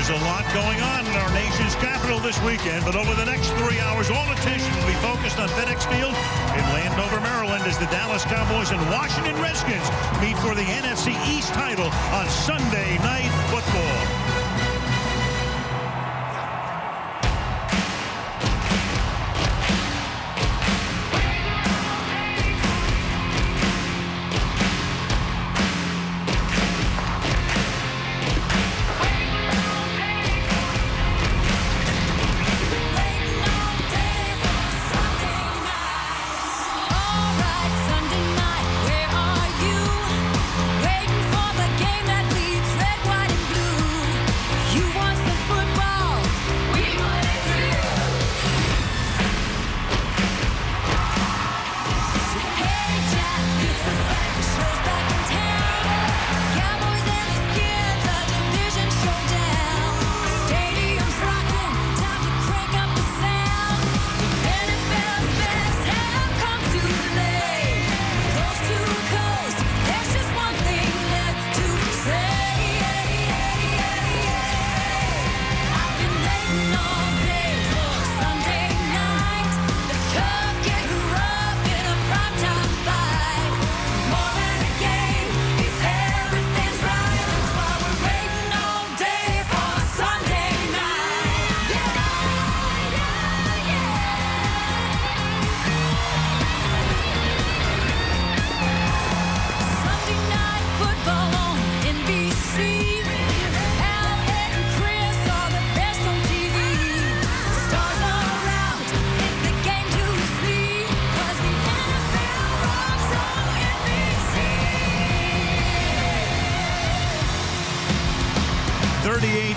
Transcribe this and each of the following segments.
There's a lot going on in our nation's capital this weekend, but over the next 3 hours, all attention will be focused on FedEx Field in Landover, Maryland, as the Dallas Cowboys and Washington Redskins meet for the NFC East title on Sunday Night Football.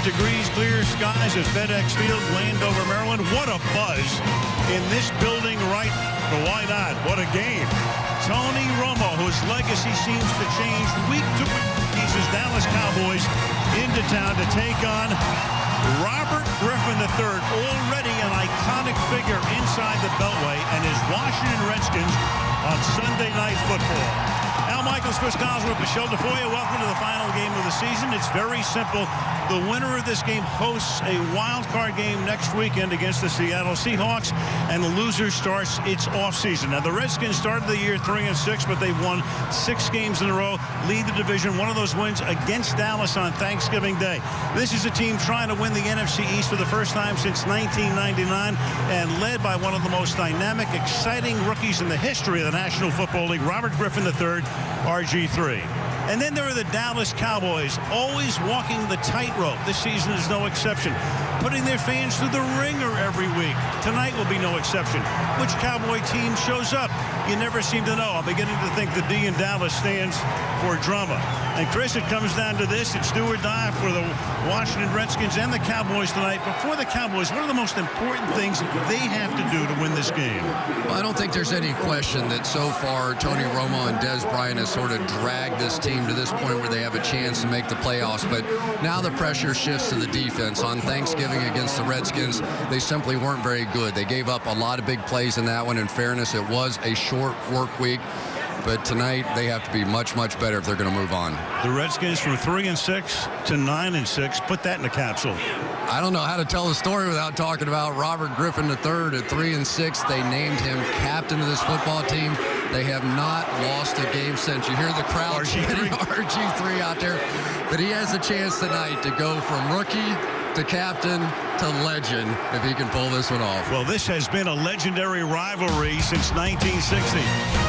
Degrees, clear skies at FedEx Field, Landover, Maryland. What a buzz in this building, right? Why not? What a game. Tony Romo, whose legacy seems to change week to week. He's his Dallas Cowboys into town to take on Robert Griffin III, already an iconic figure inside the Beltway, and his Washington Redskins on Sunday Night Football. Al Michaels, Chris Cosgrove, Michelle DeFoya, welcome to the final game of the season. It's very simple. The winner of this game hosts a wild card game next weekend against the Seattle Seahawks, and the loser starts its offseason. Now, the Redskins started the year 3-6, but they've won 6 games in a row, lead the division. One of those wins against Dallas on Thanksgiving Day. This is a team trying to win the NFC East for the first time since 1999, and led by one of the most dynamic, exciting rookies in the history of the National Football League, Robert Griffin III, RG3. And then there are the Dallas Cowboys, always walking the tightrope. This season is no exception, putting their fans through the ringer every week. Tonight will be no exception. Which Cowboy team shows up? You never seem to know. I'm beginning to think the D in Dallas stands for drama. And Chris, it comes down to this. It's do or die for the Washington Redskins and the Cowboys tonight. But for the Cowboys, what are the most important things they have to do to win this game? Well, I don't think there's any question that so far Tony Romo and Des Bryant has sort of dragged this team to this point where they have a chance to make the playoffs. But now the pressure shifts to the defense. On Thanksgiving against the Redskins, they simply weren't very good. They gave up a lot of big plays in that one. In fairness, it was a short work week. But tonight, they have to be much, much better if they're going to move on. The Redskins from 3-6 to 9-6. Put that in a capsule. I don't know how to tell the story without talking about Robert Griffin III at 3-6. They named him captain of this football team. They have not lost a game since. You hear the crowd chanting RG3 out there. But he has a chance tonight to go from rookie to captain to legend if he can pull this one off. Well, this has been a legendary rivalry since 1960.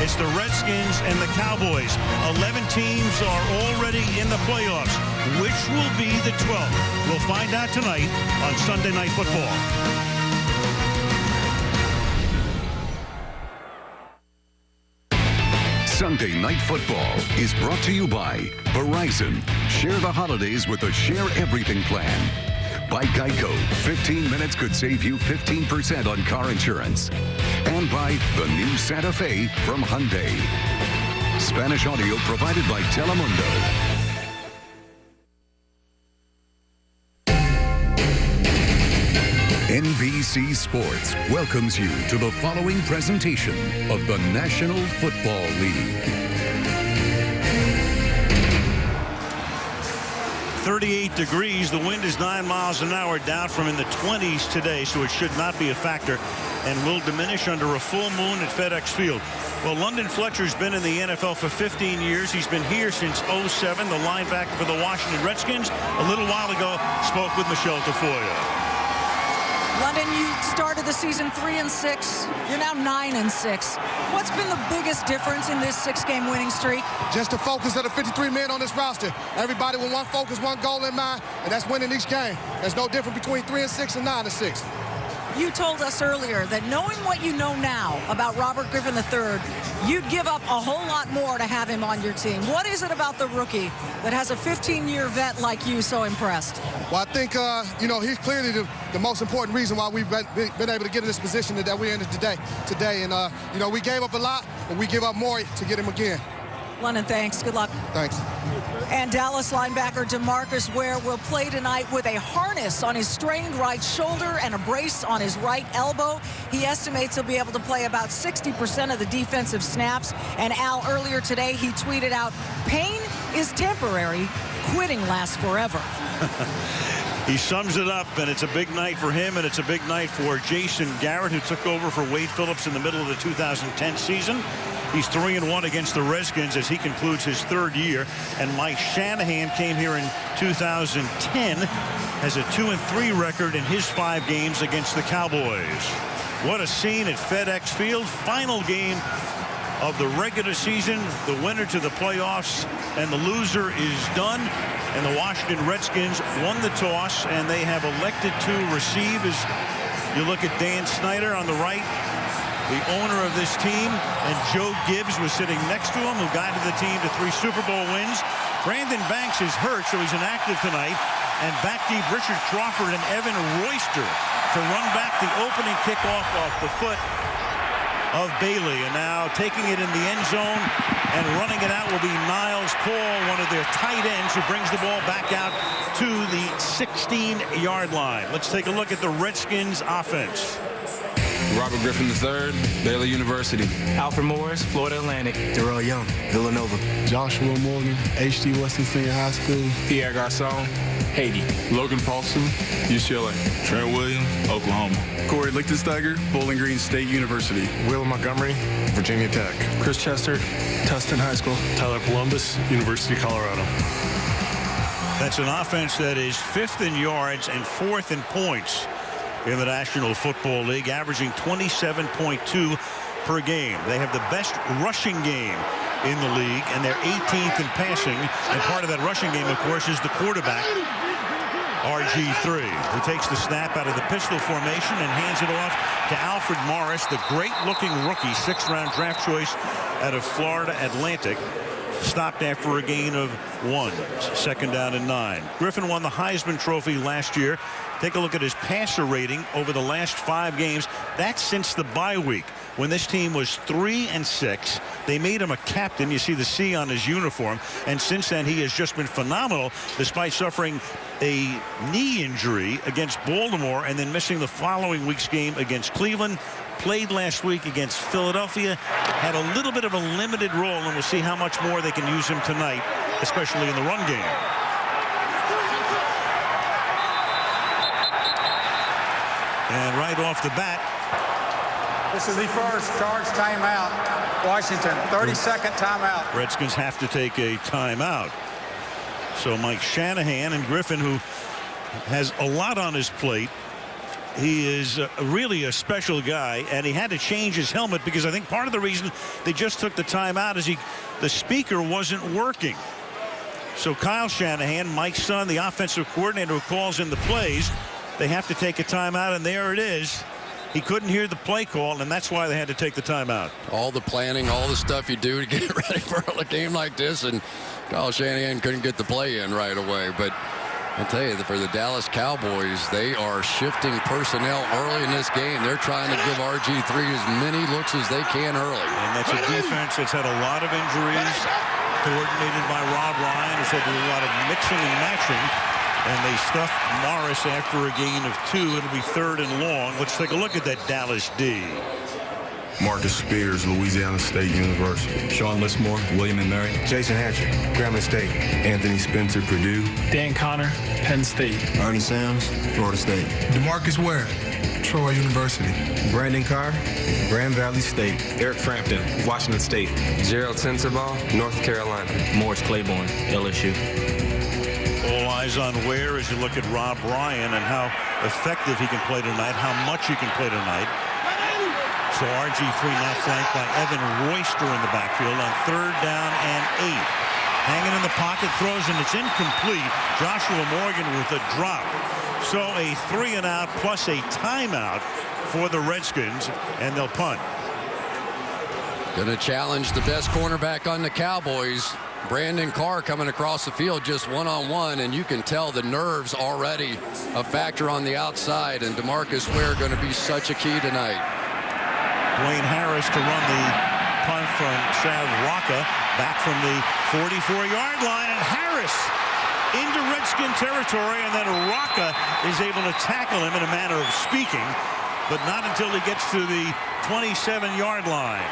It's the Redskins and the Cowboys. 11 teams are already in the playoffs. Which will be the 12th? We'll find out tonight on Sunday Night Football. Sunday Night Football is brought to you by Verizon. Share the holidays with the Share Everything plan. By Geico, 15 minutes could save you 15% on car insurance. And by the new Santa Fe from Hyundai. Spanish audio provided by Telemundo. NBC Sports welcomes you to the following presentation of the National Football League. 38 degrees. The wind is 9 miles an hour, down from in the 20s today, so it should not be a factor and will diminish under a full moon at FedEx Field. Well, London Fletcher's been in the NFL for 15 years. He's been here since '07, the linebacker for the Washington Redskins. A little while ago, spoke with Michelle Tafoya. London, you started the season 3-6. You're now 9-6. What's been the biggest difference in this 6-game winning streak? Just the focus of the 53 men on this roster. Everybody with one focus, one goal in mind, and that's winning each game. There's no difference between 3-6 and 9-6. You told us earlier that knowing what you know now about Robert Griffin III, you'd give up a whole lot more to have him on your team. What is it about the rookie that has a 15-year vet like you so impressed? Well, I think, he's clearly the most important reason why we've been able to get in this position that we're in today. And, we gave up a lot, but we give up more to get him again. London, thanks. Good luck. Thanks. And Dallas linebacker DeMarcus Ware will play tonight with a harness on his strained right shoulder and a brace on his right elbow. He estimates he'll be able to play about 60% of the defensive snaps. And Al, earlier today, he tweeted out, "Pain is temporary, quitting lasts forever." He sums it up, and it's a big night for him, and it's a big night for Jason Garrett, who took over for Wade Phillips in the middle of the 2010 season. He's 3-1 against the Redskins as he concludes his third year. And Mike Shanahan came here in 2010, has a 2-3 record in his 5 games against the Cowboys. What a scene at FedEx Field. Final game of the regular season, the winner to the playoffs, and the loser is done. And the Washington Redskins won the toss, and they have elected to receive. As you look at Dan Snyder on the right, the owner of this team, and Joe Gibbs was sitting next to him, who guided the team to 3 Super Bowl wins. Brandon Banks is hurt, so he's inactive tonight. And back deep, Richard Crawford and Evan Royster to run back the opening kickoff off the foot of Bailey. And now taking it in the end zone and running it out will be Niles Paul, one of their tight ends, who brings the ball back out to the 16-yard line. Let's take a look at the Redskins offense. Robert Griffin III, Baylor University. Alfred Morris, Florida Atlantic. Darrell Young, Villanova. Joshua Morgan, HD Weston Senior High School. Pierre Garçon, Haiti. Logan Paulson, UCLA. Trent Williams, Oklahoma. Corey Lichtensteiger, Bowling Green State University. Will Montgomery, Virginia Tech. Chris Chester, Tustin High School. Tyler Columbus, University of Colorado. That's an offense that is 5th in yards and 4th in points in the National Football League, averaging 27.2 per game. They have the best rushing game in the league, and they're 18th in passing. And part of that rushing game, of course, is the quarterback, RG3, who takes the snap out of the pistol formation and hands it off to Alfred Morris, the great-looking rookie, 6th-round draft choice out of Florida Atlantic. Stopped after a gain of 1. 2nd down and 9. Griffin won the Heisman Trophy last year. Take a look at his passer rating over the last 5 games. That's since the bye week, when this team was 3-6. They made him a captain. You see the C on his uniform. And since then, he has just been phenomenal, despite suffering a knee injury against Baltimore and then missing the following week's game against Cleveland. Played last week against Philadelphia, had a little bit of a limited role, and we'll see how much more they can use him tonight, especially in the run game. And right off the bat, this is the first charge timeout. Washington, 30-second timeout. Redskins have to take a timeout. So Mike Shanahan and Griffin, who has a lot on his plate. He is really a special guy, and he had to change his helmet because I think part of the reason they just took the timeout is the speaker wasn't working. So Kyle Shanahan, Mike's son, the offensive coordinator who calls in the plays, they have to take a timeout, and there it is. He couldn't hear the play call, and that's why they had to take the timeout. All the planning, all the stuff you do to get ready for a game like this, and Kyle Shanahan couldn't get the play in right away. But I tell you, for the Dallas Cowboys, they are shifting personnel early in this game. They're trying to give RG3 as many looks as they can early. And that's a defense that's had a lot of injuries, coordinated by Rob Ryan, who's had to do a lot of mixing and matching. And they stuffed Morris after a gain of 2. It'll be 3rd and long. Let's take a look at that Dallas D. Marcus Spears, Louisiana State University. Sean Lismore, William & Mary. Jason Hatcher, Grambling State. Anthony Spencer, Purdue. Dan Connor, Penn State. Ernie Sams, Florida State. DeMarcus Ware, Troy University. Brandon Carr, Grand Valley State. Eric Frampton, Washington State. Gerald Sensabaugh, North Carolina. Morris Claiborne, LSU. All eyes on Ware as you look at Rob Ryan and how effective he can play tonight, how much he can play tonight. So RG3 now flanked by Evan Royster in the backfield on 3rd down and 8. Hanging in the pocket, throws, and it's incomplete. Joshua Morgan with a drop. So a 3-and-out plus a timeout for the Redskins, and they'll punt. Going to challenge the best cornerback on the Cowboys. Brandon Carr coming across the field just one-on-one, and you can tell the nerves already a factor on the outside, and DeMarcus Ware going to be such a key tonight. Dwayne Harris to run the punt from Sav Rocca back from the 44-yard line, and Harris into Redskin territory, and then Rocca is able to tackle him in a manner of speaking, but not until he gets to the 27-yard line.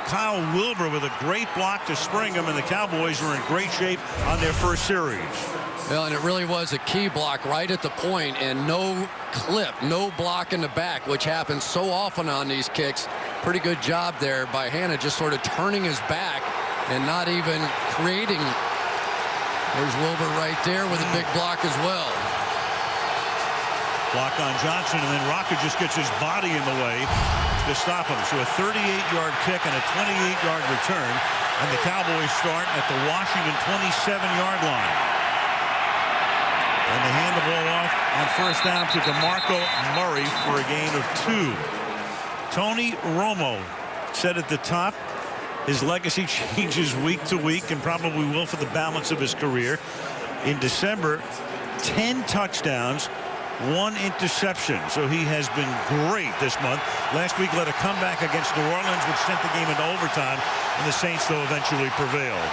Kyle Wilbur with a great block to spring him, and the Cowboys were in great shape on their first series. Well, and it really was a key block right at the point, and no clip, no block in the back, which happens so often on these kicks. Pretty good job there by Hanna, just sort of turning his back and not even creating. There's Wilbur right there with a big block as well. Block on Johnson, and then Rocca just gets his body in the way to stop him. So a 38-yard kick and a 28-yard return, and the Cowboys start at the Washington 27-yard line. And they hand the ball off on 1st down to DeMarco Murray for a gain of 2. Tony Romo said at the top, his legacy changes week to week and probably will for the balance of his career. In December, 10 touchdowns, 1 interception. So he has been great this month. Last week led a comeback against New Orleans, which sent the game into overtime, and the Saints, though, eventually prevailed.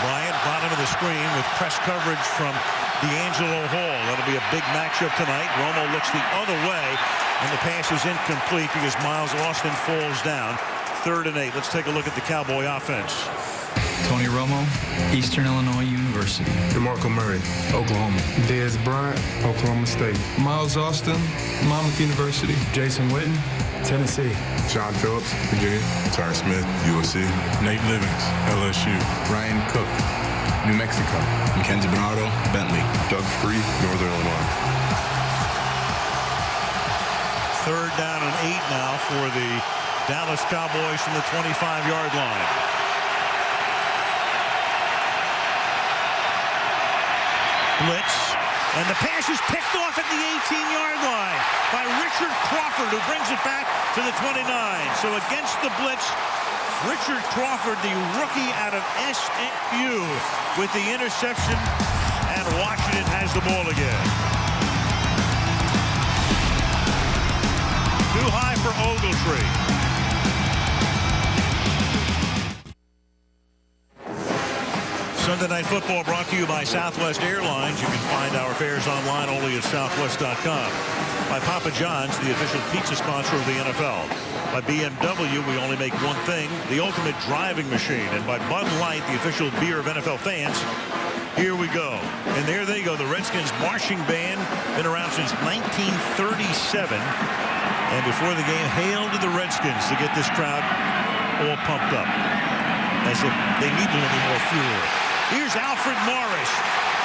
Bryant, bottom of the screen with press coverage from D'Angelo Hall. That'll be a big matchup tonight. Romo looks the other way, and the pass is incomplete because Miles Austin falls down. 3rd and 8. Let's take a look at the Cowboy offense. Tony Romo, Eastern Illinois University. DeMarco Murray, Oklahoma. Dez Bryant, Oklahoma State. Miles Austin, Monmouth University. Jason Witten, Tennessee. Sean Phillips, Virginia. Tyre Smith, USC. Nate Livings, LSU. Ryan Cook, New Mexico. Mackenzie Bernardo, Bentley. Doug Free, Northern Illinois. 3rd down and 8 now for the Dallas Cowboys from the 25-yard line. Blitz, and the pass is picked off at the 18-yard line by Richard Crawford, who brings it back to the 29. So against the blitz, Richard Crawford, the rookie out of SMU, with the interception, and Washington has the ball again. Too high for Ogletree. Sunday Night Football brought to you by Southwest Airlines. You can find our fares online only at southwest.com. By Papa John's, the official pizza sponsor of the NFL. By BMW, we only make one thing, the ultimate driving machine. And by Bud Light, the official beer of NFL fans. Here we go. And there they go, the Redskins marching band, been around since 1937. And before the game, hail to the Redskins to get this crowd all pumped up, as if they need a little more fuel. Here's Alfred Morris,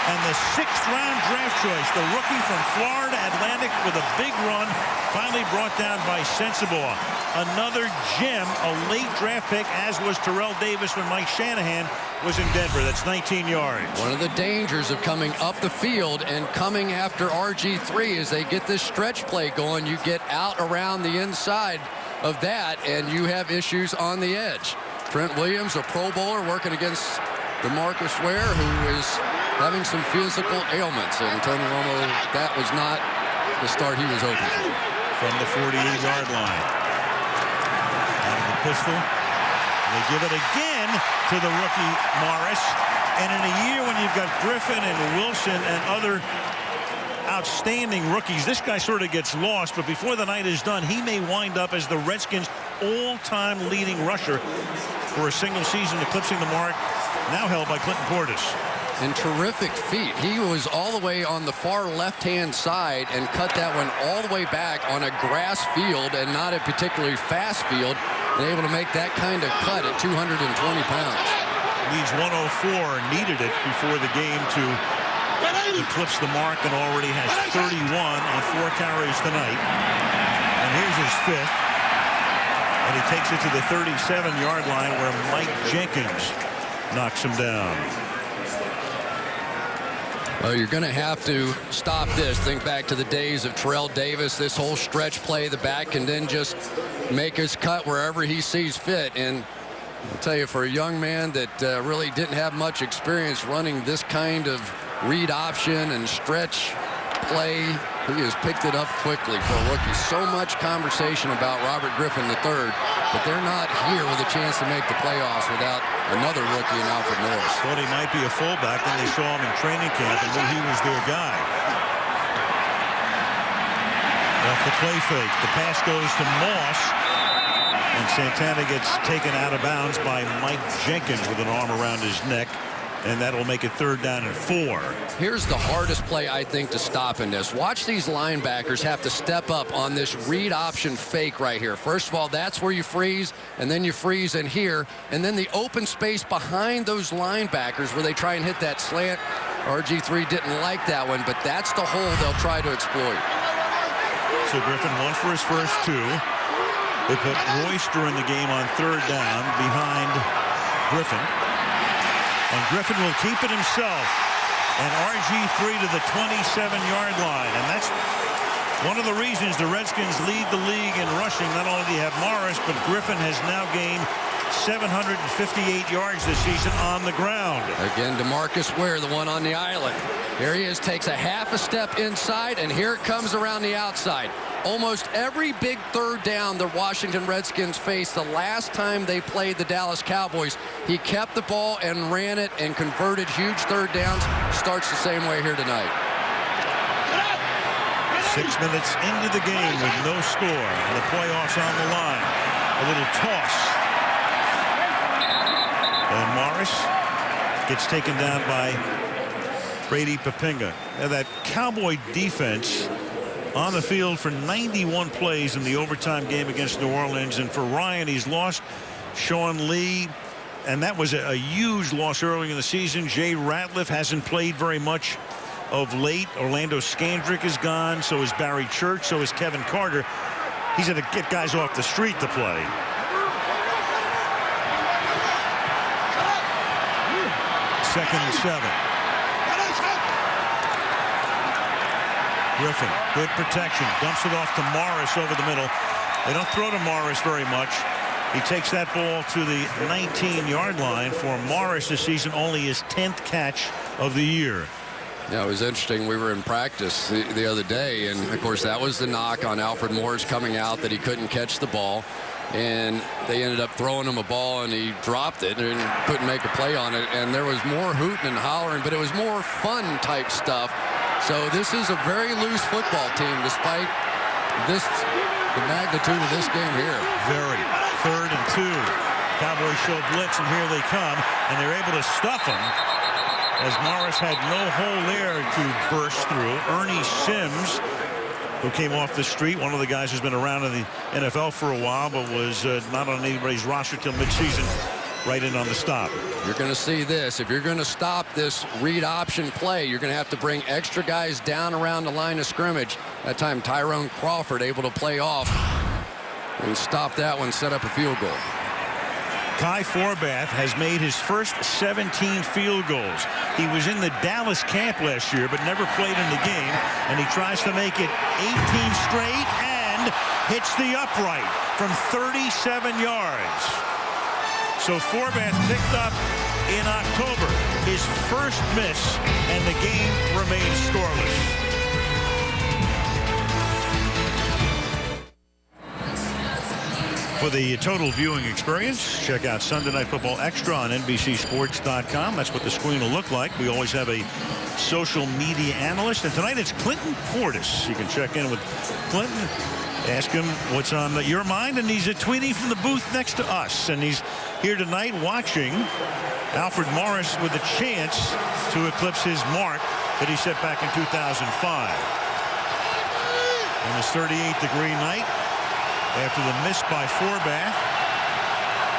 and the 6th-round draft choice, the rookie from Florida Atlantic with a big run, finally brought down by Sensabaugh. Another gem, a late draft pick, as was Terrell Davis when Mike Shanahan was in Denver. That's 19 yards. One of the dangers of coming up the field and coming after RG3 is they get this stretch play going. You get out around the inside of that, and you have issues on the edge. Trent Williams, a Pro Bowler, working against DeMarcus Ware, who is having some physical ailments. And Tony Romo, that was not the start he was hoping for. From the 48-yard line. Out of the pistol. They give it again to the rookie Morris. And in a year when you've got Griffin and Wilson and other outstanding rookies, this guy sort of gets lost. But before the night is done, he may wind up as the Redskins' all-time leading rusher for a single season, eclipsing the mark now held by Clinton Portis. And terrific feet. He was all the way on the far left-hand side and cut that one all the way back on a grass field and not a particularly fast field, and able to make that kind of cut at 220 pounds. Needs 104, needed it before the game to eclipse the mark, and already has 31 on 4 carries tonight. And here's his 5th. And he takes it to the 37-yard line where Mike Jenkins knocks him down. Well, you're going to have to stop this. Think back to the days of Terrell Davis. This whole stretch play, the back can then just make his cut wherever he sees fit. And I'll tell you, for a young man that really didn't have much experience running this kind of read option and stretch play, he has picked it up quickly for a rookie. So much conversation about Robert Griffin III, but they're not here with a chance to make the playoffs without another rookie in Alfred Morris. Thought he might be a fullback, then they saw him in training camp and knew he was their guy. Off the play fake, the pass goes to Moss, and Santana gets taken out of bounds by Mike Jenkins with an arm around his neck. And that'll make it 3rd down and 4. Here's the hardest play, I think, to stop in this. Watch these linebackers have to step up on this read option fake right here. First of all, that's where you freeze, and then you freeze in here. And then the open space behind those linebackers where they try and hit that slant. RG3 didn't like that one, but that's the hole they'll try to exploit. So Griffin won for his first 2. They put Royster in the game on 3rd down behind Griffin. And Griffin will keep it himself. And RG3 to the 27-yard line. And that's one of the reasons the Redskins lead the league in rushing. Not only do you have Morris, but Griffin has now gained 758 yards this season on the ground. Again, DeMarcus Ware, the one on the island. Here he is, takes a half a step inside, and here it comes around the outside. Almost every big 3rd down the Washington Redskins faced the last time they played the Dallas Cowboys, he kept the ball and ran it and converted huge 3rd downs. Starts the same way here tonight. 6 minutes into the game with no score, and the playoffs on the line. A little toss. And Morris gets taken down by Brady Papinga. Now that Cowboy defense on the field for 91 plays in the overtime game against New Orleans. And for Ryan, he's lost Sean Lee, and that was a huge loss early in the season. Jay Ratliff hasn't played very much of late. Orlando Scandrick is gone. So is Barry Church. So is Kevin Carter. He's going to get guys off the street to play. Second and 7. Griffin, good protection, dumps it off to Morris over the middle. They don't throw to Morris very much. He takes that ball to the 19-yard line. For Morris this season, only his 10th catch of the year. Yeah, it was interesting. We were in practice the other day, and of course that was the knock on Alfred Morris coming out, that he couldn't catch the ball. And they ended up throwing him a ball, and he dropped it and couldn't make a play on it. And there was more hooting and hollering, but it was more fun type stuff. So this is a very loose football team, despite the magnitude of this game here. Very. 3rd and 2. Cowboys show blitz, and here they come, and they're able to stuff him, as Morris had no hole there to burst through. Ernie Sims, who came off the street, one of the guys who's been around in the NFL for a while, but was not on anybody's roster till midseason, right in on the stop. You're going to see this. If you're going to stop this read option play, you're going to have to bring extra guys down around the line of scrimmage. That time, Tyrone Crawford able to play off and stop that one, set up a field goal. Kai Forbath has made his first 17 field goals. He was in the Dallas camp last year, but never played in the game, and he tries to make it 18 straight and hits the upright from 37 yards. So Forbath picked up in October his first miss, and the game remains scoreless. For the total viewing experience, check out Sunday Night Football Extra on NBCSports.com. That's what the screen will look like. We always have a social media analyst, and tonight it's Clinton Portis. You can check in with Clinton, ask him what's on your mind, and he's tweeting from the booth next to us, and he's here tonight watching Alfred Morris with a chance to eclipse his mark that he set back in 2005. On this 38-degree night, after the miss by Forbath,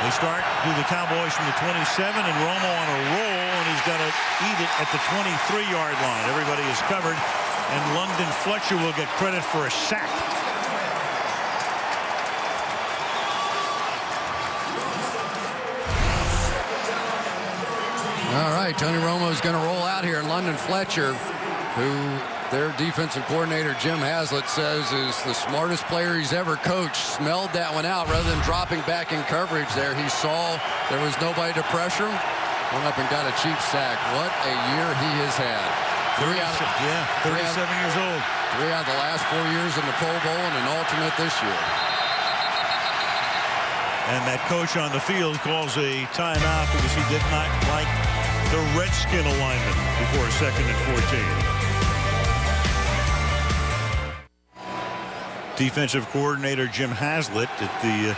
they start to the Cowboys from the 27, and Romo on a roll, and he's got to eat it at the 23-yard line. Everybody is covered, and London Fletcher will get credit for a sack. All right, Tony Romo is going to roll out here, and London Fletcher, who their defensive coordinator Jim Haslett says is the smartest player he's ever coached, smelled that one out rather than dropping back in coverage there. He saw there was nobody to pressure him, went up and got a cheap sack. What a year he has had. 37 years old. 3 out of the last 4 years in the Pro Bowl and an alternate this year. And that coach on the field calls a timeout because he did not like the Redskin alignment before a 2nd and 14. Defensive coordinator Jim Haslett at the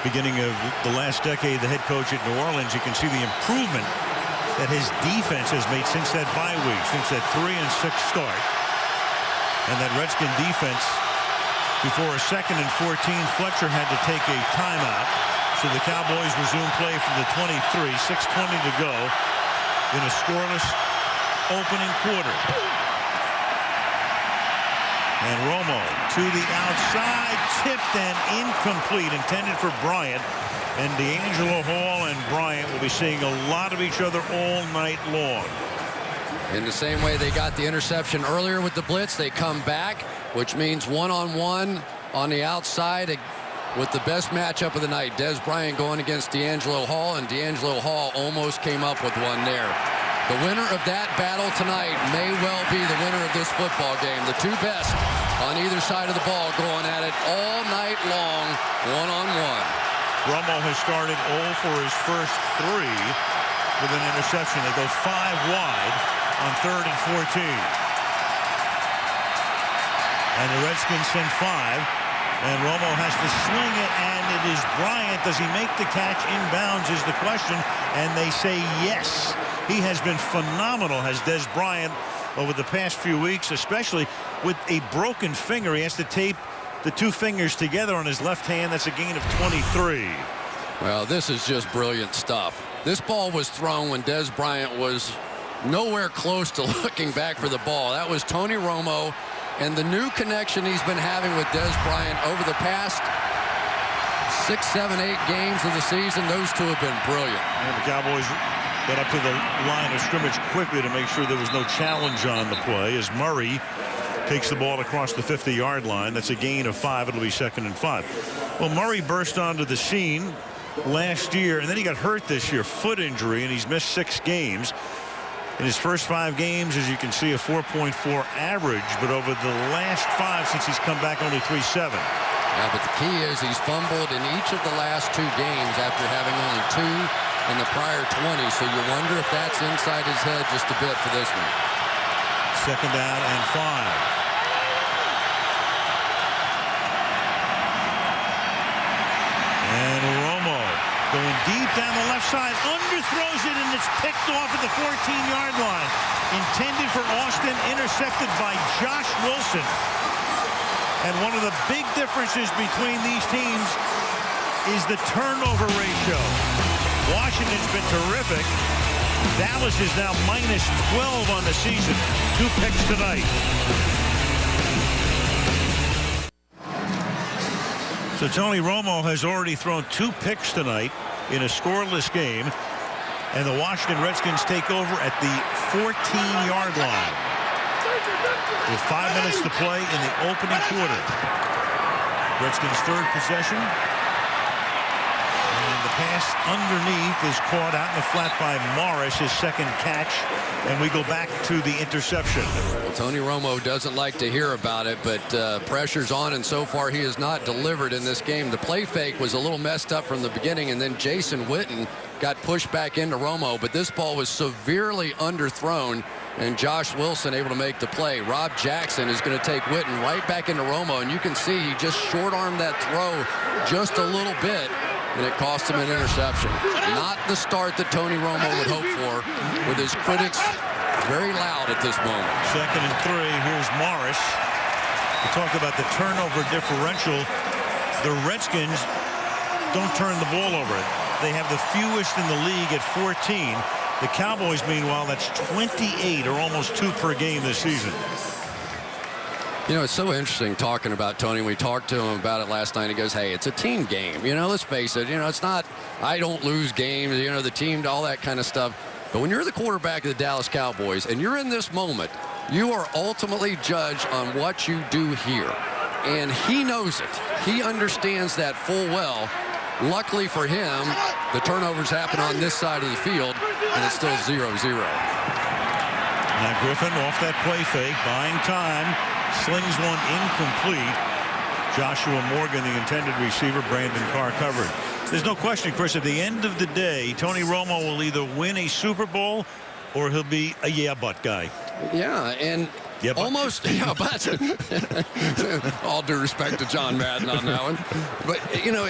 beginning of the last decade, the head coach at New Orleans. You can see the improvement that his defense has made since that bye week, since that 3-6 start. And that Redskin defense, before a 2nd and 14, Fletcher had to take a timeout. So the Cowboys resume play from the 23, 6:20 to go in a scoreless opening quarter. And Romo to the outside, tipped and incomplete, intended for Bryant. And D'Angelo Hall and Bryant will be seeing a lot of each other all night long. In the same way they got the interception earlier with the blitz, they come back, which means one-on-one on the outside with the best matchup of the night. Des Bryant going against D'Angelo Hall, and D'Angelo Hall almost came up with one there. The winner of that battle tonight may well be the winner of this football game. The two best on either side of the ball going at it all night long, one-on-one. Romo has started 0 for his first 3 with an interception. They go 5 wide on 3rd and 14. And the Redskins send 5. And Romo has to swing it, and it is Bryant. Does he make the catch inbounds is the question, and they say yes. He has been phenomenal, has Des Bryant, over the past few weeks, especially with a broken finger. He has to tape the 2 fingers together on his left hand. That's a gain of 23. Well, this is just brilliant stuff. This ball was thrown when Des Bryant was nowhere close to looking back for the ball. That was Tony Romo. And the new connection he's been having with Des Bryant over the past 6, 7, 8 games of the season, those two have been brilliant. And the Cowboys got up to the line of scrimmage quickly to make sure there was no challenge on the play as Murray takes the ball across the 50-yard line. That's a gain of 5. It'll be 2nd and 5. Well, Murray burst onto the scene last year, and then he got hurt this year, foot injury, and he's missed 6 games. In his first 5 games, as you can see, a 4.4 average, but over the last 5 since he's come back, only 3.7. Yeah, but the key is he's fumbled in each of the last 2 games after having only 2 in the prior 20, so you wonder if that's inside his head just a bit for this one. 2nd down and 5. And Romo going deep down the left side, underthrows it, and it's picked off at the 14-yard line. Intended for Austin, intercepted by Josh Wilson. And one of the big differences between these teams is the turnover ratio. Washington's been terrific. Dallas is now minus 12 on the season. 2 picks tonight. So Tony Romo has already thrown 2 picks tonight in a scoreless game. And the Washington Redskins take over at the 14-yard line with 5 minutes to play in the opening quarter. Redskins' 3rd possession. And the pass underneath is caught out in the flat by Morris, his second catch, and we go back to the interception. Well, Tony Romo doesn't like to hear about it, but pressure's on, and so far he has not delivered in this game. The play fake was a little messed up from the beginning, and then Jason Witten got pushed back into Romo, but this ball was severely underthrown, and Josh Wilson able to make the play. Rob Jackson is going to take Witten right back into Romo, and you can see he just short-armed that throw just a little bit, and it cost him an interception. Not the start that Tony Romo would hope for, with his critics very loud at this moment. 2nd and 3. Here's Morris. We talked about the turnover differential. The Redskins don't turn the ball over. They have the fewest in the league at 14. The Cowboys, meanwhile, that's 28, or almost 2 per game this season. You know, it's so interesting talking about Tony. We talked to him about it last night. He goes, hey, it's a team game. You know, let's face it. You know, it's not, I don't lose games, you know, the team, all that kind of stuff. But when you're the quarterback of the Dallas Cowboys and you're in this moment, you are ultimately judged on what you do here. And he knows it. He understands that full well. Luckily for him, the turnovers happen on this side of the field, and it's still 0-0. Now Griffin off that play fake, buying time, slings one incomplete. Joshua Morgan, the intended receiver, Brandon Carr covered. There's no question, Chris, at the end of the day, Tony Romo will either win a Super Bowl or he'll be a yeah-but guy. Yeah, and yeah, but. almost, yeah, but all due respect to John Madden on that one. But, you know,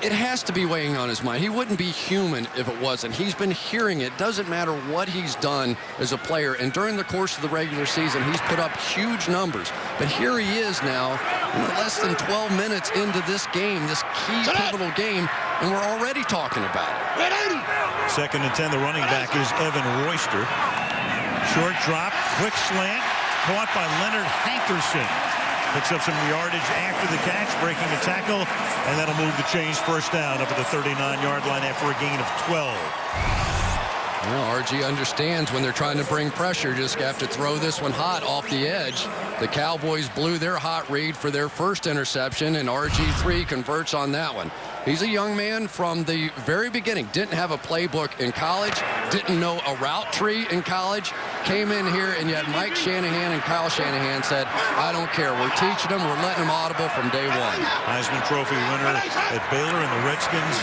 it has to be weighing on his mind. He wouldn't be human if it wasn't. He's been hearing it. Doesn't matter what he's done as a player. And during the course of the regular season, he's put up huge numbers. But here he is now, less than 12 minutes into this game, this key pivotal game, and we're already talking about it. 2nd and 10, the running back is Evan Royster. Short drop, quick slant, caught by Leonard Hankerson. Picks up some yardage after the catch, breaking a tackle, and that'll move the chains first down up at the 39-yard line after a gain of 12. Well, RG understands when they're trying to bring pressure, just have to throw this one hot off the edge. The Cowboys blew their hot read for their first interception, and RG3 converts on that one. He's a young man from the very beginning. Didn't have a playbook in college. Didn't know a route tree in college. Came in here, and yet Mike Shanahan and Kyle Shanahan said, I don't care. We're teaching them. We're letting them audible from day one. Heisman Trophy winner at Baylor, and the Redskins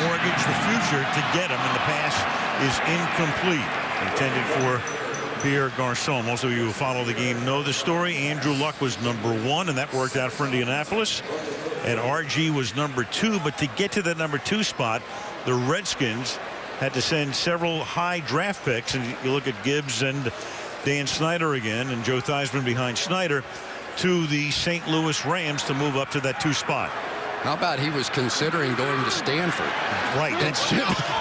mortgage the future to get him, and the pass is incomplete. Intended for Pierre Garçon. Most of you who follow the game know the story. Andrew Luck was number 1, and that worked out for Indianapolis. And RG was number 2, but to get to the number 2 spot, the Redskins had to send several high draft picks, and you look at Gibbs and Dan Snyder again, and Joe Theismann behind Snyder, to the St. Louis Rams to move up to that 2 spot. How about he was considering going to Stanford? Right. And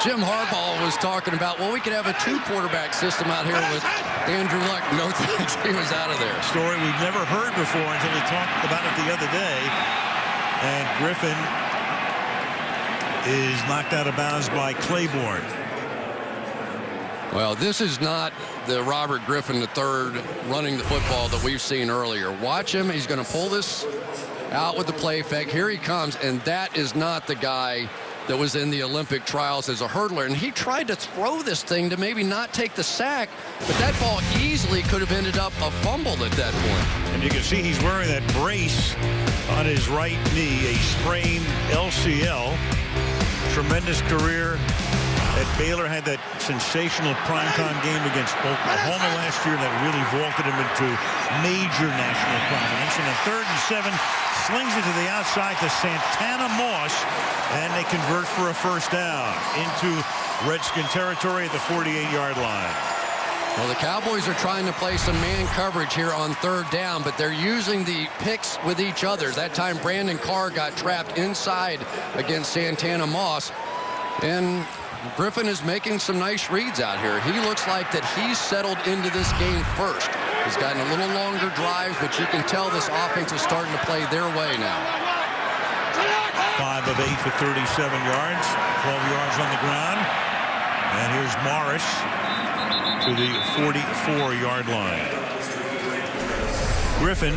Jim Harbaugh was talking about, well, we could have a 2-quarterback system out here with Andrew Luck. No thanks. He was out of there. Story we've never heard before until we talked about it the other day. And Griffin is knocked out of bounds by Claiborne. Well, this is not the Robert Griffin III running the football that we've seen earlier. Watch him. He's going to pull this out with the play fake. Here he comes, and that is not the guy that was in the Olympic trials as a hurdler. And he tried to throw this thing to maybe not take the sack, but that ball easily could have ended up a fumble at that point. And you can see he's wearing that brace on his right knee, a sprained LCL. Tremendous career at Baylor. Had that sensational primetime game against Oklahoma last year that really vaulted him into major national prominence. And on 3rd and 7, slings it to the outside to Santana Moss, and they convert for a first down into Redskin territory at the 48-yard line. Well, the Cowboys are trying to play some man coverage here on 3rd down, but they're using the picks with each other. That time Brandon Carr got trapped inside against Santana Moss, and Griffin is making some nice reads out here. He looks like that he's settled into this game first. He's gotten a little longer drives, but you can tell this offense is starting to play their way now. 5 of 8 for 37 yards, 12 yards on the ground. And here's Morris to the 44-yard line. Griffin,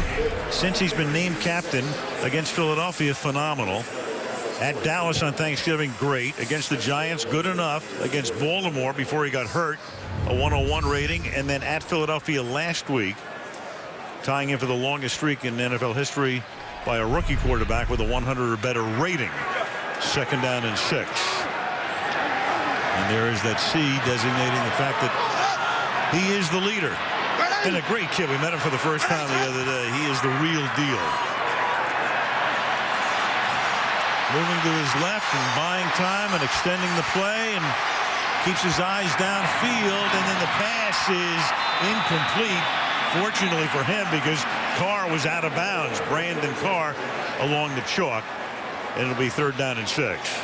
since he's been named captain against Philadelphia, phenomenal. At Dallas on Thanksgiving, great. Against the Giants, good enough. Against Baltimore before he got hurt, a 101 rating. And then at Philadelphia last week, tying in for the longest streak in NFL history by a rookie quarterback with a 100 or better rating. 2nd down and 6. And there is that C designating the fact that he is the leader. And a great kid. We met him for the first time the other day. He is the real deal. Moving to his left and buying time and extending the play and keeps his eyes downfield, and then the pass is incomplete. Fortunately for him, because Carr was out of bounds. Brandon Carr along the chalk, and it'll be 3rd down and 6.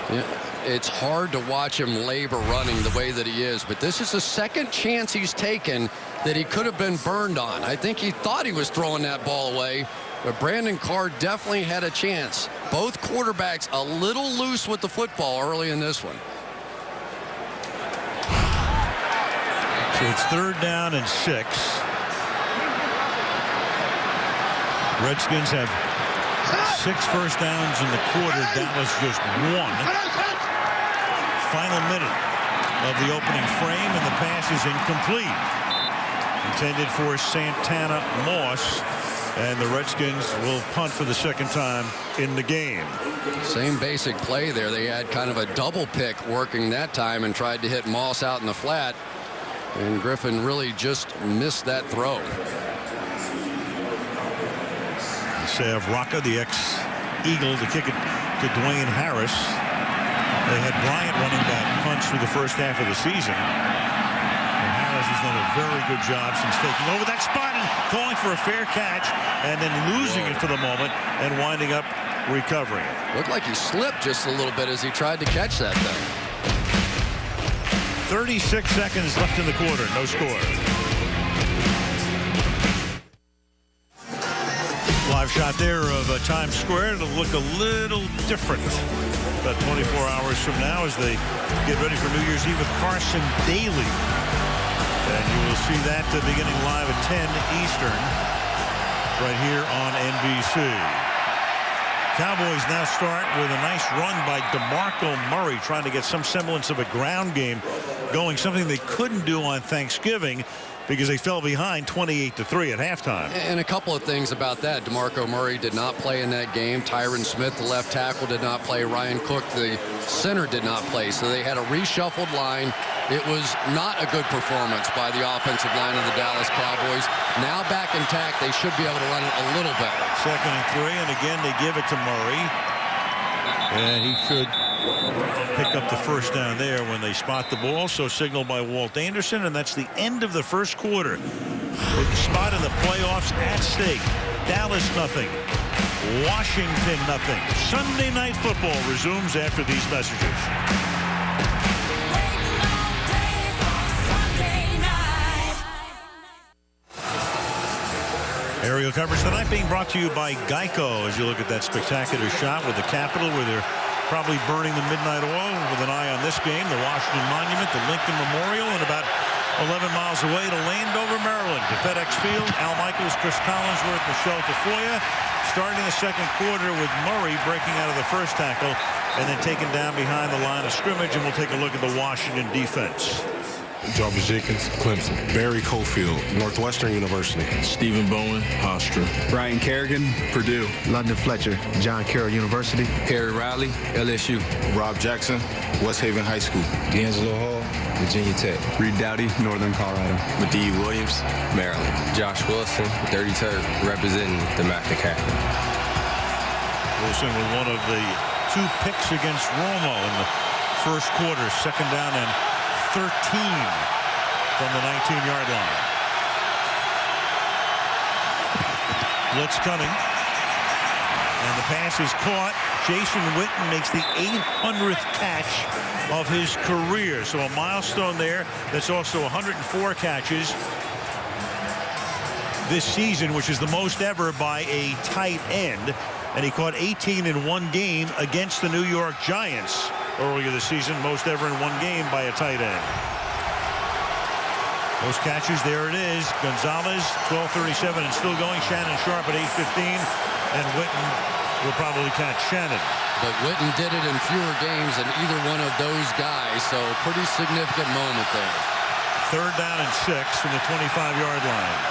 Yeah, it's hard to watch him labor running the way that he is, but this is the second chance he's taken that he could have been burned on. I think he thought he was throwing that ball away, but Brandon Carr definitely had a chance. Both quarterbacks a little loose with the football early in this one. So it's 3rd down and 6. Redskins have 6 first downs in the quarter. Dallas just 1. Final minute of the opening frame, and the pass is incomplete. Intended for Santana Moss, and the Redskins will punt for the 2nd time in the game. Same basic play there. They had kind of a double pick working that time and tried to hit Moss out in the flat, and Griffin really just missed that throw. Sav Rocca, the ex-Eagle, to kick it to Dwayne Harris. They had Bryant running back punts through the first half of the season. And Harris has done a very good job since taking over that spot and calling for a fair catch, and then losing it for the moment and winding up recovering it. Looked like he slipped just a little bit as he tried to catch that thing. 36 seconds left in the quarter. No score. Live shot there of Times Square. It'll look a little different about 24 hours from now as they get ready for New Year's Eve with Carson Daly. And you will see that beginning live at 10 Eastern right here on NBC. Cowboys now start with a nice run by DeMarco Murray, trying to get some semblance of a ground game going, something they couldn't do on Thanksgiving because they fell behind 28-3 at halftime. And a couple of things about that. DeMarco Murray did not play in that game. Tyron Smith, the left tackle, did not play. Ryan Cook, the center, did not play. So they had a reshuffled line. It was not a good performance by the offensive line of the Dallas Cowboys. Now back intact, they should be able to run it a little better. 2nd and 3, and again they give it to Murray. And he should pick up the first down there when they spot the ball. So signaled by Walt Anderson, and that's the end of the first quarter. With the spot in the playoffs at stake. Dallas nothing. Washington nothing. Sunday Night Football resumes after these messages. Aerial coverage tonight being brought to you by Geico as you look at that spectacular shot with the Capitol where they're probably burning the midnight oil with an eye on this game, the Washington Monument, the Lincoln Memorial, and about 11 miles away to Landover, Maryland, to FedEx Field. Al Michaels, Chris Collinsworth, Michelle Tafoya, starting the 2nd quarter with Murray breaking out of the first tackle and then taken down behind the line of scrimmage, and we'll take a look at the Washington defense. Jarvis Jenkins, Clemson. Barry Cofield, Northwestern University. Stephen Bowen, Hofstra. Brian Kerrigan, Purdue. London Fletcher, John Carroll University. Perry Riley, LSU. Rob Jackson, West Haven High School. D'Angelo Hall, Virginia Tech. Reed Dowdy, Northern Colorado. Medee Williams, Maryland. Josh Wilson, Dirty Turk, representing the Mac Academy. Wilson with one of the 2 picks against Romo in the first quarter. 2nd down and 13 from the 19-yard line. Blitz coming. And the pass is caught. Jason Witten makes the 800th catch of his career. So a milestone there. That's also 104 catches this season, which is the most ever by a tight end. And he caught 18 in one game against the New York Giants earlier this season, most ever in one game by a tight end. Those catches, there it is. Gonzalez, 12:37 and still going. Shannon Sharp at 8:15. And Witten will probably catch Shannon. But Witten did it in fewer games than either one of those guys, so pretty significant moment there. 3rd down and 6 from the 25-yard line.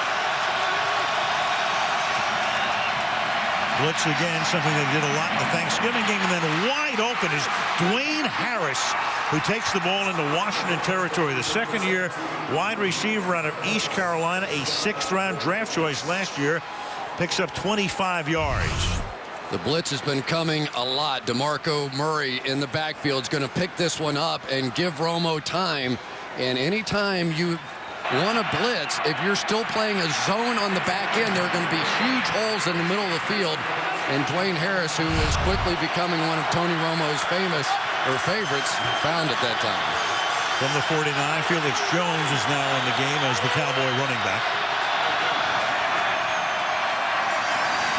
Blitz again, something they did a lot in the Thanksgiving game, and then wide open is Dwayne Harris, who takes the ball into Washington territory. The second-year wide receiver out of East Carolina, a 6th-round draft choice last year, picks up 25 yards. The blitz has been coming a lot. DeMarco Murray in the backfield is going to pick this one up and give Romo time. And anytime you want to blitz, if you're still playing a zone on the back end, there are going to be huge holes in the middle of the field. And Dwayne Harris, who is quickly becoming one of Tony Romo's favorites, found at that time. From the 49, Felix Jones is now in the game as the Cowboy running back.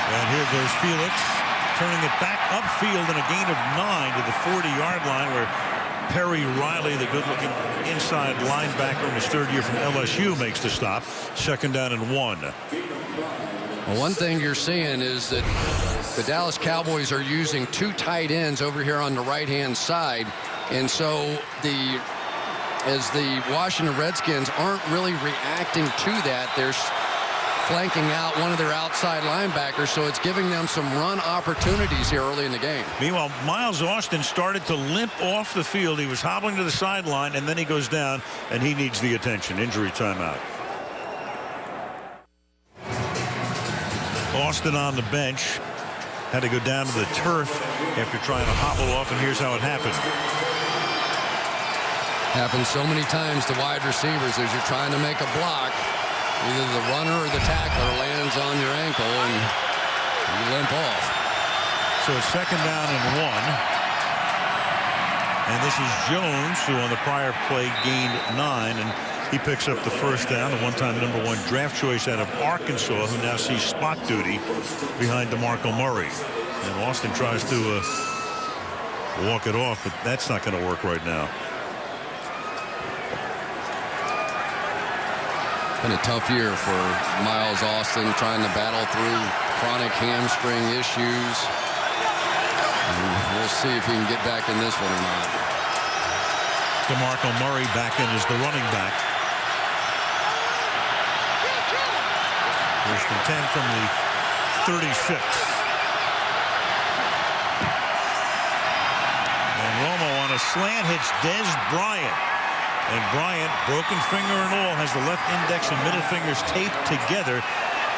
And here goes Felix, turning it back upfield in a gain of 9 to the 40-yard line, where Perry Riley, the good-looking inside linebacker in his 3rd year from LSU, makes the stop. 2nd down and 1. Well, one thing you're seeing is that the Dallas Cowboys are using 2 tight ends over here on the right-hand side. And so as the Washington Redskins aren't really reacting to that, they're flanking out one of their outside linebackers, so it's giving them some run opportunities here early in the game. Meanwhile, Miles Austin started to limp off the field. He was hobbling to the sideline, and then he goes down, and he needs the attention. Injury timeout. Austin on the bench. Had to go down to the turf after trying to hobble off, and here's how it happened. Happens so many times to wide receivers as you're trying to make a block. Either the runner or the tackler lands on your ankle and you limp off. So it's 2nd down and 1. And this is Jones, who on the prior play gained 9, and he picks up the 1st down, the one-time #1 draft choice out of Arkansas, who now sees spot duty behind DeMarco Murray. And Austin tries to walk it off, but that's not going to work right now. Been a tough year for Miles Austin, trying to battle through chronic hamstring issues. And we'll see if he can get back in this one or not. DeMarco Murray back in as the running back. 1st and 10 from the 36. And Romo on a slant hits Des Bryant. And Bryant, broken finger and all, has the left index and middle fingers taped together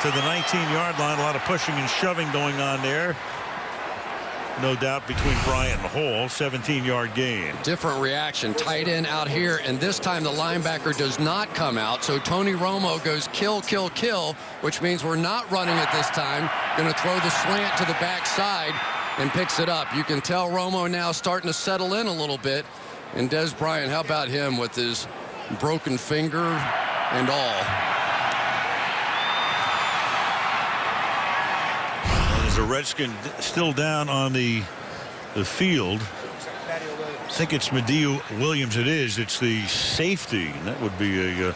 to the 19-yard line. A lot of pushing and shoving going on there. No doubt between Bryant and Hall. 17-yard gain. Different reaction. Tight end out here, and this time the linebacker does not come out. So Tony Romo goes kill, kill, kill, which means we're not running it this time. Going to throw the slant to the backside and picks it up. You can tell Romo now starting to settle in a little bit. And Des Bryant, how about him with his broken finger and all? There's a Redskin still down on the field. I think it's Mediu Williams. It is. It's the safety. And that would be a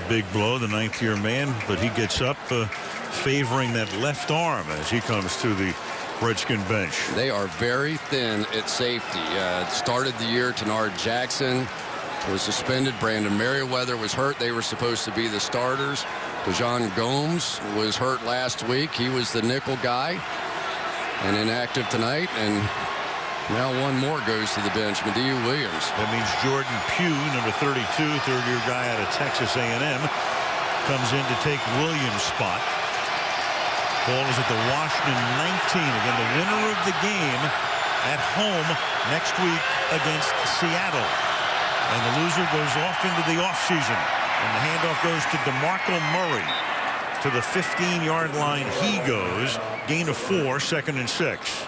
big blow, the 9th-year man. But he gets up favoring that left arm as he comes to the Redskin bench. They are very thin at safety. Started the year, Tenard Jackson was suspended. Brandon Merriweather was hurt. They were supposed to be the starters. Dejon Gomes was hurt last week. He was the nickel guy and inactive tonight. And now one more goes to the bench, Mediu Williams. That means Jordan Pugh, number 32, 3rd-year guy out of Texas A&M, comes in to take Williams' spot. Ball is at the Washington 19. Again, the winner of the game at home next week against Seattle. And the loser goes off into the offseason. And the handoff goes to DeMarco Murray. To the 15-yard line he goes. Gain of 4, 2nd and 6.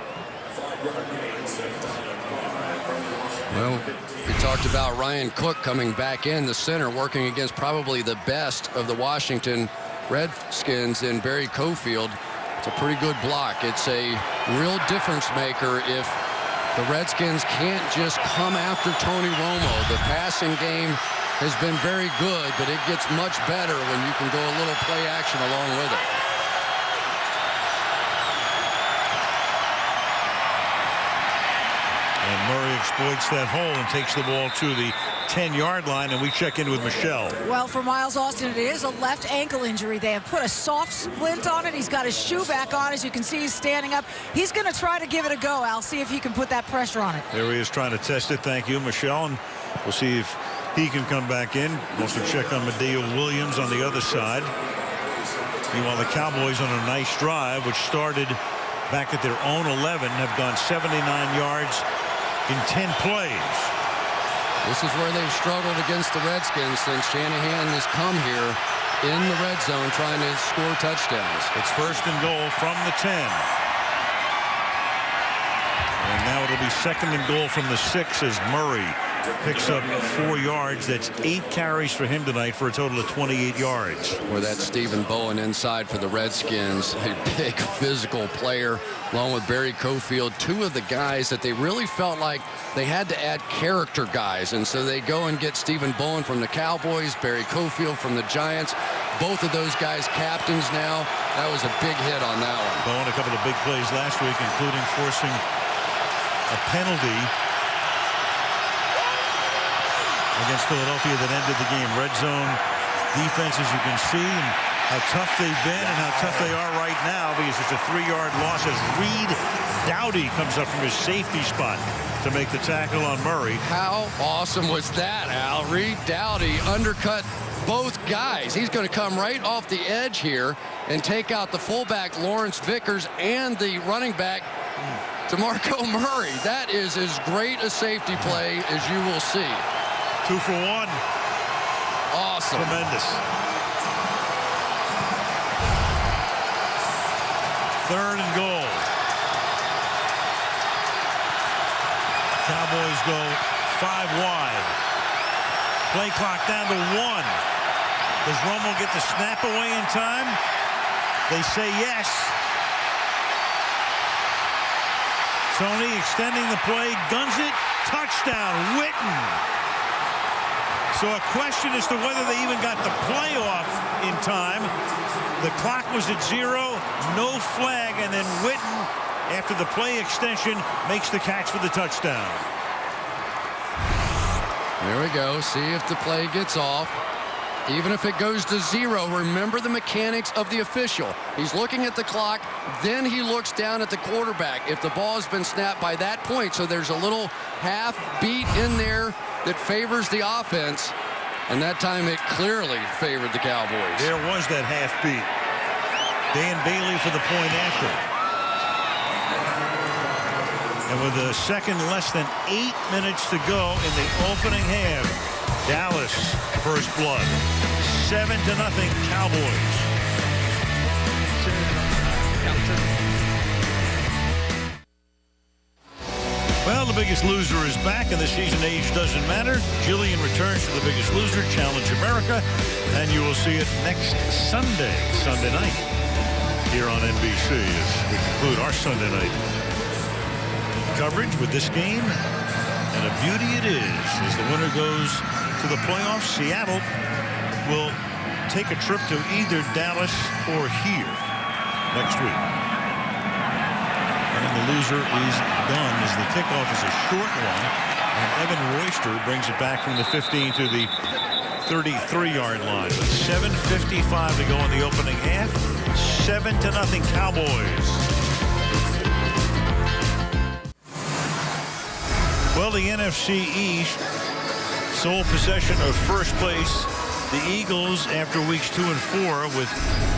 Well, we talked about Ryan Cook coming back in the center, working against probably the best of the Washington Redskins in Barry Cofield. It's a pretty good block. It's a real difference maker if the Redskins can't just come after Tony Romo. The passing game has been very good, but it gets much better when you can go a little play action along with it. And Murray exploits that hole and takes the ball to the 10-yard line, and we check in with Michelle. Well, for Miles Austin, it is a left ankle injury. They have put a soft splint on it. He's got his shoe back on. As you can see, he's standing up. He's going to try to give it a go. I'll see if he can put that pressure on it. There he is trying to test it. Thank you, Michelle. And we'll see if he can come back in. Also check on Medea Williams on the other side. Meanwhile, the Cowboys on a nice drive, which started back at their own 11, have gone 79 yards in 10 plays. This is where they've struggled against the Redskins since Shanahan has come here in the red zone trying to score touchdowns. It's 1st and goal from the 10. And now it'll be 2nd and goal from the 6 as Murray picks up 4 yards. That's 8 carries for him tonight for a total of 28 yards. Or that's Stephen Bowen inside for the Redskins, a big physical player, along with Barry Cofield, 2 of the guys that they really felt like they had to add character guys. And so they go and get Stephen Bowen from the Cowboys, Barry Cofield from the Giants. Both of those guys captains now. That was a big hit on that one. Bowen, a couple of big plays last week, including forcing a penalty against Philadelphia that ended the game. Red zone defense, as you can see, and how tough they've been and how tough they are right now, because it's a 3-yard loss as Reed Dowdy comes up from his safety spot to make the tackle on Murray. How awesome was that, Al? Reed Dowdy undercut both guys. He's going to come right off the edge here and take out the fullback Lawrence Vickers and the running back DeMarco Murray. That is as great a safety play as you will see. 2 for 1. Awesome. Tremendous. 3rd and goal. Cowboys go 5 wide. Play clock down to 1. Does Romo get the snap away in time? They say yes. Tony extending the play, guns it, touchdown, Witten. So a question as to whether they even got the play off in time. The clock was at 0, no flag, and then Witten, after the play extension, makes the catch for the touchdown. There we go. See if the play gets off. Even if it goes to 0, remember the mechanics of the official. He's looking at the clock, then he looks down at the quarterback. If the ball has been snapped by that point, so there's a little half beat in there that favors the offense, and that time it clearly favored the Cowboys. There was that half beat. Dan Bailey for the point after. And with a second less than 8 minutes to go in the opening half, Dallas first blood. 7-0 Cowboys. Well, the Biggest Loser is back, and the season age doesn't matter. Jillian returns to The Biggest Loser, Challenge America, and you will see it next Sunday night, here on NBC as we conclude our Sunday night coverage with this game. And a beauty it is as the winner goes to the playoffs. Seattle will take a trip to either Dallas or here next week. And the loser is done as the kickoff is a short one. And Evan Royster brings it back from the 15 to the 33-yard line. With 7:55 to go in the opening half. 7-0 Cowboys. Well, the NFC East, sole possession of first place. The Eagles after weeks 2 and 4 with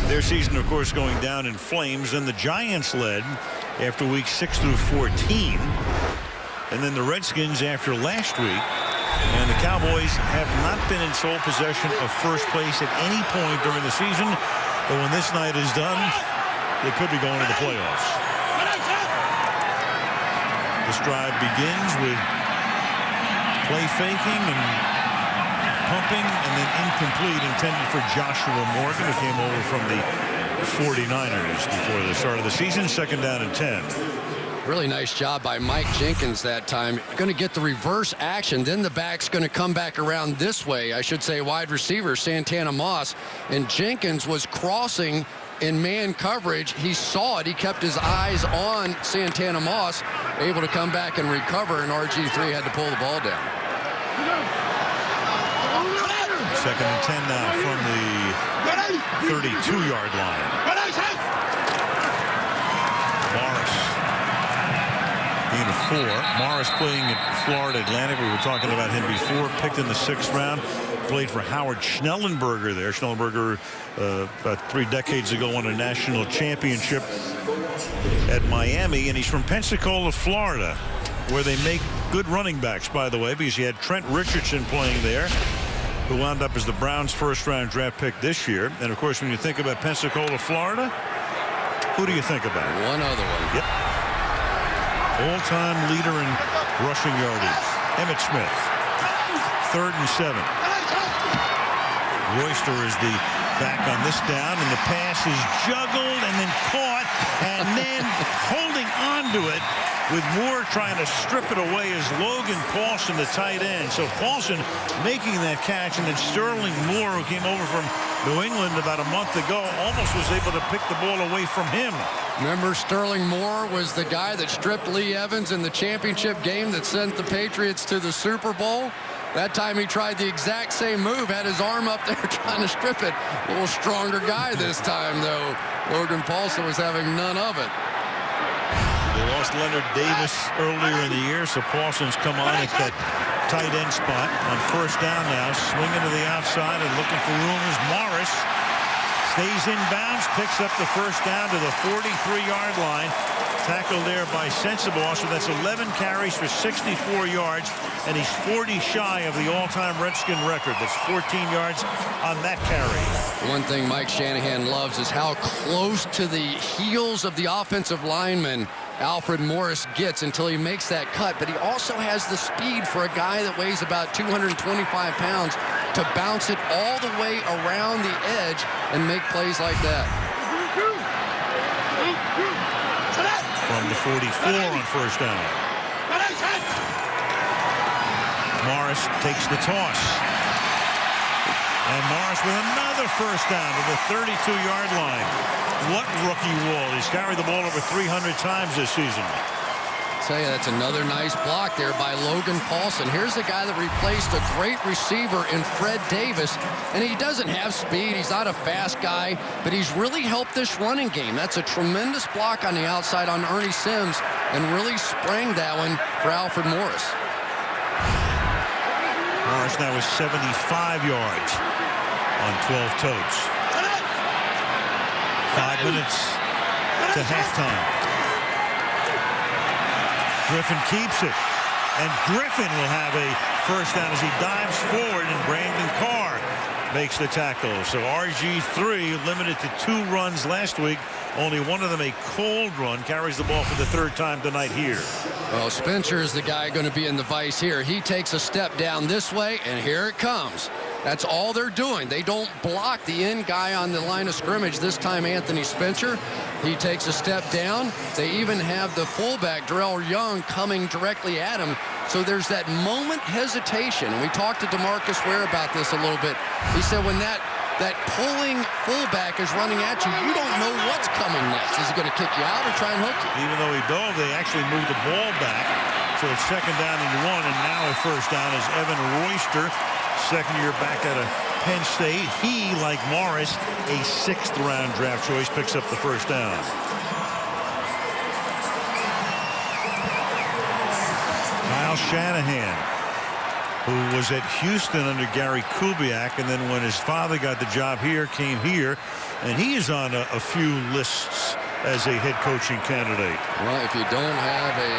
their season, of course, going down in flames. And the Giants led after weeks 6 through 14. And then the Redskins after last week. And the Cowboys have not been in sole possession of first place at any point during the season. But when this night is done, they could be going to the playoffs. This drive begins with play faking and pumping, and then incomplete, intended for Joshua Morgan, who came over from the 49ers before the start of the season. 2nd down and 10. Really nice job by Mike Jenkins that time. Going to get the reverse action. Then the back's going to come back around this way. I should say wide receiver Santana Moss. And Jenkins was crossing in man coverage. He saw it. He kept his eyes on Santana Moss, able to come back and recover, and RG3 had to pull the ball down. 2nd and 10 now from the 32-yard line. Morris being a 4. Morris playing at Florida Atlantic. We were talking about him before. Picked in the 6th round. Played for Howard Schnellenberger there. Schnellenberger about 3 decades ago won a national championship at Miami. And he's from Pensacola, Florida, where they make good running backs, by the way, because you had Trent Richardson playing there, who wound up as the Browns' 1st-round draft pick this year. And, of course, when you think about Pensacola, Florida, who do you think about? One other one. Yep. All-time leader in rushing yardage, Emmitt Smith. 3rd and 7. Royster is the back on this down, and the pass is juggled and then caught, and then holding on to it with Moore trying to strip it away is Logan Paulson, the tight end. So Paulson making that catch, and then Sterling Moore, who came over from New England about a month ago, almost was able to pick the ball away from him. Remember, Sterling Moore was the guy that stripped Lee Evans in the championship game that sent the Patriots to the Super Bowl? That time he tried the exact same move, had his arm up there trying to strip it. A little stronger guy this time, though. Logan Paulson was having none of it. They lost Leonard Davis earlier in the year, so Paulson's come on at that tight end spot on 1st down now, swinging to the outside and looking for room is Morris. Stays in bounds, picks up the 1st down to the 43-yard line. Tackled there by Sensabaugh, so that's 11 carries for 64 yards, and he's 40 shy of the all-time Redskin record. That's 14 yards on that carry. One thing Mike Shanahan loves is how close to the heels of the offensive lineman Alfred Morris gets until he makes that cut, but he also has the speed for a guy that weighs about 225 pounds to bounce it all the way around the edge and make plays like that. From the 44 on 1st down. Morris takes the toss. And Morris with another 1st down to the 32-yard line. What rookie wall. He's carried the ball over 300 times this season. Tell you, that's another nice block there by Logan Paulson. Here's a guy that replaced a great receiver in Fred Davis, and he doesn't have speed. He's not a fast guy, but he's really helped this running game. That's a tremendous block on the outside on Ernie Sims, and really sprang that one for Alfred Morris. Morris now is 75 yards on 12 totes. 5 minutes to halftime. Griffin keeps it, and Griffin will have a 1st down as he dives forward, and Brandon Carr makes the tackle. So RG3 limited to 2 runs last week, only one of them a cold run, carries the ball for the 3rd time tonight here. Well, Spencer is the guy going to be in the vice here. He takes a step down this way, and here it comes. That's all they're doing. They don't block the end guy on the line of scrimmage. This time, Anthony Spencer. He takes a step down. They even have the fullback, Darrell Young, coming directly at him. So there's that moment hesitation. And we talked to DeMarcus Ware about this a little bit. He said when that pulling fullback is running at you, you don't know what's coming next. Is he going to kick you out or try and hook you? Even though he dove, they actually moved the ball back. So it's 2nd down and 1, and now a 1st down is Evan Royster, 2nd-year back out of Penn State. He, like Morris, a 6th-round draft choice, picks up the 1st down. Kyle Shanahan, who was at Houston under Gary Kubiak, and then when his father got the job here, came here, and he is on a few lists as a head coaching candidate. Well, if you don't have a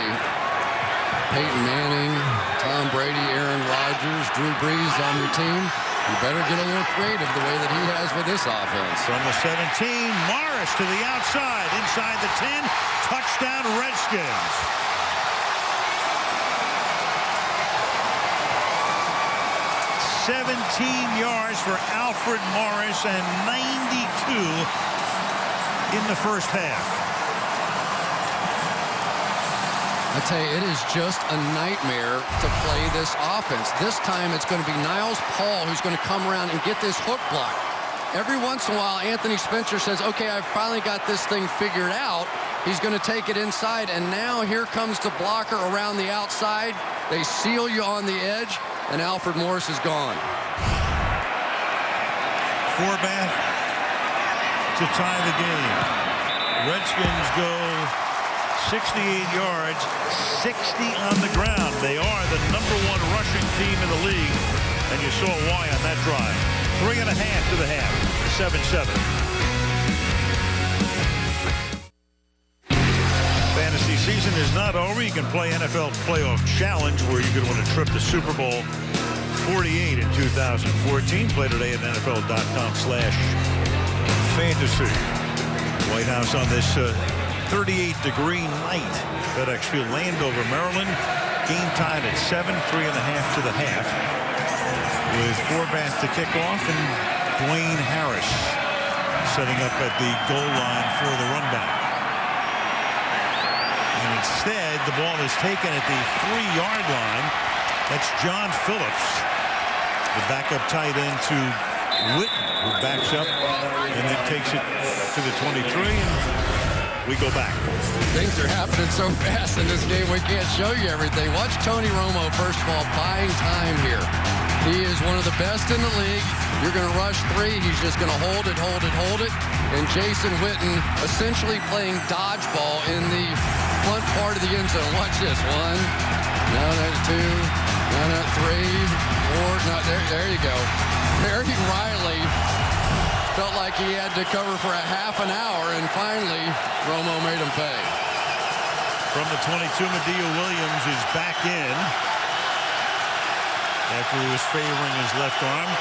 Peyton Manning, Tom Brady, Aaron Rodgers, Drew Brees on your team, you better get a little creative the way that he has with this offense. From the 17, Morris to the outside, inside the 10, touchdown Redskins. $17 yards for Alfred Morris and 92 in the 1st half. I tell you, it is just a nightmare to play this offense. This time it's going to be Niles Paul who's going to come around and get this hook block. every once in a while, Anthony Spencer says, okay, I've finally got this thing figured out. He's going to take it inside, and now here comes the blocker around the outside. They seal you on the edge, and Alfred Morris is gone. Forbath to tie the game. Redskins go 68 yards, 60 on the ground. They are the #1 rushing team in the league, and you saw why on that drive. 3.5 to the half, 7-7. Fantasy season is not over. You can play NFL Playoff Challenge, where you could win a trip to Super Bowl 48 in 2014. Play today at NFL.com/fantasy. White House on this 38-degree night. FedEx Field, Landover, Maryland. Game tied at 7, 3.5 to the half. With Forbath to kick off and Dwayne Harris setting up at the goal line for the run back. And instead, the ball is taken at the 3-yard line. That's John Phillips, the backup tight end to Witten, who backs up and then takes it to the 23, and we go back. Things are happening so fast in this game, we can't show you everything. Watch Tony Romo, first of all, buying time here. He is one of the best in the league. You're going to rush 3. He's just going to hold it. And Jason Witten essentially playing dodgeball in the front part of the end zone. Watch this. 1. No, there's 2. No, 3. 4. No, there you go. Barry Riley felt like he had to cover for a half an hour, and finally, Romo made him pay. From the 22, Medea Williams is back in after he was favoring his left arm.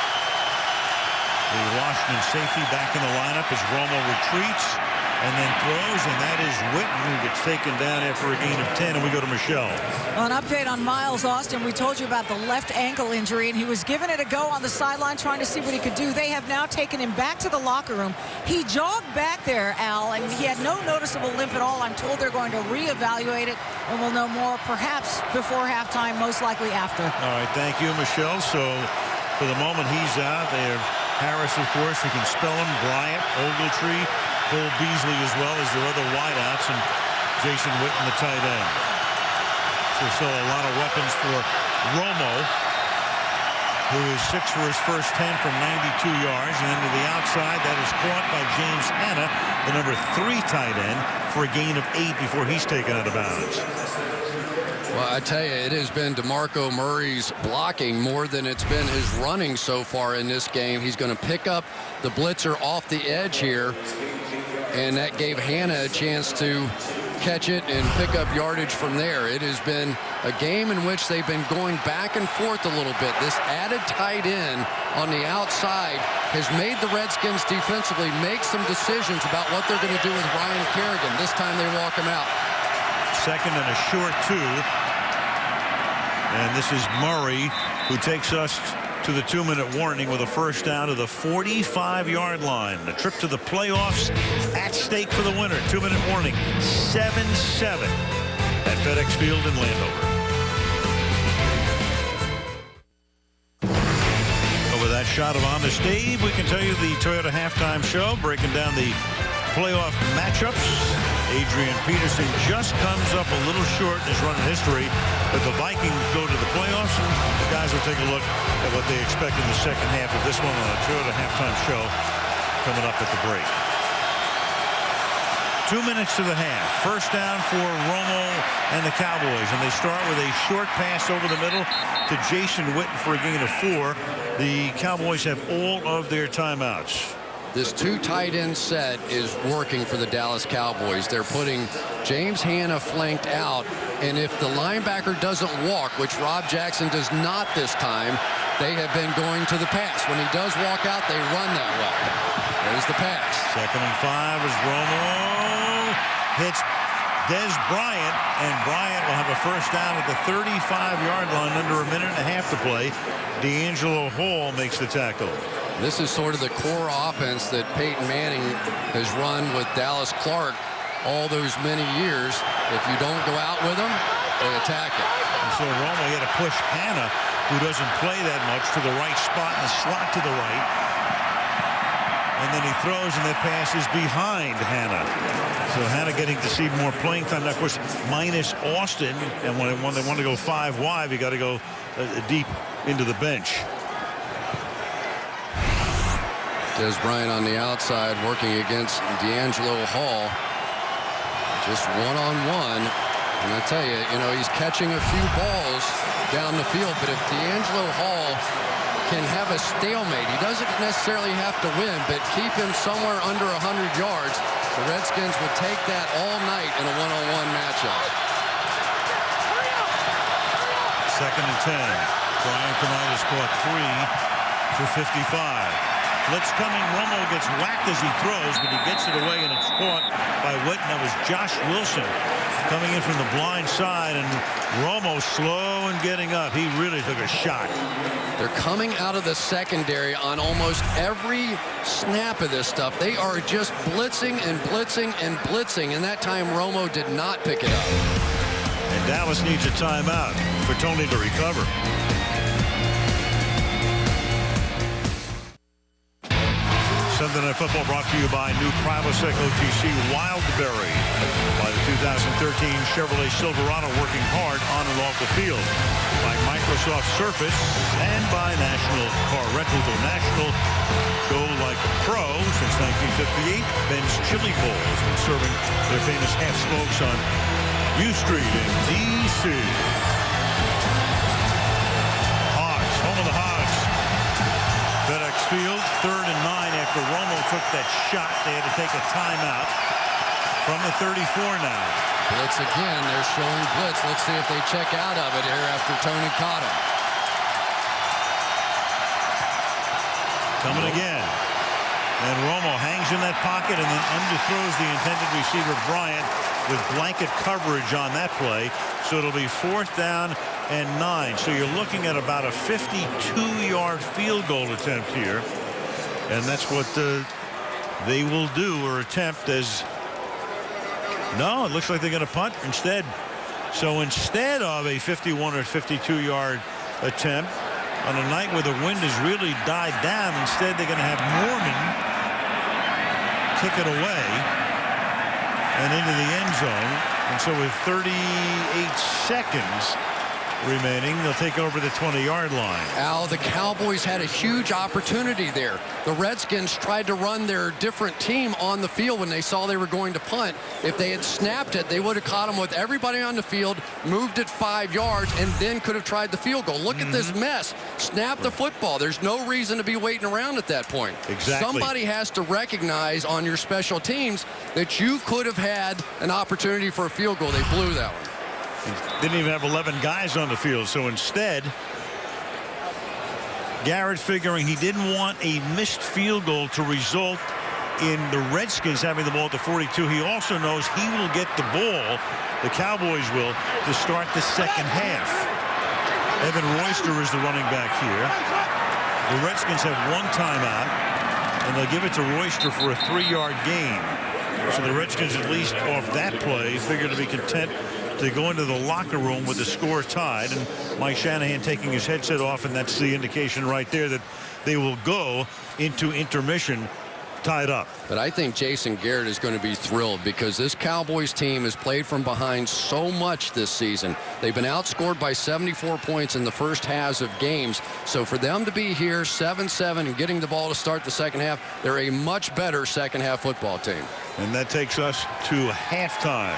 The Washington safety back in the lineup as Romo retreats and then throws, and that is Witten, who gets taken down after a gain of 10, and we go to Michelle. Well, an update on Miles Austin. We told you about the left ankle injury, and he was giving it a go on the sideline trying to see what he could do. They have now taken him back to the locker room. He jogged back there, Al, and he had no noticeable limp at all. I'm told they're going to reevaluate it, and we'll know more perhaps before halftime, most likely after. All right, thank you, Michelle. So for the moment, he's out. They have Harris, of course. You can spell him. Bryant, Ogletree, Cole Beasley, as well as their other wideouts, and Jason Witten, the tight end. So still a lot of weapons for Romo, who is 6 for his first 10 from 92 yards. And then to the outside, that is caught by James Hanna, the number 3 tight end, for a gain of 8 before he's taken out of bounds. Well, I tell you, it has been DeMarco Murray's blocking more than it's been his running so far in this game. He's going to pick up the blitzer off the edge here, and that gave Hanna a chance to catch it and pick up yardage from there. It has been a game in which they've been going back and forth a little bit. This added tight end on the outside has made the Redskins defensively make some decisions about what they're going to do with Ryan Kerrigan. This time they walk him out. Second and a short 2. And this is Murray, who takes us to the 2-minute warning with a first down to the 45-yard line. A trip to the playoffs at stake for the winner. 2-minute warning. 7-7 at FedEx Field in Landover. Over that shot of Honest Dave, we can tell you the Toyota halftime show, breaking down the playoff matchups. Adrian Peterson just comes up a little short in his run in history, but the Vikings go to the playoffs, and the guys will take a look at what they expect in the second half of this one on a Toyota halftime show coming up at the break. 2 minutes to the half. First down for Romo and the Cowboys, and they start with a short pass over the middle to Jason Witten for a gain of 4. The Cowboys have all of their timeouts. This 2 tight end set is working for the Dallas Cowboys. They're putting James Hanna flanked out, and if the linebacker doesn't walk, which Rob Jackson does not this time, they have been going to the pass. When he does walk out, they run that way. There's the pass. 2nd and 5 as Romo hits Des Bryant, and Bryant will have a first down at the 35-yard line, under a minute and a half to play. D'Angelo Hall makes the tackle. This is sort of the core offense that Peyton Manning has run with Dallas Clark all those many years. If you don't go out with them, they attack it. And so Romo had to push Hanna, who doesn't play that much, to the right spot in the slot to the right. And then he throws, and that pass is behind Hannah. So Hannah getting to see more playing time. Now, of course, minus Austin. And when they want to go 5 wide, you got to go deep into the bench. Des Bryant on the outside working against D'Angelo Hall. Just one-on-one. And I tell you, he's catching a few balls down the field. But if D'Angelo Hall can have a stalemate, he doesn't necessarily have to win, but keep him somewhere under 100 yards, the Redskins would take that all night in a one-on-one matchup. 2nd and 10. Bryant tonight has caught 3 for 55. Blitz coming. Romo gets whacked as he throws, but he gets it away, and it's caught by Witten. That was Josh Wilson coming in from the blind side, and Romo slow and getting up. He really took a shot. They're coming out of the secondary on almost every snap of this stuff. They are just blitzing and blitzing and blitzing, and that time Romo did not pick it up. And Dallas needs a timeout for Tony to recover. Sunday Night Football brought to you by new Prilosec OTC Wildberry, by the 2013 Chevrolet Silverado, working hard on and off the field, by Microsoft Surface, and by National Car Rental. Go National, go like a pro. Since 1958, Ben's Chili Bowl has been serving their famous half smokes on U Street in D.C. Hogs, home of the Hogs. FedEx Field, 3rd and 9 after Romo took that shot. They had to take a timeout from the 34 now. Blitz again. They're showing blitz. Let's see if they check out of it here after Tony caught him. Coming again. And Romo hangs in that pocket and then underthrows the intended receiver Bryant with blanket coverage on that play. So it'll be 4th down and 9. So you're looking at about a 52-yard field goal attempt here. And that's what they will do, or attempt, as no, it looks like they're going to punt instead. So instead of a 51 or 52-yard attempt on a night where the wind has really died down, instead they're going to have Mormon kick it away and into the end zone. And so with 38 seconds remaining, they'll take over the 20-yard line. Al, the Cowboys had a huge opportunity there. The Redskins tried to run their different team on the field when they saw they were going to punt. If they had snapped it, they would have caught them with everybody on the field, moved it 5 yards, and then could have tried the field goal. Look at this mess. Snap the football. There's no reason to be waiting around at that point. Exactly. Somebody has to recognize on your special teams that you could have had an opportunity for a field goal. They blew that one. Didn't even have 11 guys on the field. So instead, Garrett, figuring he didn't want a missed field goal to result in the Redskins having the ball at the 42. He also knows he will get the ball, the Cowboys will, to start the second half. Evan Royster is the running back here. The Redskins have 1 timeout, and they'll give it to Royster for a 3-yard gain. So the Redskins, at least off that play, figure to be content to go into the locker room with the score tied, and Mike Shanahan taking his headset off, and that's the indication right there that they will go into intermission tied up. But I think Jason Garrett is going to be thrilled, because this Cowboys team has played from behind so much this season. They've been outscored by 74 points in the first halves of games. So for them to be here 7-7 and getting the ball to start the second half, they're a much better second half football team. And that takes us to halftime,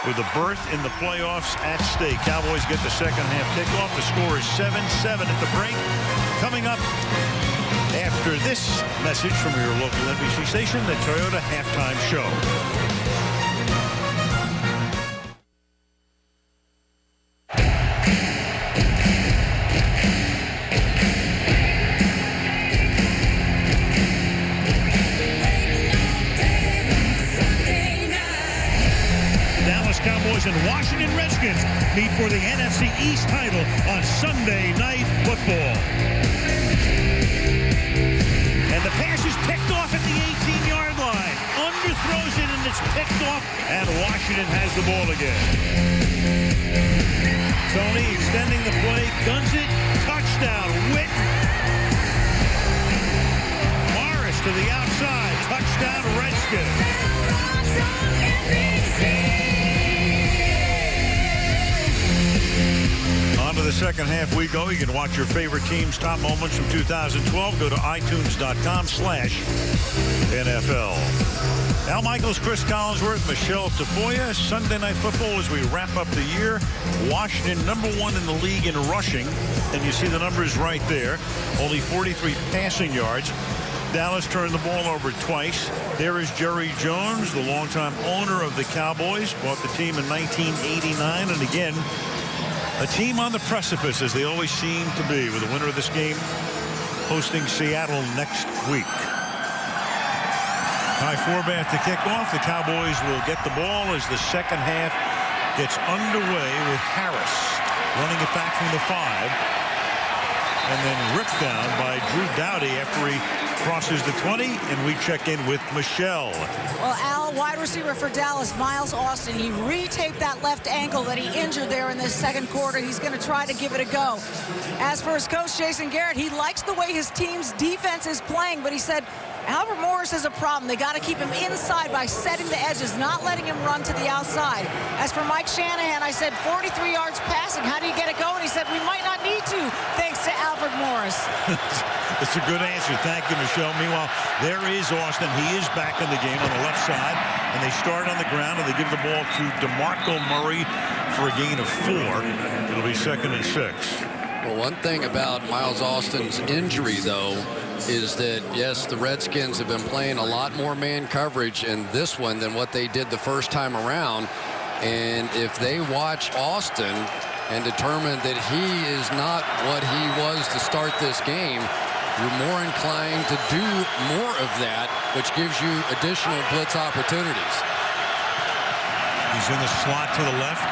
with a berth in the playoffs at stake. Cowboys get the second half kickoff. The score is 7-7 at the break. Coming up after this message from your local NBC station, the Toyota Halftime Show. Cowboys and Washington Redskins meet for the NFC East title on Sunday Night Football. And the pass is picked off at the 18-yard line. Underthrows it, and it's picked off, and Washington has the ball again. Tony extending the play, guns it, touchdown, Witten. Morris to the outside. On to the second half we go. You can watch your favorite team's top moments from 2012. Go to itunes.com/NFL. Al Michaels, Chris Collinsworth, Michelle Tafoya. Sunday Night Football as we wrap up the year. Washington #1 in the league in rushing. And you see the numbers right there. Only 43 passing yards. Dallas turned the ball over twice. There is Jerry Jones, the longtime owner of the Cowboys. Bought the team in 1989. And again, a team on the precipice, as they always seem to be, with the winner of this game hosting Seattle next week. Ty Forbath to kick off. The Cowboys will get the ball as the second half gets underway with Harris running it back from the 5. And then ripped down by Drew Doughty after he crosses the 20, and we check in with Michelle. Well, Al, wide receiver for Dallas, Miles Austin, he retaped that left ankle that he injured there in this second quarter. He's going to try to give it a go. As for his coach, Jason Garrett, he likes the way his team's defense is playing, but he said Albert Morris is a problem. They got to keep him inside by setting the edges, not letting him run to the outside. As for Mike Shanahan, I said 43 yards passing. How do you get it going? He said we might not need to, thanks to Albert Morris. It's a good answer. Thank you, Michelle. Meanwhile, there is Austin. He is back in the game on the left side, and they start on the ground, and they give the ball to DeMarco Murray for a gain of 4. It'll be 2nd and 6. Well, one thing about Miles Austin's injury, though, is that, yes, the Redskins have been playing a lot more man coverage in this one than what they did the first time around. And if they watch Austin and determine that he is not what he was to start this game, you're more inclined to do more of that, which gives you additional blitz opportunities. He's in the slot to the left.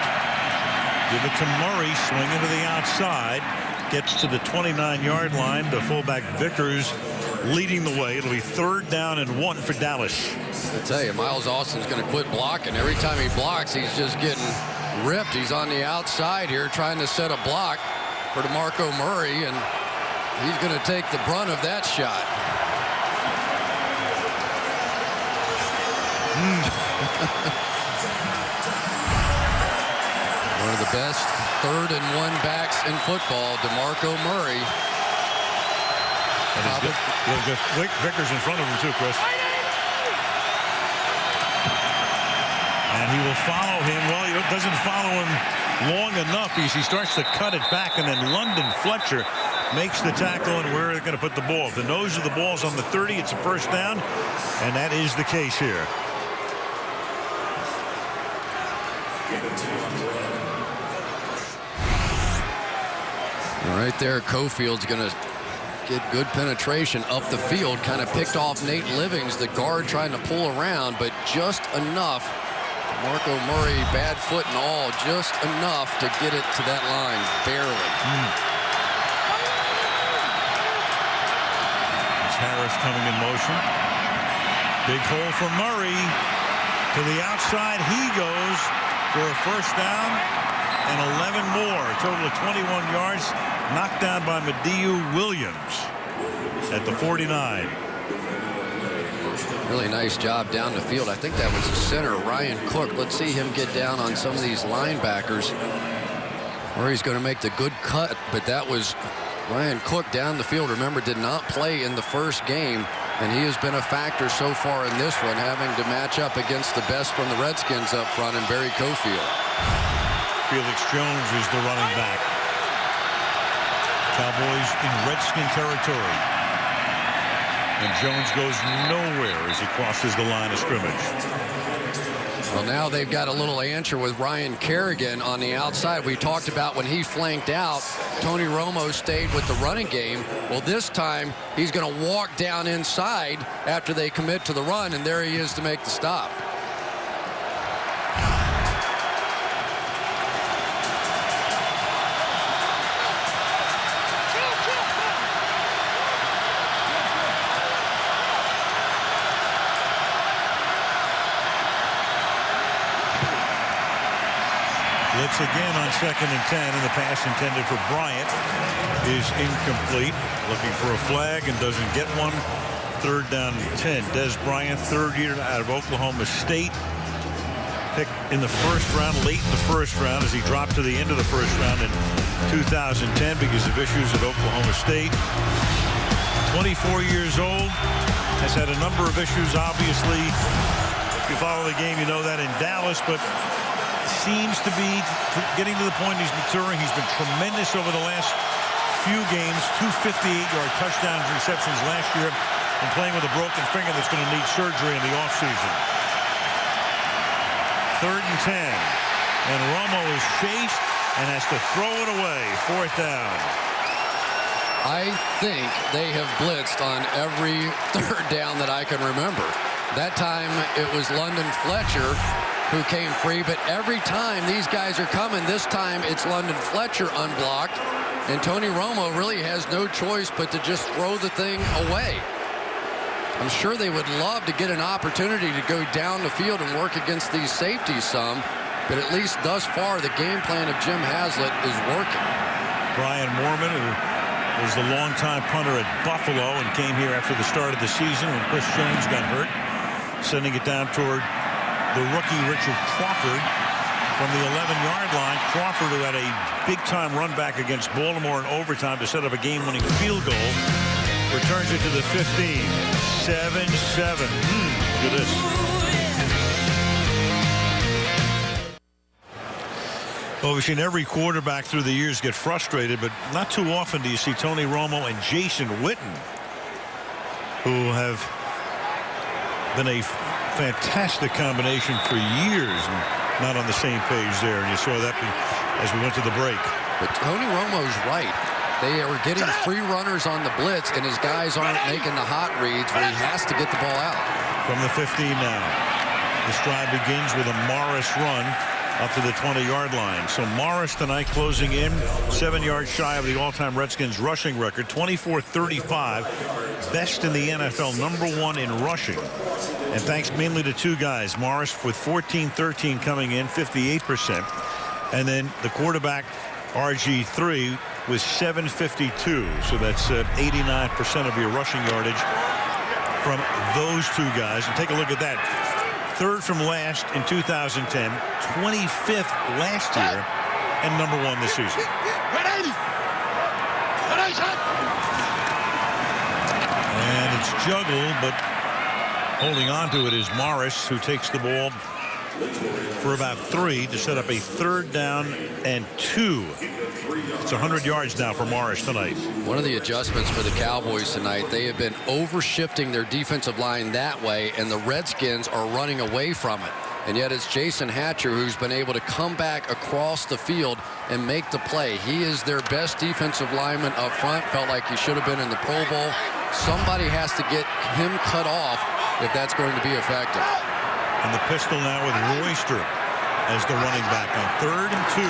Give it to Murray, swinging to the outside. Gets to the 29-yard line. The fullback Vickers leading the way. It'll be 3rd down and 1 for Dallas. I tell you, Miles Austin's going to quit blocking. Every time he blocks, he's just getting ripped. He's on the outside here trying to set a block for DeMarco Murray, and he's going to take the brunt of that shot. One of the best 3rd and 1 backs in football, DeMarco Murray. And he's got Vickers in front of him too, Chris. And he will follow him. Well, he doesn't follow him long enough because he starts to cut it back, and then London Fletcher makes the tackle, and where are they going to put the ball? If the nose of the ball's on the 30, it's a 1st down, and that is the case here. Right there, Cofield's going to get good penetration up the field. Kind of picked off Nate Livings, the guard, trying to pull around, but just enough. Marco Murray, bad foot and all, just enough to get it to that line, barely. It's Harris coming in motion. Big hole for Murray. To the outside he goes for a 1st down and 11 more. A total of 21 yards. Knocked down by Mediu Williams at the 49. Really nice job down the field. I think that was the center, Ryan Cook. Let's see him get down on some of these linebackers. Murray's going to make the good cut, but that was Ryan Cook down the field. Remember, did not play in the first game, and he has been a factor so far in this one, having to match up against the best from the Redskins up front and Barry Cofield. Felix Jones is the running back. Cowboys in Redskin territory. And Jones goes nowhere as he crosses the line of scrimmage. Well, now they've got a little answer with Ryan Kerrigan on the outside. We talked about when he flanked out, Tony Romo stayed with the running game. Well, this time he's going to walk down inside after they commit to the run, and there he is to make the stop. Blitz again on 2nd and 10, and the pass intended for Bryant is incomplete. Looking for a flag and doesn't get one. 3rd down and 10. Des Bryant, 3rd year out of Oklahoma State. Picked in the first round, late in the first round, as he dropped to the end of the first round in 2010 because of issues at Oklahoma State. 24 years old, has had a number of issues, obviously. If you follow the game, you know that in Dallas, but seems to be getting to the point he's maturing. He's been tremendous over the last few games. 2 58-yard touchdowns receptions last year, and playing with a broken finger that's going to need surgery in the offseason. 3rd and 10. And Romo is chased and has to throw it away. 4th down. I think they have blitzed on every 3rd down that I can remember. That time it was London Fletcher who came free, but every time these guys are coming, this time it's London Fletcher unblocked, and Tony Romo really has no choice but to just throw the thing away. I'm sure they would love to get an opportunity to go down the field and work against these safeties some, but at least thus far the game plan of Jim Haslett is working. Brian Moorman, who was the longtime punter at Buffalo and came here after the start of the season when Chris Jones got hurt, sending it down toward the rookie Richard Crawford from the 11-yard line. Crawford, who had a big-time run back against Baltimore in overtime to set up a game-winning field goal, returns it to the 15. 7-7. Look at this. Well, we've seen every quarterback through the years get frustrated, but not too often do you see Tony Romo and Jason Witten, who have been a fantastic combination for years, and not on the same page there. And you saw that as we went to the break. But Tony Romo's right. They are getting free runners on the blitz, and his guys aren't making the hot reads where he has to get the ball out. From the 15 now. This drive begins with a Morris run up to the 20-yard line. So Morris tonight closing in 7 yards shy of the all-time Redskins rushing record, 24-35, best in the NFL, #1 in rushing. And thanks mainly to two guys, Morris with 14-13 coming in, 58%, and then the quarterback RG3 with 752. So that's 89% of your rushing yardage from those two guys. And take a look at that. 3rd from last in 2010, 25th last year, and #1 this season. And it's juggled, but holding on to it is Morris, who takes the ball for about 3 to set up a 3rd down and 2. It's 100 yards now for Morris tonight. One of the adjustments for the Cowboys tonight, they have been over-shifting their defensive line that way, and the Redskins are running away from it. And yet it's Jason Hatcher who's been able to come back across the field and make the play. He is their best defensive lineman up front. Felt like he should have been in the Pro Bowl. Somebody has to get him cut off if that's going to be effective. And the pistol now with Royster as the running back on 3rd and 2.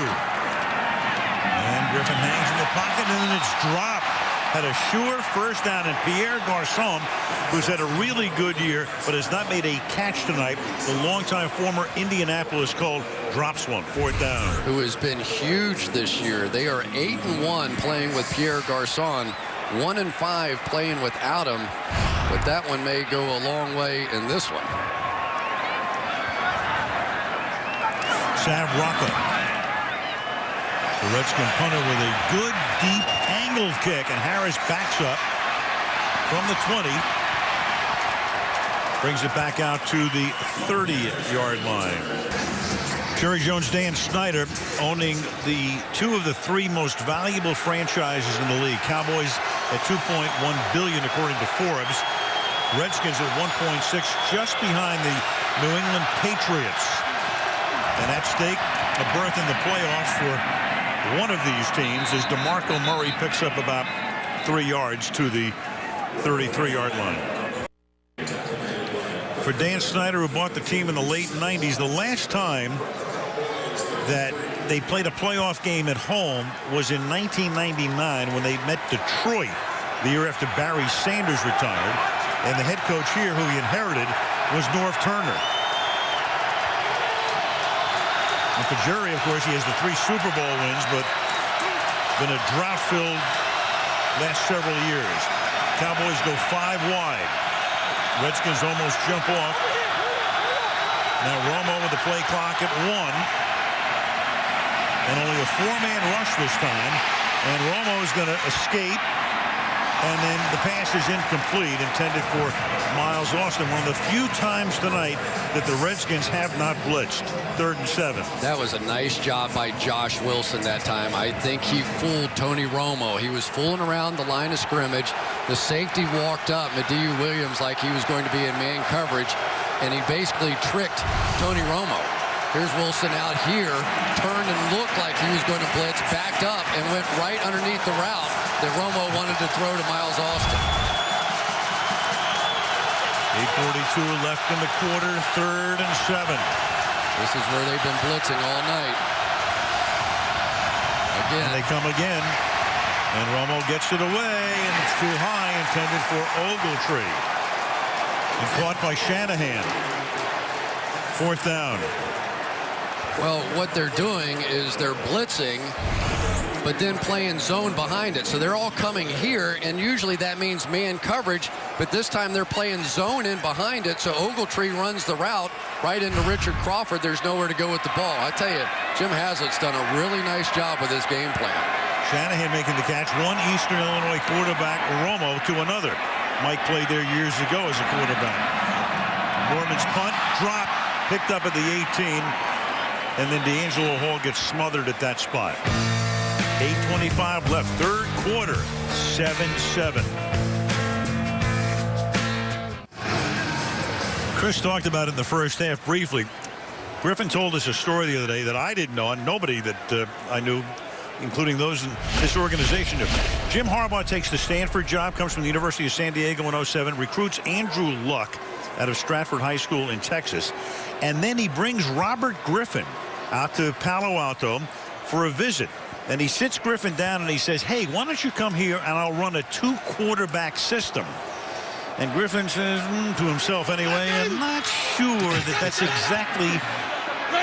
And Griffin hangs in the pocket, and then it's dropped. Had a sure 1st down, and Pierre Garçon, who's had a really good year but has not made a catch tonight, the longtime former Indianapolis Colt, drops one. 4th down. Who has been huge this year. They are 8-1 playing with Pierre Garçon, 1-5 playing without him, but that one may go a long way in this one. Sav Rocca, the Redskin punter, with a good deep angled kick, and Harris backs up from the 20, brings it back out to the 30-yard line. Jerry Jones, Dan Snyder owning the 2 of the 3 most valuable franchises in the league. Cowboys at $2.1 billion according to Forbes. Redskins at 1.6, just behind the New England Patriots. And at stake, a berth in the playoffs for one of these teams as DeMarco Murray picks up about 3 yards to the 33-yard line. For Dan Snyder, who bought the team in the late 90s, the last time that they played a playoff game at home was in 1999 when they met Detroit the year after Barry Sanders retired. And the head coach here, who he inherited, was Norv Turner. And for Jerry, of course, he has the 3 Super Bowl wins, but been a drought-filled last several years. Cowboys go 5 wide. Redskins almost jump off. Now Romo with the play clock at 1. And only a 4-man rush this time. And Romo is going to escape. And then the pass is incomplete, intended for Miles Austin. One of the few times tonight that the Redskins have not blitzed. 3rd and 7. That was a nice job by Josh Wilson that time. I think he fooled Tony Romo. He was fooling around the line of scrimmage. The safety walked up, Mediu Williams, like he was going to be in man coverage, and he basically tricked Tony Romo. Here's Wilson out here, turned and looked like he was going to blitz, backed up, and went right underneath the route that Romo wanted to throw to Miles Austin. 8:42 left in the quarter, 3rd and 7. This is where they've been blitzing all night. Again. And they come again. And Romo gets it away, and it's too high, intended for Ogletree. And caught by Shanahan. 4th down. Well, what they're doing is they're blitzing, but then playing zone behind it. So they're all coming here, and usually that means man coverage, but this time they're playing zone in behind it, so Ogletree runs the route right into Richard Crawford. There's nowhere to go with the ball. I tell you, Jim Haslett's done a really nice job with his game plan. Shanahan making the catch. One Eastern Illinois quarterback, Romo, to another. Mike played there years ago as a quarterback. Norman's punt, drop, picked up at the 18, and then D'Angelo Hall gets smothered at that spot. 8:25 left, 3rd quarter, 7-7. Chris talked about it in the first half briefly. Griffin told us a story the other day that I didn't know, and nobody that I knew, including those in this organization, knew. Jim Harbaugh takes the Stanford job, comes from the University of San Diego in 07, recruits Andrew Luck out of Stratford High School in Texas, and then he brings Robert Griffin out to Palo Alto for a visit. And he sits Griffin down and he says, hey, why don't you come here and I'll run a 2-quarterback system. And Griffin says to himself anyway, I'm not sure that that's exactly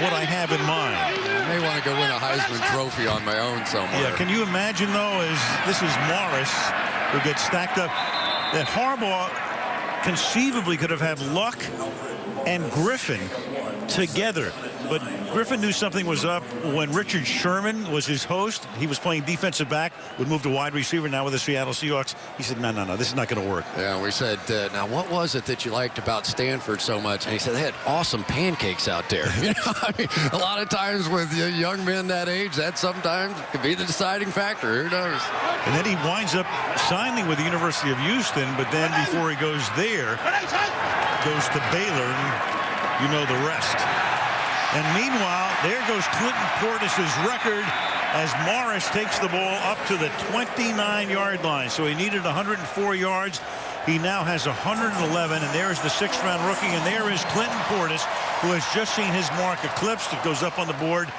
what I have in mind. I may want to go win a Heisman Trophy on my own somewhere. Yeah, can you imagine, though, as this is Morris who gets stacked up, that Harbaugh conceivably could have had Luck and Griffin together. But Griffin knew something was up when Richard Sherman was his host. He was playing defensive back, would move to wide receiver now with the Seattle Seahawks. He said, no, this is not going to work. Yeah, we said, now what was it that you liked about Stanford so much? And he said, they had awesome pancakes out there. You know, I mean, a lot of times with young men that age, that sometimes could be the deciding factor. Who knows? And then he winds up signing with the University of Houston, but then before he goes there, goes to Baylor, and you know the rest. And meanwhile, there goes Clinton Portis's record as Morris takes the ball up to the 29-yard line. So he needed 104 yards. He now has 111, and there's the 6th-round rookie, and there is Clinton Portis, who has just seen his mark eclipsed. It goes up on the board,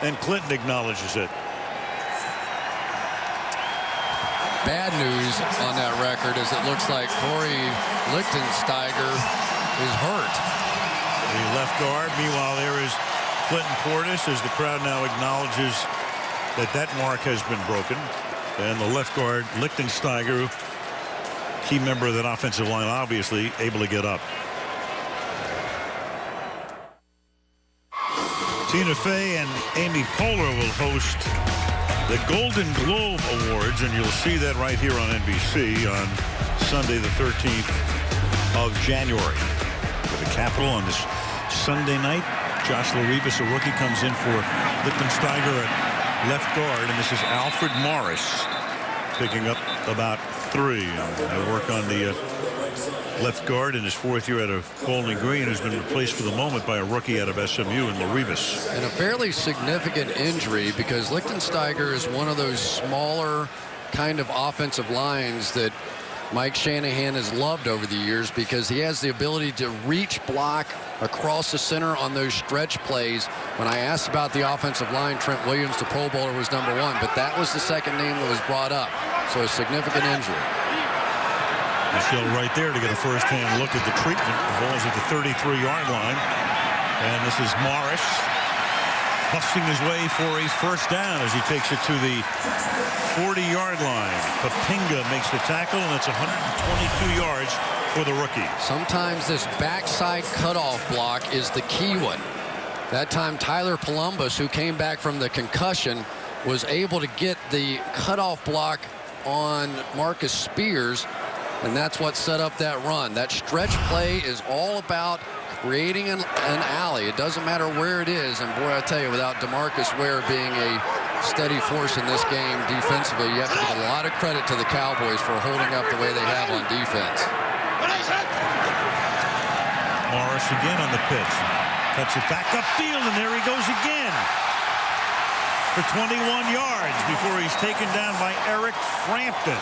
and Clinton acknowledges it. Bad news on that record is it looks like Corey Lichtensteiger is hurt. The left guard. Meanwhile, there is Clinton Portis as the crowd now acknowledges that mark has been broken. And the left guard, Lichtensteiger, key member of that offensive line, obviously able to get up. Tina Fey and Amy Poehler will host the Golden Globe Awards, and you'll see that right here on NBC on Sunday the 13th of January. For the Capitol on this Sunday night, Josh Laribas, a rookie, comes in for Lichtensteiger at left guard, and this is Alfred Morris picking up about 3. I work on the left guard in his 4th year out of Bowling Green, who's been replaced for the moment by a rookie out of SMU in Laribas. And a fairly significant injury, because Lichtensteiger is one of those smaller kind of offensive lines that Mike Shanahan has loved over the years, because he has the ability to reach block across the center on those stretch plays. When I asked about the offensive line, Trent Williams, the Pro Bowler, was #1, but that was the second name that was brought up. So a significant injury. Michelle right there to get a first-hand look at the treatment. The ball's at the 33-yard line. And this is Morris busting his way for a first down as he takes it to the 40-yard line. Papinga makes the tackle, and it's 122 yards for the rookie. Sometimes this backside cutoff block is the key one. That time Tyler Columbus, who came back from the concussion, was able to get the cutoff block on Marcus Spears, and that's what set up that run. That stretch play is all about creating an alley. It doesn't matter where it is, and boy, I tell you, without DeMarcus Ware being a steady force in this game defensively, you have to give a lot of credit to the Cowboys for holding up the way they have on defense. Morris again on the pitch. Cuts it back upfield, and there he goes again for 21 yards before he's taken down by Eric Frampton.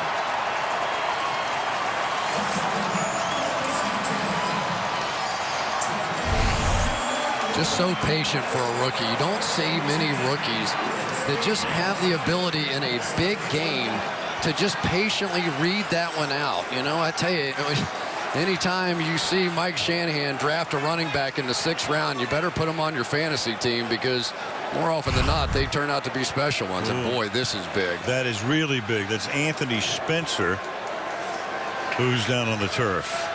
Just so patient for a rookie. You don't see many rookies that just have the ability in a big game to just patiently read that one out. You know, I tell you, anytime you see Mike Shanahan draft a running back in the 6th round, you better put him on your fantasy team, because more often than not, they turn out to be special ones. And boy, this is big. That is really big. That's Anthony Spencer, who's down on the turf.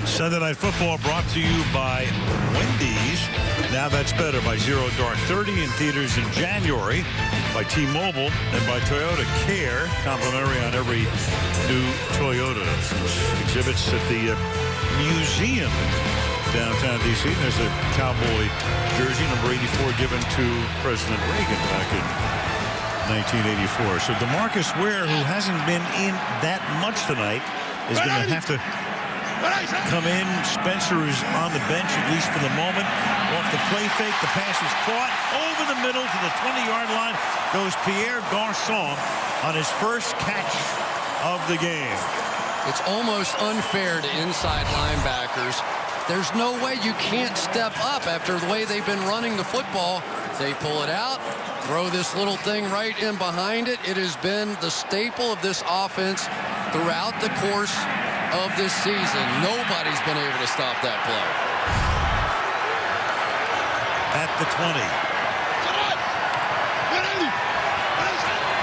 Sunday Night Football brought to you by Wendy's. Now that's better, by Zero Dark 30 in theaters in January, by T-Mobile, and by Toyota Care, complimentary on every new Toyota. Exhibits at the museum downtown D.C. There's a Cowboy jersey, number 84, given to President Reagan back in 1984. So DeMarcus Ware, who hasn't been in that much tonight, is going to have to come in. Spencer is on the bench, at least for the moment. Off the play fake, the pass is caught over the middle to the 20-yard line. Goes Pierre Garçon on his first catch of the game. It's almost unfair to inside linebackers. There's no way you can't step up after the way they've been running the football. They pull it out, throw this little thing right in behind it. It has been the staple of this offense throughout the course of this season. Nobody's been able to stop that play. At the 20.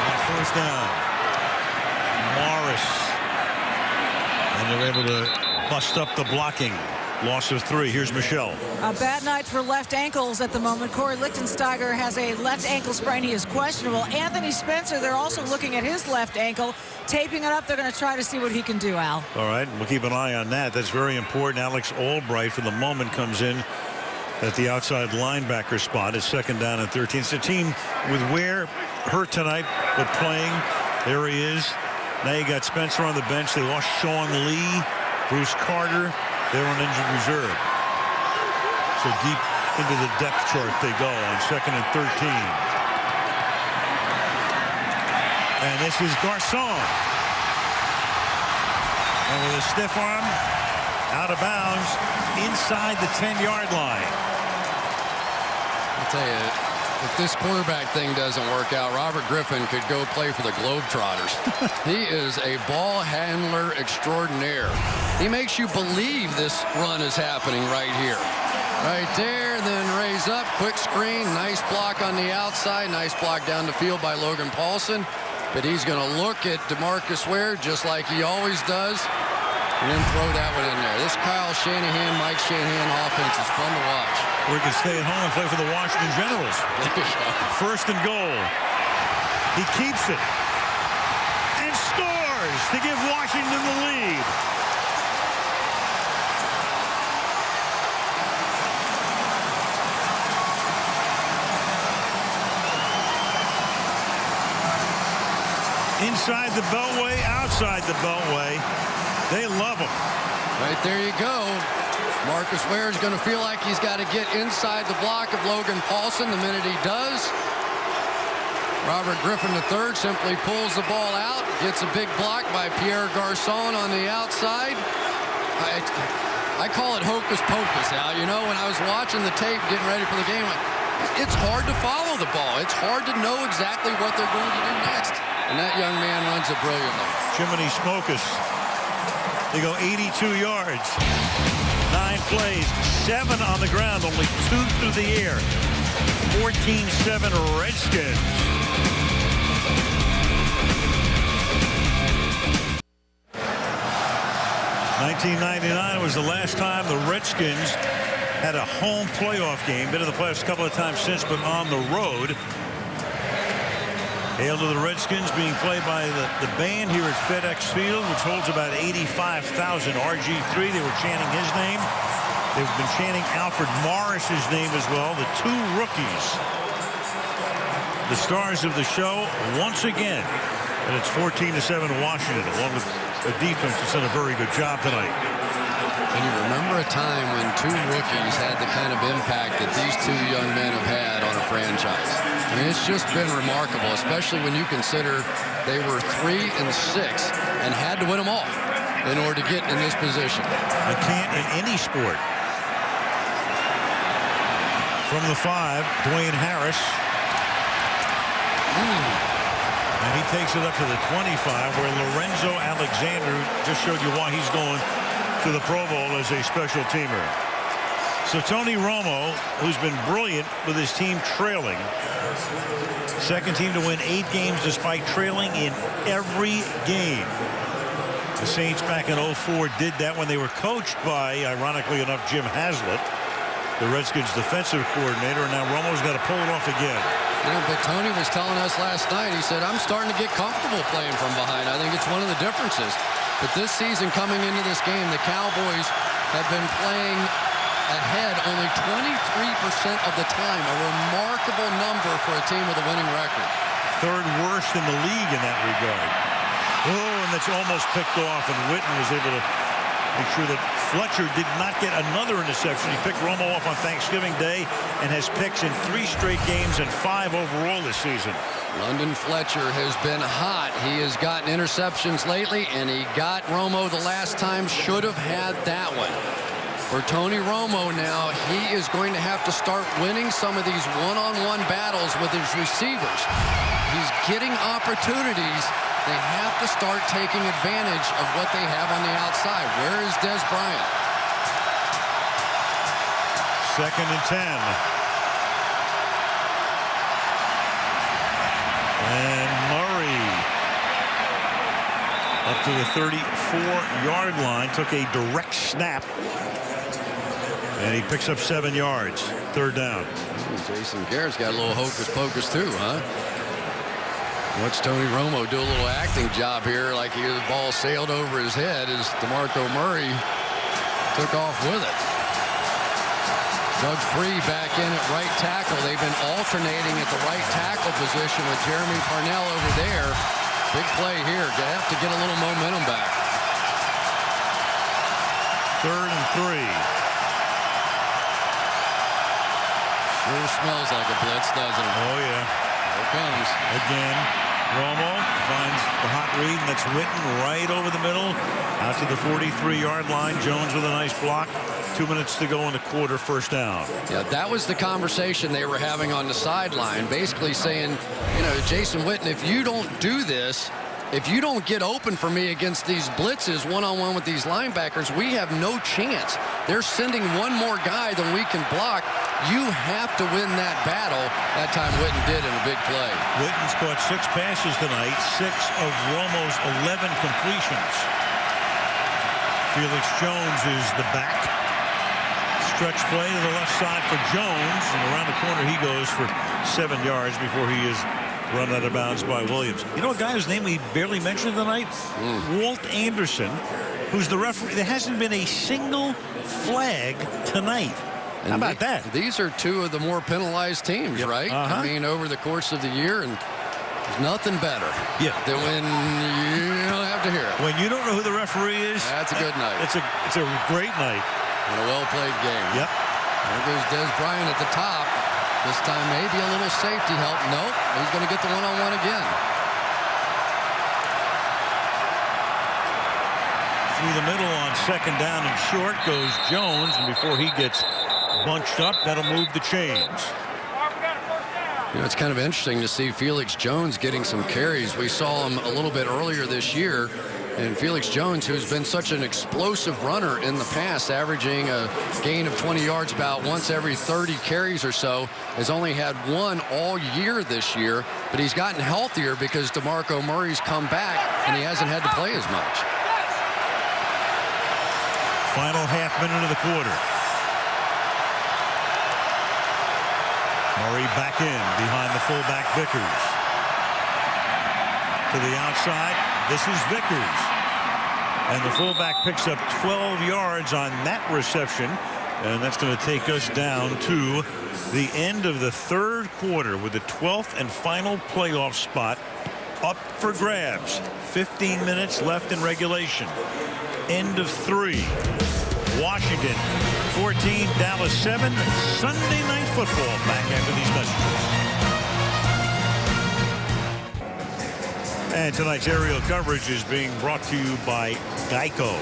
On first down, Morris. And they're able to bust up the blocking. Loss of 3. Here's Michelle. A bad night for left ankles at the moment. Corey Lichtensteiger has a left ankle sprain. He is questionable. Anthony Spencer, they're also looking at his left ankle, taping it up. They're going to try to see what he can do, Al. All right, we'll keep an eye on that. That's very important. Alex Albright, for the moment, comes in at the outside linebacker spot. It's 2nd down and 13. It's a team with Ware hurt tonight, but playing. There he is. Now you got Spencer on the bench. They lost Sean Lee, Bruce Carter. They're on injured reserve. So deep into the depth chart they go on 2nd and 13. And this is Garçon. And with a stiff arm, out of bounds, inside the 10-yard line. I'll tell you, if this quarterback thing doesn't work out, Robert Griffin could go play for the Globetrotters. He is a ball handler extraordinaire. He makes you believe this run is happening right here. Right there, then raise up, quick screen, nice block on the outside, nice block down the field by Logan Paulson. But he's going to look at DeMarcus Ware just like he always does, and then throw that one in there. This Kyle Shanahan, Mike Shanahan offense is fun to watch. Or he can stay at home and play for the Washington Generals. 1st and goal. He keeps it and scores to give Washington the lead. Inside the beltway, outside the beltway. They love him. Right there you go. Marcus Ware is going to feel like he's got to get inside the block of Logan Paulson. The minute he does, Robert Griffin III simply pulls the ball out, gets a big block by Pierre Garçon on the outside. I call it hocus pocus, Al. You know, when I was watching the tape, getting ready for the game, it's hard to follow the ball. It's hard to know exactly what they're going to do next. And that young man runs it brilliantly. Jiminy Smokus. They go 82 yards. 9 plays, 7 on the ground, only 2 through the air. 14-7 Redskins. 1999 was the last time the Redskins had a home playoff game. Been to the playoffs a couple of times since, but on the road. Hail to the Redskins, being played by the band here at FedEx Field, which holds about 85,000. RG3, they were chanting his name. They've been chanting Alfred Morris's name as well. The two rookies, the stars of the show, once again. And it's 14-7 Washington, along with a defense that's done a very good job tonight. Can you remember a time when two rookies had the kind of impact that these two young men have had on a franchise? I mean, it's just been remarkable, especially when you consider they were 3-6 and had to win them all in order to get in this position. I can't in any sport. From the 5, Dwayne Harris. And he takes it up to the 25, where Lorenzo Alexander just showed you why he's going to the Pro Bowl as a special teamer. So Tony Romo, who's been brilliant with his team trailing. Second team to win 8 games despite trailing in every game. The Saints back in 04 did that when they were coached by, ironically enough, Jim Haslett, the Redskins defensive coordinator, and now Romo's got to pull it off again. Yeah, but Tony was telling us last night, he said, I'm starting to get comfortable playing from behind. I think it's one of the differences. But this season, coming into this game, the Cowboys have been playing ahead only 23% of the time, a remarkable number for a team with a winning record. Third worst in the league in that regard. Oh, and that's almost picked off, and Witten was able to make sure that Fletcher did not get another interception. He picked Romo off on Thanksgiving Day and has picks in 3 straight games and 5 overall this season. London Fletcher has been hot. He has gotten interceptions lately, and he got Romo the last time. Should have had that one. For Tony Romo now, he is going to have to start winning some of these one-on-one battles with his receivers. He's getting opportunities. They have to start taking advantage of what they have on the outside. Where is Des Bryant? 2nd and 10. And Murray up to the 34-yard line, took a direct snap, and he picks up 7 yards. 3rd down. Jason Garrett's got a little hocus pocus too, huh? Watch Tony Romo do a little acting job here, like the ball sailed over his head as DeMarco Murray took off with it. Doug Free back in at right tackle. They've been alternating at the right tackle position with Jeremy Parnell over there. Big play here. They have to get a little momentum back. 3rd and 3. Sure smells like a blitz, doesn't it? Oh, yeah. Here it comes. Again, Romo finds the hot read, and that's Witten right over the middle. Out to the 43-yard line. Jones with a nice block. 2 minutes to go in the quarter. 1st down. Yeah, that was the conversation they were having on the sideline, basically saying, you know, Jason Witten, if you don't do this, if you don't get open for me against these blitzes one-on-one with these linebackers, we have no chance. They're sending one more guy than we can block. You have to win that battle. That time Witten did in a big play. Witten's caught 6 passes tonight, 6 of Romo's 11 completions. Felix Jones is the back. Stretch play to the left side for Jones, and around the corner he goes for 7 yards before he is run out of bounds by Williams. You know a guy whose name we barely mentioned tonight? Walt Anderson, who's the referee. There hasn't been a single flag tonight. And how about that? These are 2 of the more penalized teams, right? I mean, over the course of the year, and there's nothing better than when you don't have to hear it. When you don't know who the referee is, that's a good night. It's a great night. And a well-played game. Yep. There goes Des Bryant at the top. This time maybe a little safety help. Nope. He's going to get the one-on-one again. Through the middle on 2nd down and short goes Jones, and before he gets bunched up, that'll move the chains. You know, it's kind of interesting to see Felix Jones getting some carries. We saw him a little bit earlier this year. And Felix Jones, who's been such an explosive runner in the past, averaging a gain of 20 yards about once every 30 carries or so, has only had 1 all year this year. But he's gotten healthier because DeMarco Murray's come back, and he hasn't had to play as much. Final half minute of the quarter. Murray back in behind the fullback Vickers. To the outside. This is Vickers. And the fullback picks up 12 yards on that reception. And that's going to take us down to the end of the third quarter with the 12th and final playoff spot up for grabs. 15 minutes left in regulation. End of 3. Washington 14, Dallas 7. Sunday Night Football back after these messages. And tonight's aerial coverage is being brought to you by Geico.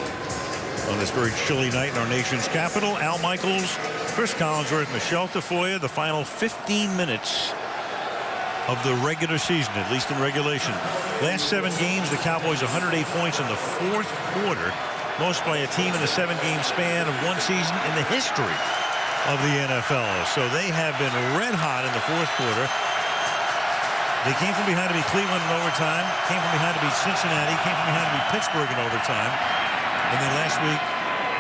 On this very chilly night in our nation's capital, Al Michaels, Chris Collinsworth, Michelle Tafoya, the final 15 minutes of the regular season, at least in regulation. Last 7 games, the Cowboys 108 points in the fourth quarter. Most by a team in a 7-game span of one season in the history of the NFL. So they have been red hot in the fourth quarter. They came from behind to beat Cleveland in overtime, came from behind to beat Cincinnati, came from behind to beat Pittsburgh in overtime. And then last week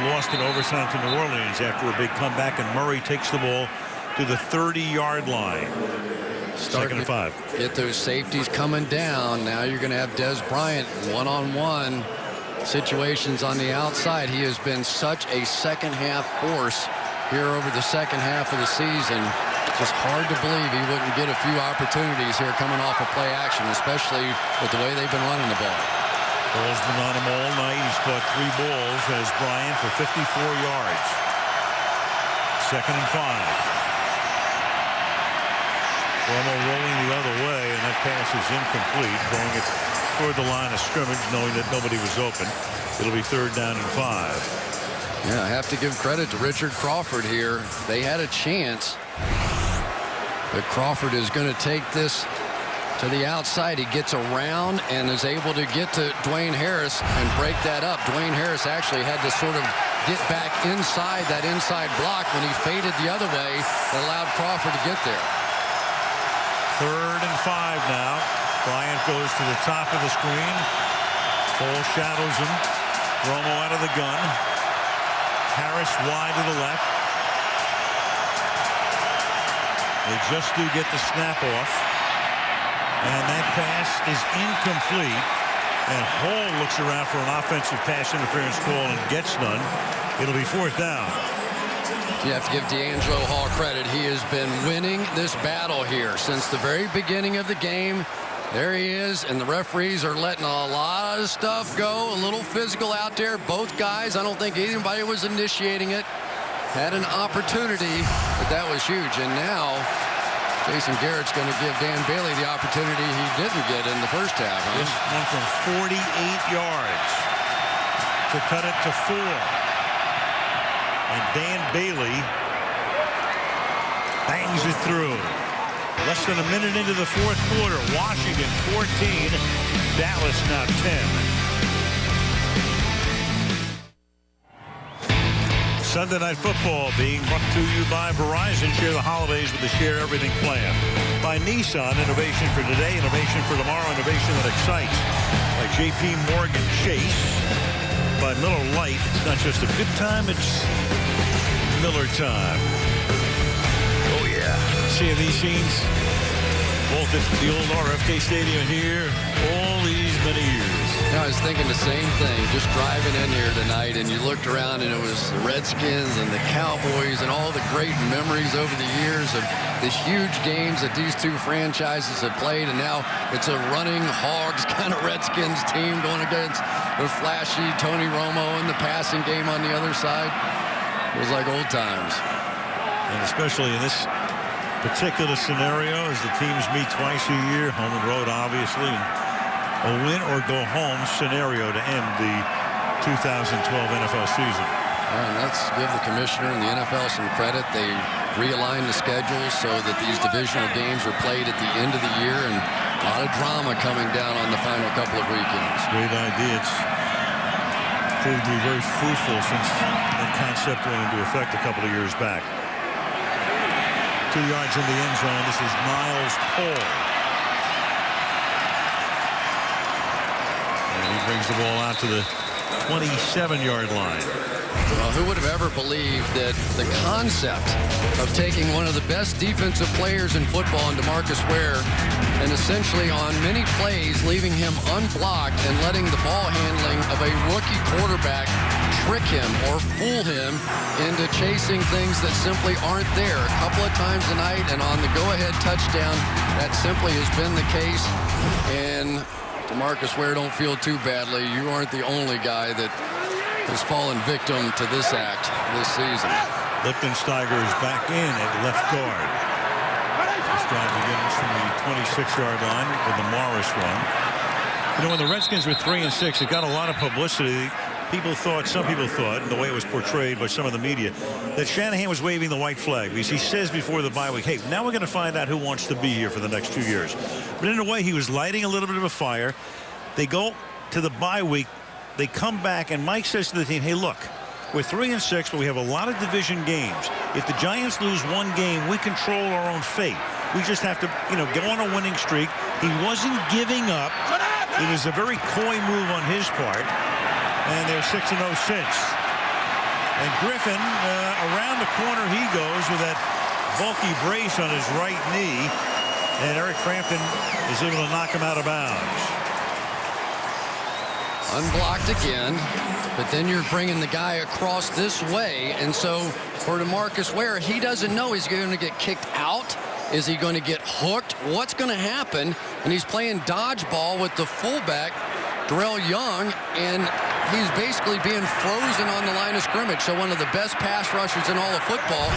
lost in overtime to New Orleans after a big comeback, and Murray takes the ball to the 30-yard line. Second and 5. Get those safeties coming down. Now you're going to have Des Bryant one-on-one situations on the outside. He has been such a second-half force here over the second half of the season. Just hard to believe he wouldn't get a few opportunities here coming off of play action, especially with the way they've been running the ball. Ball's been on him all night. He's caught 3 balls as Bryant for 54 yards. Second and 5. Romo rolling the other way, and that pass is incomplete, throwing it toward the line of scrimmage, knowing that nobody was open. It'll be 3rd down and 5. Yeah, I have to give credit to Richard Crawford here. They had a chance, but Crawford is going to take this to the outside. He gets around and is able to get to Dwayne Harris and break that up. Dwayne Harris actually had to sort of get back inside that inside block when he faded the other way. That allowed Crawford to get there. 3rd and 5 now. Bryant goes to the top of the screen. Cole shadows him. Romo out of the gun. Harris wide to the left. They just do get the snap off. And that pass is incomplete. And Hall looks around for an offensive pass interference call and gets none. It'll be 4th down. You have to give D'Angelo Hall credit. He has been winning this battle here since the very beginning of the game. There he is, and the referees are letting a lot of stuff go. A little physical out there. Both guys, I don't think anybody was initiating it. Had an opportunity, but that was huge. And now Jason Garrett's going to give Dan Bailey the opportunity he didn't get in the first half. Huh? This one from 48 yards to cut it to 4. And Dan Bailey bangs it through. Less than a minute into the fourth quarter. Washington 14, Dallas now 10. Sunday Night Football being brought to you by Verizon. Share the holidays with the Share Everything plan. By Nissan, innovation for today, innovation for tomorrow, innovation that excites. By J.P. Morgan Chase. By Miller Lite, it's not just a good time, it's Miller time. Oh yeah. Seeing these scenes both at the old RFK Stadium here all these many years. I was thinking the same thing, just driving in here tonight, and you looked around and it was the Redskins and the Cowboys and all the great memories over the years of the huge games that these two franchises have played, and now it's a running Hogs kind of Redskins team going against the flashy Tony Romo and the passing game on the other side. It was like old times. And especially in this particular scenario, as the teams meet twice a year, home and road obviously, and a win or go home scenario to end the 2012 NFL season. And let's give the commissioner and the NFL some credit. They realigned the schedule so that these divisional games were played at the end of the year, and a lot of drama coming down on the final couple of weekends. Great idea. It's proved to be very fruitful since that concept went into effect a couple of years back. 2 yards in the end zone. This is Niles Paul. And he brings the ball out to the 27-yard line. Well, who would have ever believed that the concept of taking one of the best defensive players in football in DeMarcus Ware and essentially on many plays leaving him unblocked and letting the ball handling of a rookie quarterback trick him or fool him into chasing things that simply aren't there. A couple of times tonight and on the go-ahead touchdown, that simply has been the case. And DeMarcus Ware, don't feel too badly. You aren't the only guy that has fallen victim to this act this season. Lichtensteiger is back in at left guard. This drive begins from the 26-yard line with the Morris run. You know, when the Redskins were 3-6, it got a lot of publicity. Some people thought, and the way it was portrayed by some of the media, that Shanahan was waving the white flag because he says before the bye week, hey, now we're going to find out who wants to be here for the next 2 years. But in a way, he was lighting a little bit of a fire. They go to the bye week. They come back, and Mike says to the team, hey, look, we're 3-6, but we have a lot of division games. If the Giants lose one game, we control our own fate. We just have to, go on a winning streak. He wasn't giving up. It was a very coy move on his part. And they're 6-0 since. And Griffin, around the corner he goes with that bulky brace on his right knee. And Eric Frampton is able to knock him out of bounds. Unblocked again, but then you're bringing the guy across this way. And so for DeMarcus Ware, he doesn't know he's going to get kicked out. Is he going to get hooked? What's going to happen? And he's playing dodgeball with the fullback, Darrell Young, and he's basically being frozen on the line of scrimmage. So one of the best pass rushers in all of football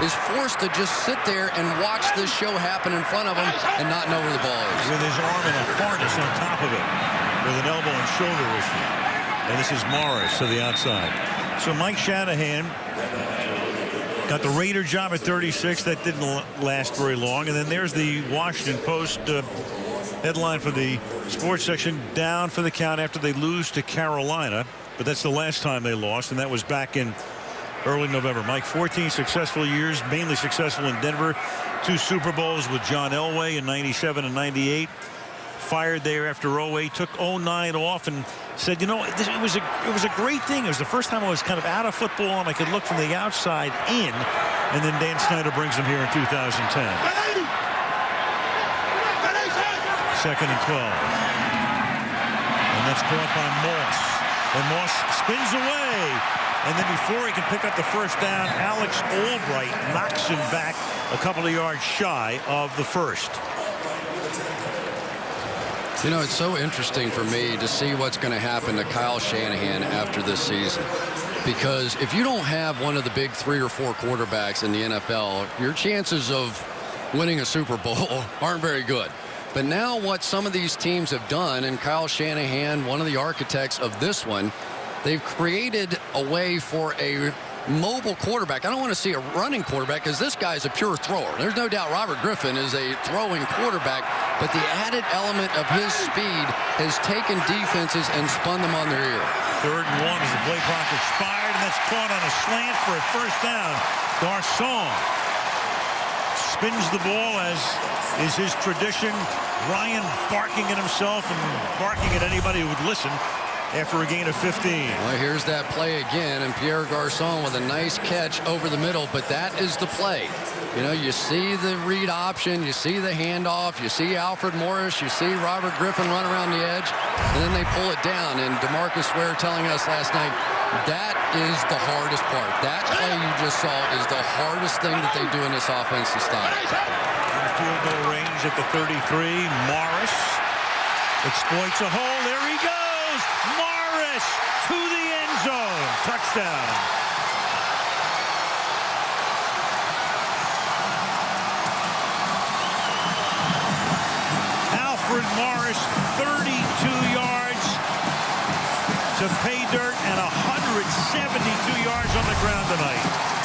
is forced to just sit there and watch this show happen in front of him and not know where the ball is. With his arm in a harness on top of it, with an elbow and shoulder issue. And this is Morris to the outside. So Mike Shanahan got the Raider job at 36. That didn't last very long. And then there's the Washington Post headline for the sports section: down for the count after they lose to Carolina. But that's the last time they lost, and that was back in early November. Mike, 14 successful years, mainly successful in Denver. 2 Super Bowls with John Elway in 97 and 98. Fired there after 08, took 09 off, and said, it was a great thing. It was the first time I was kind of out of football and I could look from the outside in. And then Dan Snyder brings him here in 2010. 2nd and 12. And that's caught by Moss. And Moss spins away. And then before he can pick up the first down, Alex Albright knocks him back a couple of yards shy of the first. It's so interesting for me to see what's going to happen to Kyle Shanahan after this season. Because if you don't have one of the big 3 or 4 quarterbacks in the NFL, your chances of winning a Super Bowl aren't very good. But now what some of these teams have done, and Kyle Shanahan, one of the architects of this one, they've created a way for a mobile quarterback. I don't want to see a running quarterback because this guy's a pure thrower. There's no doubt Robert Griffin is a throwing quarterback, but the added element of his speed has taken defenses and spun them on their ear. 3rd and 1 as the play clock expired, and that's caught on a slant for a first down. Garcon spins the ball, as is his tradition. Ryan barking at himself and barking at anybody who would listen after a gain of 15. Well, here's that play again, and Pierre Garcon with a nice catch over the middle, but that is the play. You see the read option, you see the handoff, you see Alfred Morris, you see Robert Griffin run around the edge, and then they pull it down. And DeMarcus Ware telling us last night, that is the hardest part. That play you just saw is the hardest thing that they do in this offensive style. In field goal range at the 33, Morris exploits a hole. There he goes! Morris to the end zone. Touchdown. Alfred Morris, 32 yards to pay dirt and 172 yards on the ground tonight.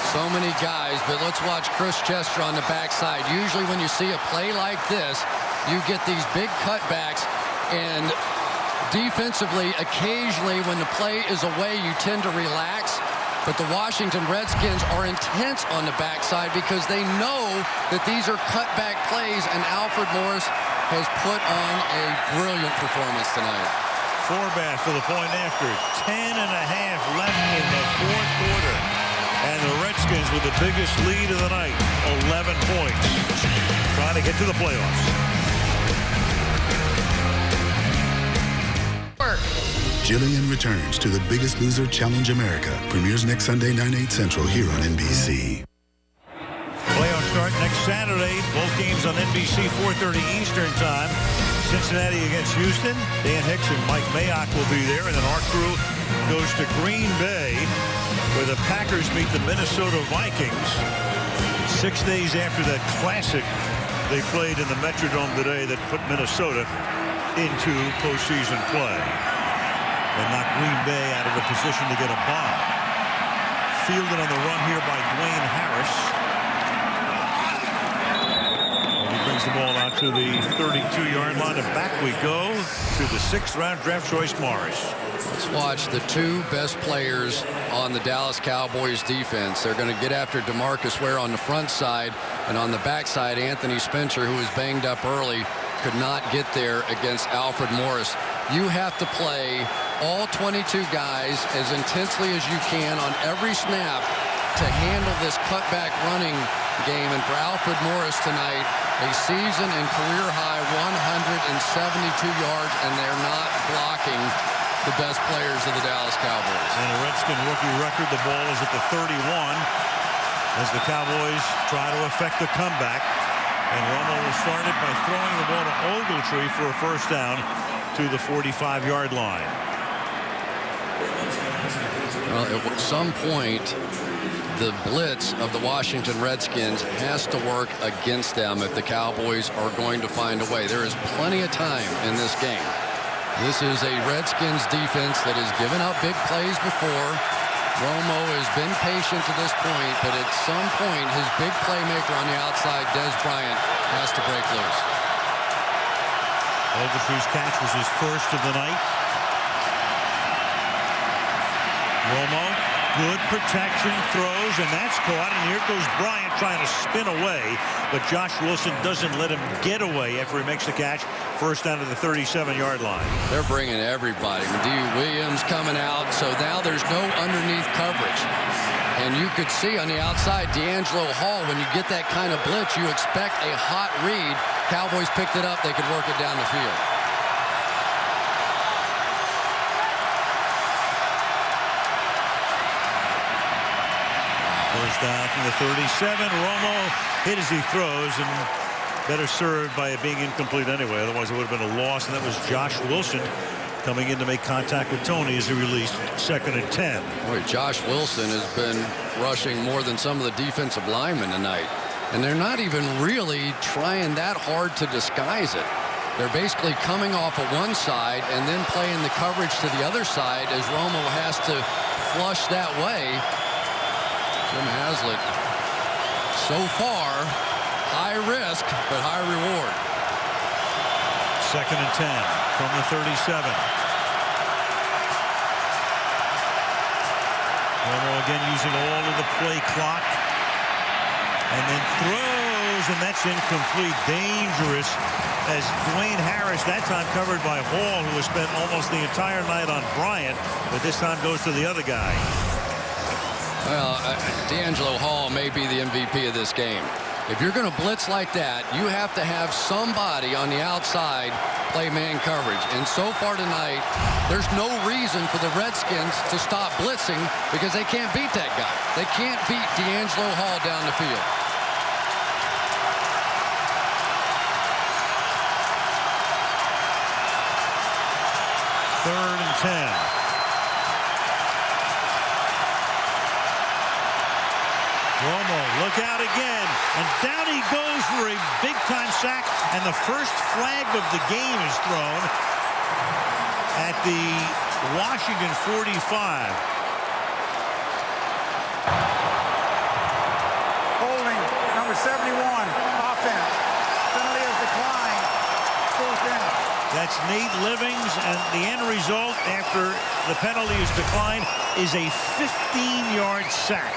So many guys, but let's watch Chris Chester on the backside. Usually when you see a play like this, you get these big cutbacks, and defensively, occasionally when the play is away, you tend to relax. But the Washington Redskins are intense on the backside because they know that these are cutback plays, and Alfred Morris has put on a brilliant performance tonight. Forbath for the point after. 10 and a half left in the fourth quarter. And the Redskins with the biggest lead of the night, 11 points. Trying to get to the playoffs. Jillian returns to The Biggest Loser Challenge America. Premieres next Sunday, 9/8 Central here on NBC. Playoffs start next Saturday. Both games on NBC, 4:30 Eastern time. Cincinnati against Houston. Dan Hicks and Mike Mayock will be there. And then our crew goes to Green Bay, where the Packers meet the Minnesota Vikings. 6 days after that classic they played in the Metrodome today that put Minnesota into postseason play. And knocked Green Bay out of a position to get a bye. Fielded on the run here by Dwayne Harris. And he brings the ball out to the 32-yard line. And back we go to the 6th-round draft choice, Morris. Let's watch the two best players on the Dallas Cowboys defense. They're going to get after DeMarcus Ware on the front side, and on the back side, Anthony Spencer, who was banged up early, could not get there against Alfred Morris. You have to play all 22 guys as intensely as you can on every snap to handle this cutback running game. And for Alfred Morris tonight, a season and career high 172 yards, and they're not blocking the best players of the Dallas Cowboys. And the Redskin rookie record, the ball is at the 31 as the Cowboys try to effect a comeback. And Romo will start it by throwing the ball to Ogletree for a first down to the 45-yard line. Well, at some point, the blitz of the Washington Redskins has to work against them if the Cowboys are going to find a way. There is plenty of time in this game. This is a Redskins defense that has given up big plays before. Romo has been patient to this point, but at some point, his big playmaker on the outside, Dez Bryant, has to break loose. Ogletree's catch was his first of the night. Romo, good protection, throws, and that's caught. And here goes Bryant trying to spin away, but Josh Wilson doesn't let him get away after he makes the catch. First down to the 37-yard line. They're bringing everybody. D. Williams coming out, so now there's no underneath coverage. And you could see on the outside, D'Angelo Hall, when you get that kind of blitz, you expect a hot read. Cowboys picked it up. They could work it down the field. First down from the 37. Romo hit as he throws, and better served by it being incomplete anyway. Otherwise, it would have been a loss. And that was Josh Wilson coming in to make contact with Tony as he released 2nd and 10. Boy, Josh Wilson has been rushing more than some of the defensive linemen tonight. And they're not even really trying that hard to disguise it. They're basically coming off of one side and then playing the coverage to the other side as Romo has to flush that way. Jim Haslett, so far, high risk, but high reward. 2nd and 10 from the 37. Romo again using all of the play clock. And then throws, and that's incomplete. Dangerous as Dwayne Harris, that time covered by Hall, who has spent almost the entire night on Bryant, but this time goes to the other guy. Well, D'Angelo Hall may be the MVP of this game. If you're going to blitz like that, you have to have somebody on the outside play man coverage. And so far tonight, there's no reason for the Redskins to stop blitzing because they can't beat that guy. They can't beat D'Angelo Hall down the field. Third and 10. Romo, look out again, and down he goes for a big-time sack, and the first flag of the game is thrown at the Washington 45. Holding, number 71, offense. Penalty is declined. 4th down. That's Nate Livings, and the end result after the penalty is declined is a 15-yard sack.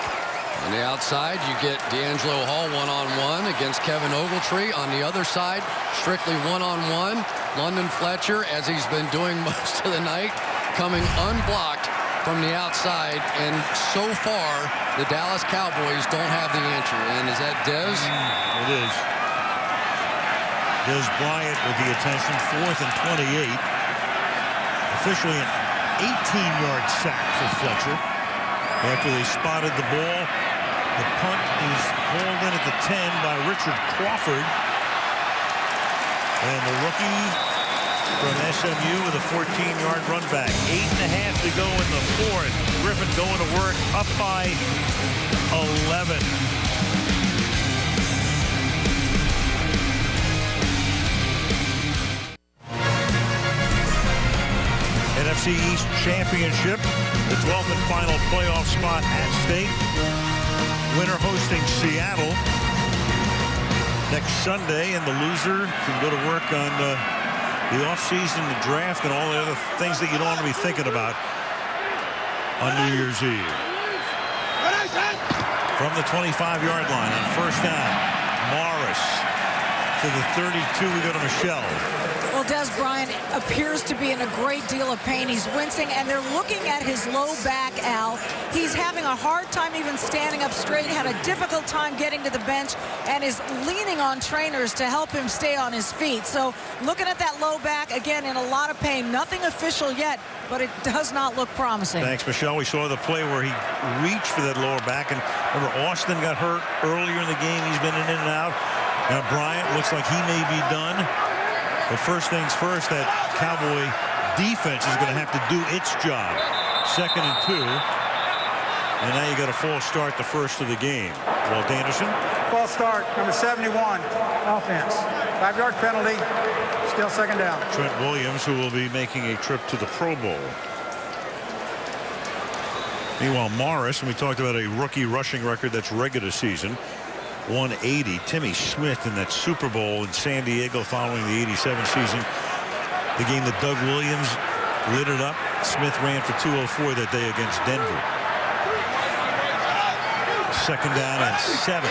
On the outside, you get D'Angelo Hall one-on-one against Kevin Ogletree. On the other side, strictly one-on-one. London Fletcher, as he's been doing most of the night, coming unblocked from the outside. And so far, the Dallas Cowboys don't have the answer. And is that Dez? It is. Dez Bryant with the attention. 4th and 28. Officially an 18-yard sack for Fletcher. After they spotted the ball, the punt is hauled in at the 10 by Richard Crawford. And the rookie from SMU with a 14-yard run back. 8.5 to go in the 4th. Griffin going to work, up by 11. NFC East Championship, the 12th and final playoff spot at stake. Winner hosting Seattle next Sunday, and the loser can go to work on the offseason, the draft, and all the other things that you don't want to be thinking about on New Year's Eve. From the 25-yard line on first down, Morris to the 32. We go to Michelle. Well, Dez Bryant appears to be in a great deal of pain. He's wincing, and they're looking at his low back, Al. He's having a hard time even standing up straight, had a difficult time getting to the bench, and is leaning on trainers to help him stay on his feet. So looking at that low back, again, in a lot of pain. Nothing official yet, but it does not look promising. Thanks, Michelle. We saw the play where he reached for that lower back, and remember, Austin got hurt earlier in the game. He's been in and out. Now Bryant looks like he may be done. But first things first, that Cowboy defense is going to have to do its job. 2nd and 2. And now you got a false start, the first of the game. Walt Anderson. False start, number 71, offense. 5-yard penalty, still 2nd down. Trent Williams, who will be making a trip to the Pro Bowl. Meanwhile, Morris, and we talked about a rookie rushing record that's regular season. 180. Timmy Smith in that Super Bowl in San Diego following the 87 season. The game that Doug Williams lit it up. Smith ran for 204 that day against Denver. 2nd down and 7.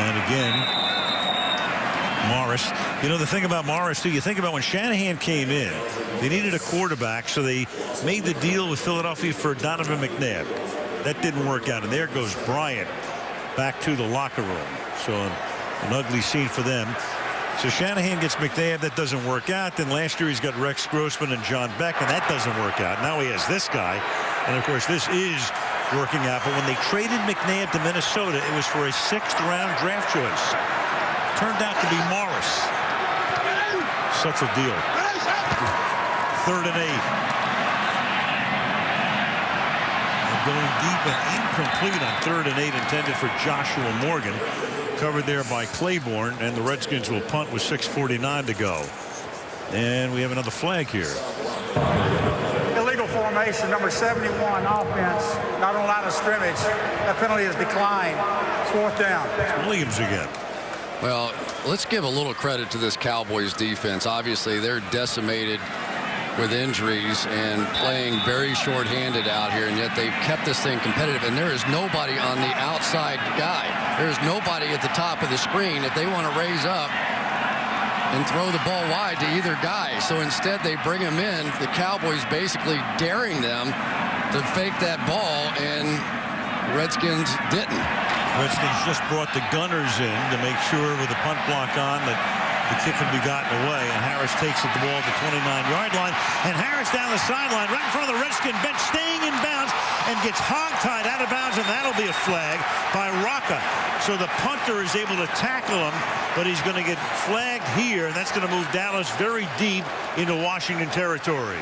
And again, Morris. You know, the thing about Morris, too, you think about when Shanahan came in, they needed a quarterback, so they made the deal with Philadelphia for Donovan McNabb. That didn't work out, and there goes Bryant back to the locker room. So an ugly scene for them. So Shanahan gets McNabb. That doesn't work out. Then last year he's got Rex Grossman and John Beck, and that doesn't work out. Now he has this guy, and of course this is working out. But when they traded McNabb to Minnesota, it was for a 6th-round draft choice. Turned out to be Morris. Such a deal. 3rd and 8. And going deep and incomplete on 3rd and 8, intended for Joshua Morgan. Covered there by Claiborne, and the Redskins will punt with 6:49 to go. And we have another flag here. Illegal formation, number 71, offense. Not on line of scrimmage. That penalty is declined. It's 4th down. It's Williams again. Well, let's give a little credit to this Cowboys defense. Obviously, they're decimated with injuries and playing very short-handed out here, and yet they've kept this thing competitive. And there is nobody on the outside guy. There is nobody at the top of the screen if they want to raise up and throw the ball wide to either guy. So instead, they bring him in. The Cowboys basically daring them to fake that ball, and Redskins didn't. Redskins just brought the gunners in to make sure with the punt block on that the kick can be gotten away. And Harris takes it the ball at the 29-yard line. And Harris down the sideline right in front of the Redskin bench, staying in bounds, and gets hog-tied out of bounds, and that'll be a flag by Rocca. So the punter is able to tackle him, but he's going to get flagged here, and that's going to move Dallas very deep into Washington territory.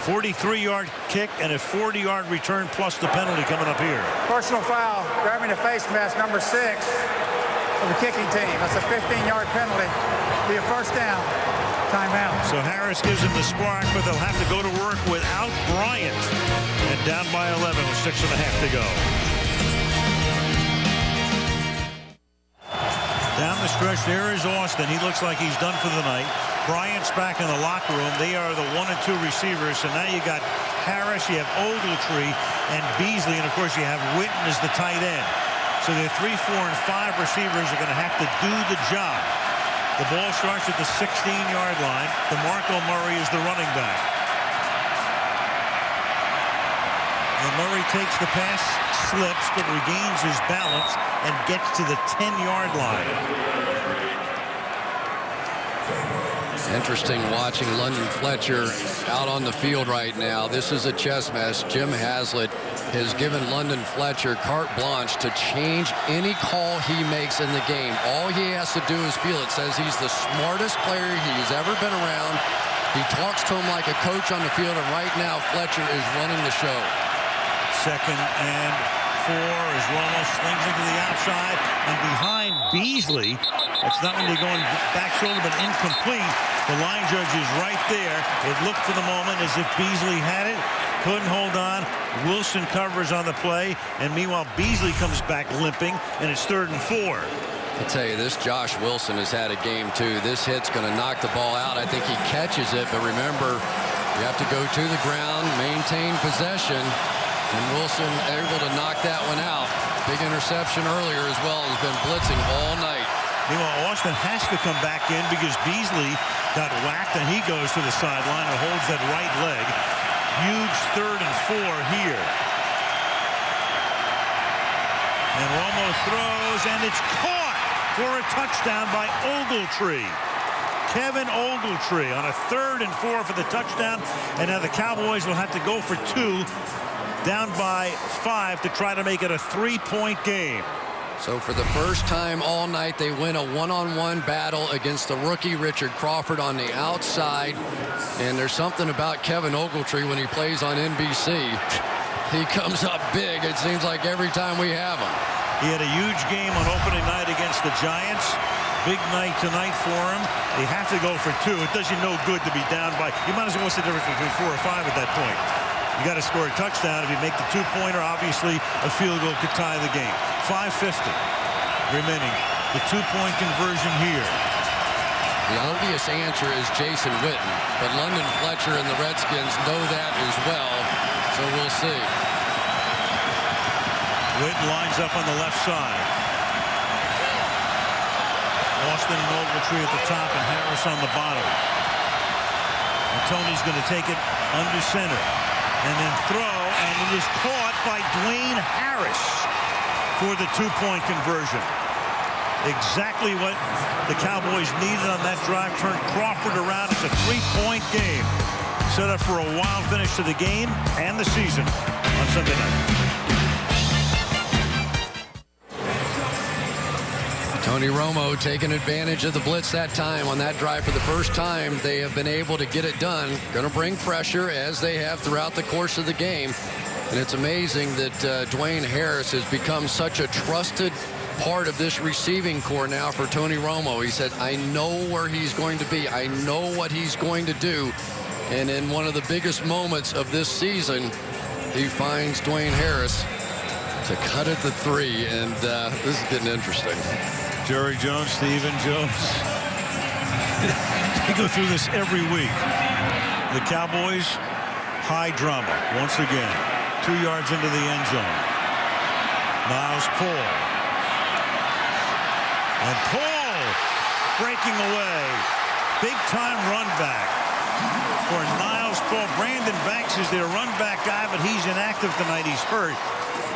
43-yard kick and a 40-yard return plus the penalty coming up here. Personal foul, grabbing the face mask, number 6 of the kicking team. That's a 15-yard penalty. Be a 1st down. Timeout. So Harris gives him the spark, but they'll have to go to work without Bryant. And down by 11 with 6.5 to go. Down the stretch, there is Austin. He looks like he's done for the night. Bryant's back in the locker room. They are the 1 and 2 receivers. So now you got Harris, you have Ogletree, and Beasley, and of course you have Witten as the tight end. So the 3, 4, and 5 receivers are going to have to do the job. The ball starts at the 16-yard line. DeMarco Murray is the running back. And Murray takes the pass, slips, but regains his balance and gets to the 10-yard line. Interesting watching London Fletcher out on the field right now. This is a chess match. Jim Haslett has given London Fletcher carte blanche to change any call he makes in the game. All he has to do is feel it. Says he's the smartest player he's ever been around. He talks to him like a coach on the field, and right now Fletcher is running the show. 2nd and 4 as Romo slings into the outside and behind Beasley. That's not when they're going back shoulder, but incomplete. The line judge is right there. It looked for the moment as if Beasley had it. Couldn't hold on. Wilson covers on the play, and meanwhile Beasley comes back limping, and it's 3rd and 4. I tell you, this Josh Wilson has had a game too. This hit's going to knock the ball out. I think he catches it, but remember, you have to go to the ground, maintain possession, and Wilson able to knock that one out. Big interception earlier as well. Has been blitzing all night. Meanwhile, Austin has to come back in because Beasley got whacked, and he goes to the sideline and holds that right leg. Huge 3rd and 4 here. And Romo throws, and it's caught for a touchdown by Ogletree. Kevin Ogletree on a 3rd and 4 for the touchdown, and now the Cowboys will have to go for 2, down by 5 to try to make it a 3-point game. So for the first time all night, they win a one-on-one battle against the rookie Richard Crawford on the outside. And there's something about Kevin Ogletree when he plays on NBC. He comes up big, it seems like, every time we have him. He had a huge game on opening night against the Giants. Big night tonight for him. They have to go for 2. It does you no good to be down by. You might as well, what's the difference between 4 or 5 at that point? You got to score a touchdown. If you make the 2-pointer, obviously a field goal could tie the game. 5:50 remaining. The 2-point conversion here. The obvious answer is Jason Witten, but London Fletcher and the Redskins know that as well, so we'll see. Witten lines up on the left side. Austin and Ogletree at the top and Harris on the bottom. And Tony's going to take it under center. And then throw, and it is caught by Dwayne Harris for the 2-point conversion. Exactly what the Cowboys needed on that drive. Turned Crawford around. It's a 3-point game. Set up for a wild finish to the game and the season on Sunday night. Tony Romo taking advantage of the blitz that time. On that drive for the first time, they have been able to get it done. Going to bring pressure as they have throughout the course of the game. And it's amazing that Dwayne Harris has become such a trusted part of this receiving core now for Tony Romo. He said, I know where he's going to be. I know what he's going to do. And in one of the biggest moments of this season, he finds Dwayne Harris to cut at the 3. And this is getting interesting. Jerry Jones, Stephen Jones. They go through this every week. The Cowboys, high drama once again. 2 yards into the end zone. Niles Paul. And Paul breaking away. Big time run back for Niles Paul. Brandon Banks is their run back guy, but he's inactive tonight. He's hurt.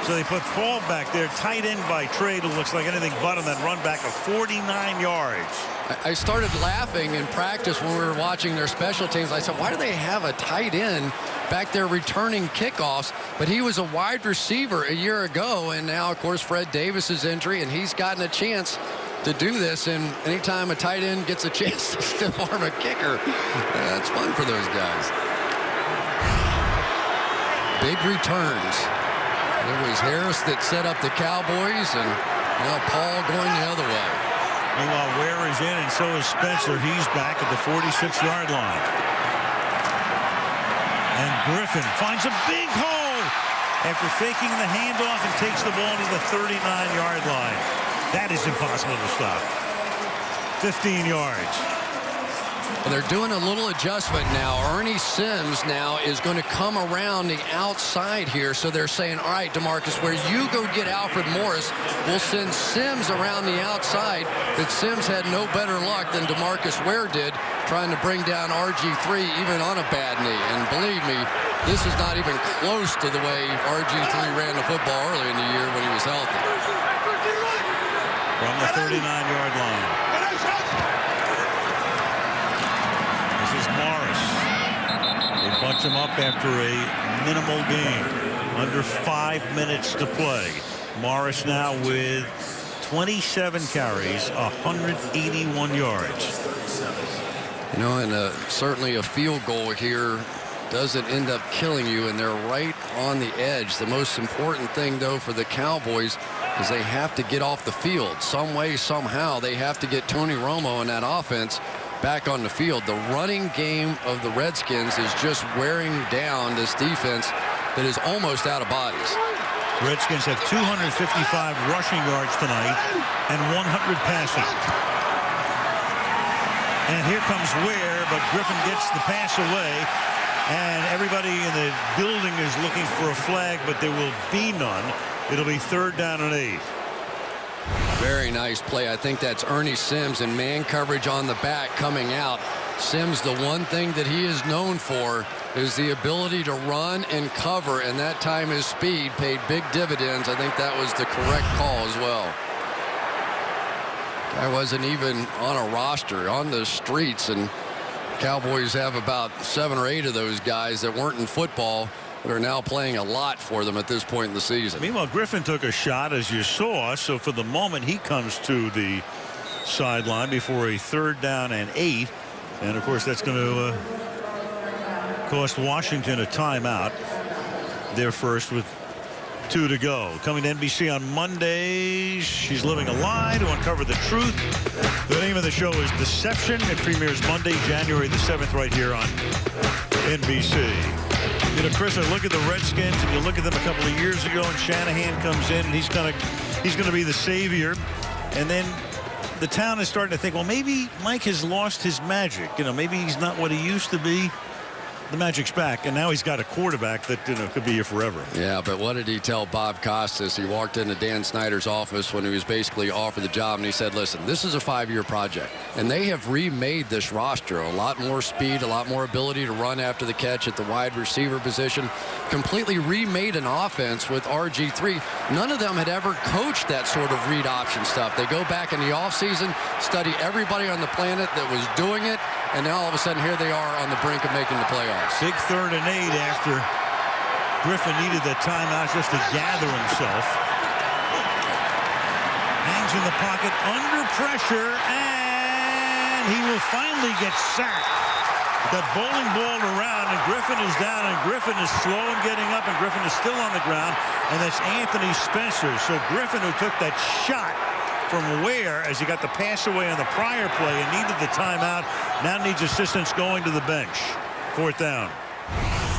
So they put Paul back there, tight end by trade, who looks like anything but on that run back of 49 yards. I started laughing in practice when we were watching their special teams. I said, why do they have a tight end back there returning kickoffs? But he was a wide receiver a year ago, and now, of course, Fred Davis's injury, and he's gotten a chance to do this. And anytime a tight end gets a chance to stiff arm a kicker, that's fun for those guys. Big returns. It was Harris that set up the Cowboys, and now Paul going the other way. Meanwhile, Ware is in, and so is Spencer. He's back at the 46-yard line. And Griffin finds a big hole after faking the handoff and takes the ball to the 39-yard line. That is impossible to stop. 15 yards. Well, they're doing a little adjustment now. Ernie Sims now is going to come around the outside here. So they're saying, all right, DeMarcus, where you go get Alfred Morris, we'll send Sims around the outside. But Sims had no better luck than DeMarcus Ware did trying to bring down RG3 even on a bad knee. And believe me, this is not even close to the way RG3 ran the football early in the year when he was healthy. From the 39-yard line. This is Morris. They bunch him up after a minimal game. Under 5 minutes to play. Morris now with 27 carries, 181 yards. You know, and certainly a field goal here doesn't end up killing you, and they're right on the edge. The most important thing, though, for the Cowboys is they have to get off the field. Some way, somehow, they have to get Tony Romo and that offense back on the field. The running game of the Redskins is just wearing down this defense that is almost out of bodies. Redskins have 255 rushing yards tonight and 100 passing. And here comes Ware, but Griffin gets the pass away. And everybody in the building is looking for a flag, but there will be none. It'll be 3rd down and 8. Very nice play. I think that's Ernie Sims and man coverage on the back coming out. Sims, the one thing that he is known for is the ability to run and cover, and that time his speed paid big dividends. I think that was the correct call as well. Guy wasn't even on a roster on the streets, and Cowboys have about 7 or 8 of those guys that weren't in football that are now playing a lot for them at this point in the season. Meanwhile, Griffin took a shot, as you saw, so for the moment he comes to the sideline before a 3rd down and 8. And of course that's going to cost Washington a timeout. They're first with 2 to go. Coming to NBC on Mondays, she's living a lie to uncover the truth. The name of the show is Deception. It premieres Monday, January the 7th, right here on NBC. You know, Chris, I look at the Redskins, and you look at them a couple of years ago, and Shanahan comes in, and he's going to be the savior. And then the town is starting to think, well, maybe Mike has lost his magic. You know, maybe he's not what he used to be. The magic's back, and now he's got a quarterback that, you know, could be here forever. Yeah, but what did he tell Bob Costas? He walked into Dan Snyder's office when he was basically offered the job, and he said, listen, this is a 5-year project, and they have remade this roster. A lot more speed, a lot more ability to run after the catch at the wide receiver position. Completely remade an offense with RG3. None of them had ever coached that sort of read option stuff. They go back in the offseason, study everybody on the planet that was doing it, and now all of a sudden here they are on the brink of making the playoffs. Big 3rd and 8 after Griffin needed that timeout just to gather himself. Hangs in the pocket under pressure, and he will finally get sacked. That bowling ball around, and Griffin is down, and Griffin is slow in getting up, and Griffin is still on the ground, and that's Anthony Spencer. So Griffin, who took that shot from Ware as he got the pass away on the prior play and needed the timeout, now needs assistance going to the bench. 4th down.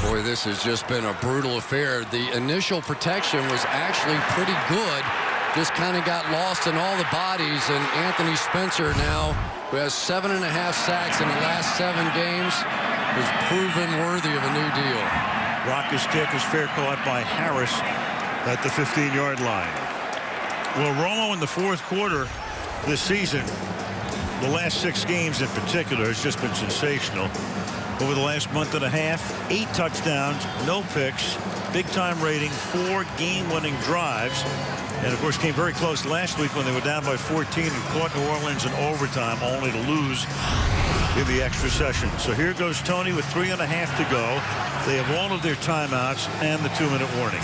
Boy, this has just been a brutal affair. The initial protection was actually pretty good. Just kind of got lost in all the bodies, and Anthony Spencer now, who has 7.5 sacks in the last 7 games, is proven worthy of a new deal. Rocker's kick is fair caught by Harris at the 15-yard line. Well, Romo in the 4th quarter this season, the last 6 games in particular, has just been sensational. Over the last month and a half, 8 touchdowns, no picks, big-time rating, 4 game-winning drives. And, of course, came very close last week when they were down by 14 and caught New Orleans in overtime, only to lose in the extra session. So here goes Tony with 3.5 to go. They have all of their timeouts and the 2-minute warning.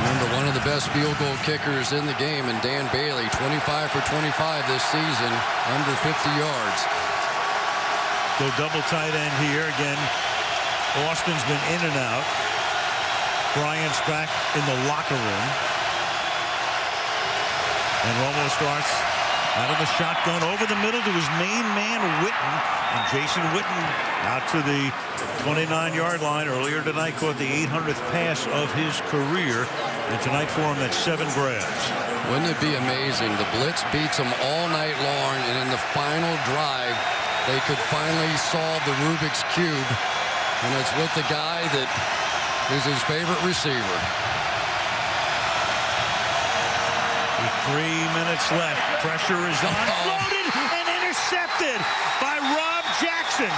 Remember, one of the best field goal kickers in the game, and Dan Bailey, 25 for 25 this season, under 50 yards. Go double tight end here again. Austin's been in and out. Bryant's back in the locker room. And Romo starts out of the shotgun over the middle to his main man, Witten. And Jason Witten out to the 29-yard line. Earlier tonight caught the 800th pass of his career. And tonight for him, that's 7 grabs. Wouldn't it be amazing? The blitz beats them all night long, and in the final drive, they could finally solve the Rubik's Cube, and it's with the guy that is his favorite receiver. 3 minutes left. Pressure is on. Floated and intercepted by Rob Jackson,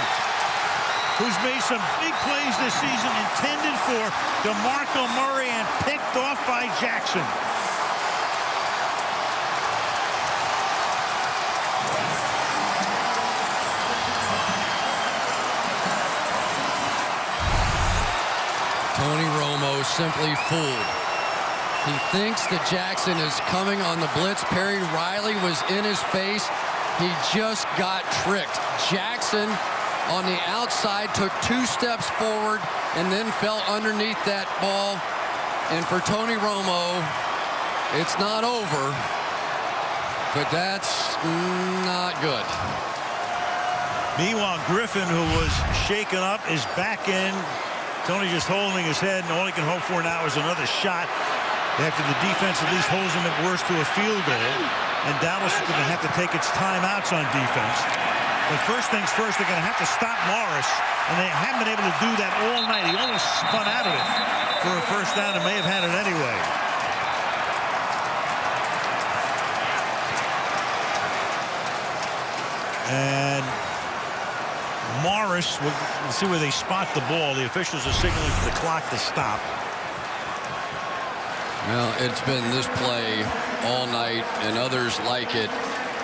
who's made some big plays this season intended for DeMarco Murray and picked off by Jackson. Tony Romo simply fooled. He thinks that Jackson is coming on the blitz. Perry Riley was in his face. He just got tricked. Jackson on the outside took 2 steps forward and then fell underneath that ball. And for Tony Romo, it's not over, but that's not good. Meanwhile, Griffin, who was shaken up, is back in. Tony just holding his head, and all he can hope for now is another shot after the defense at least holds him at worst to a field goal. And Dallas is going to have to take its timeouts on defense. But first things first, they're going to have to stop Morris, and they haven't been able to do that all night. He almost spun out of it for a first down and may have had it anyway. And Morris, we'll see where they spot the ball. The officials are signaling for the clock to stop. Well, it's been this play all night and others like it.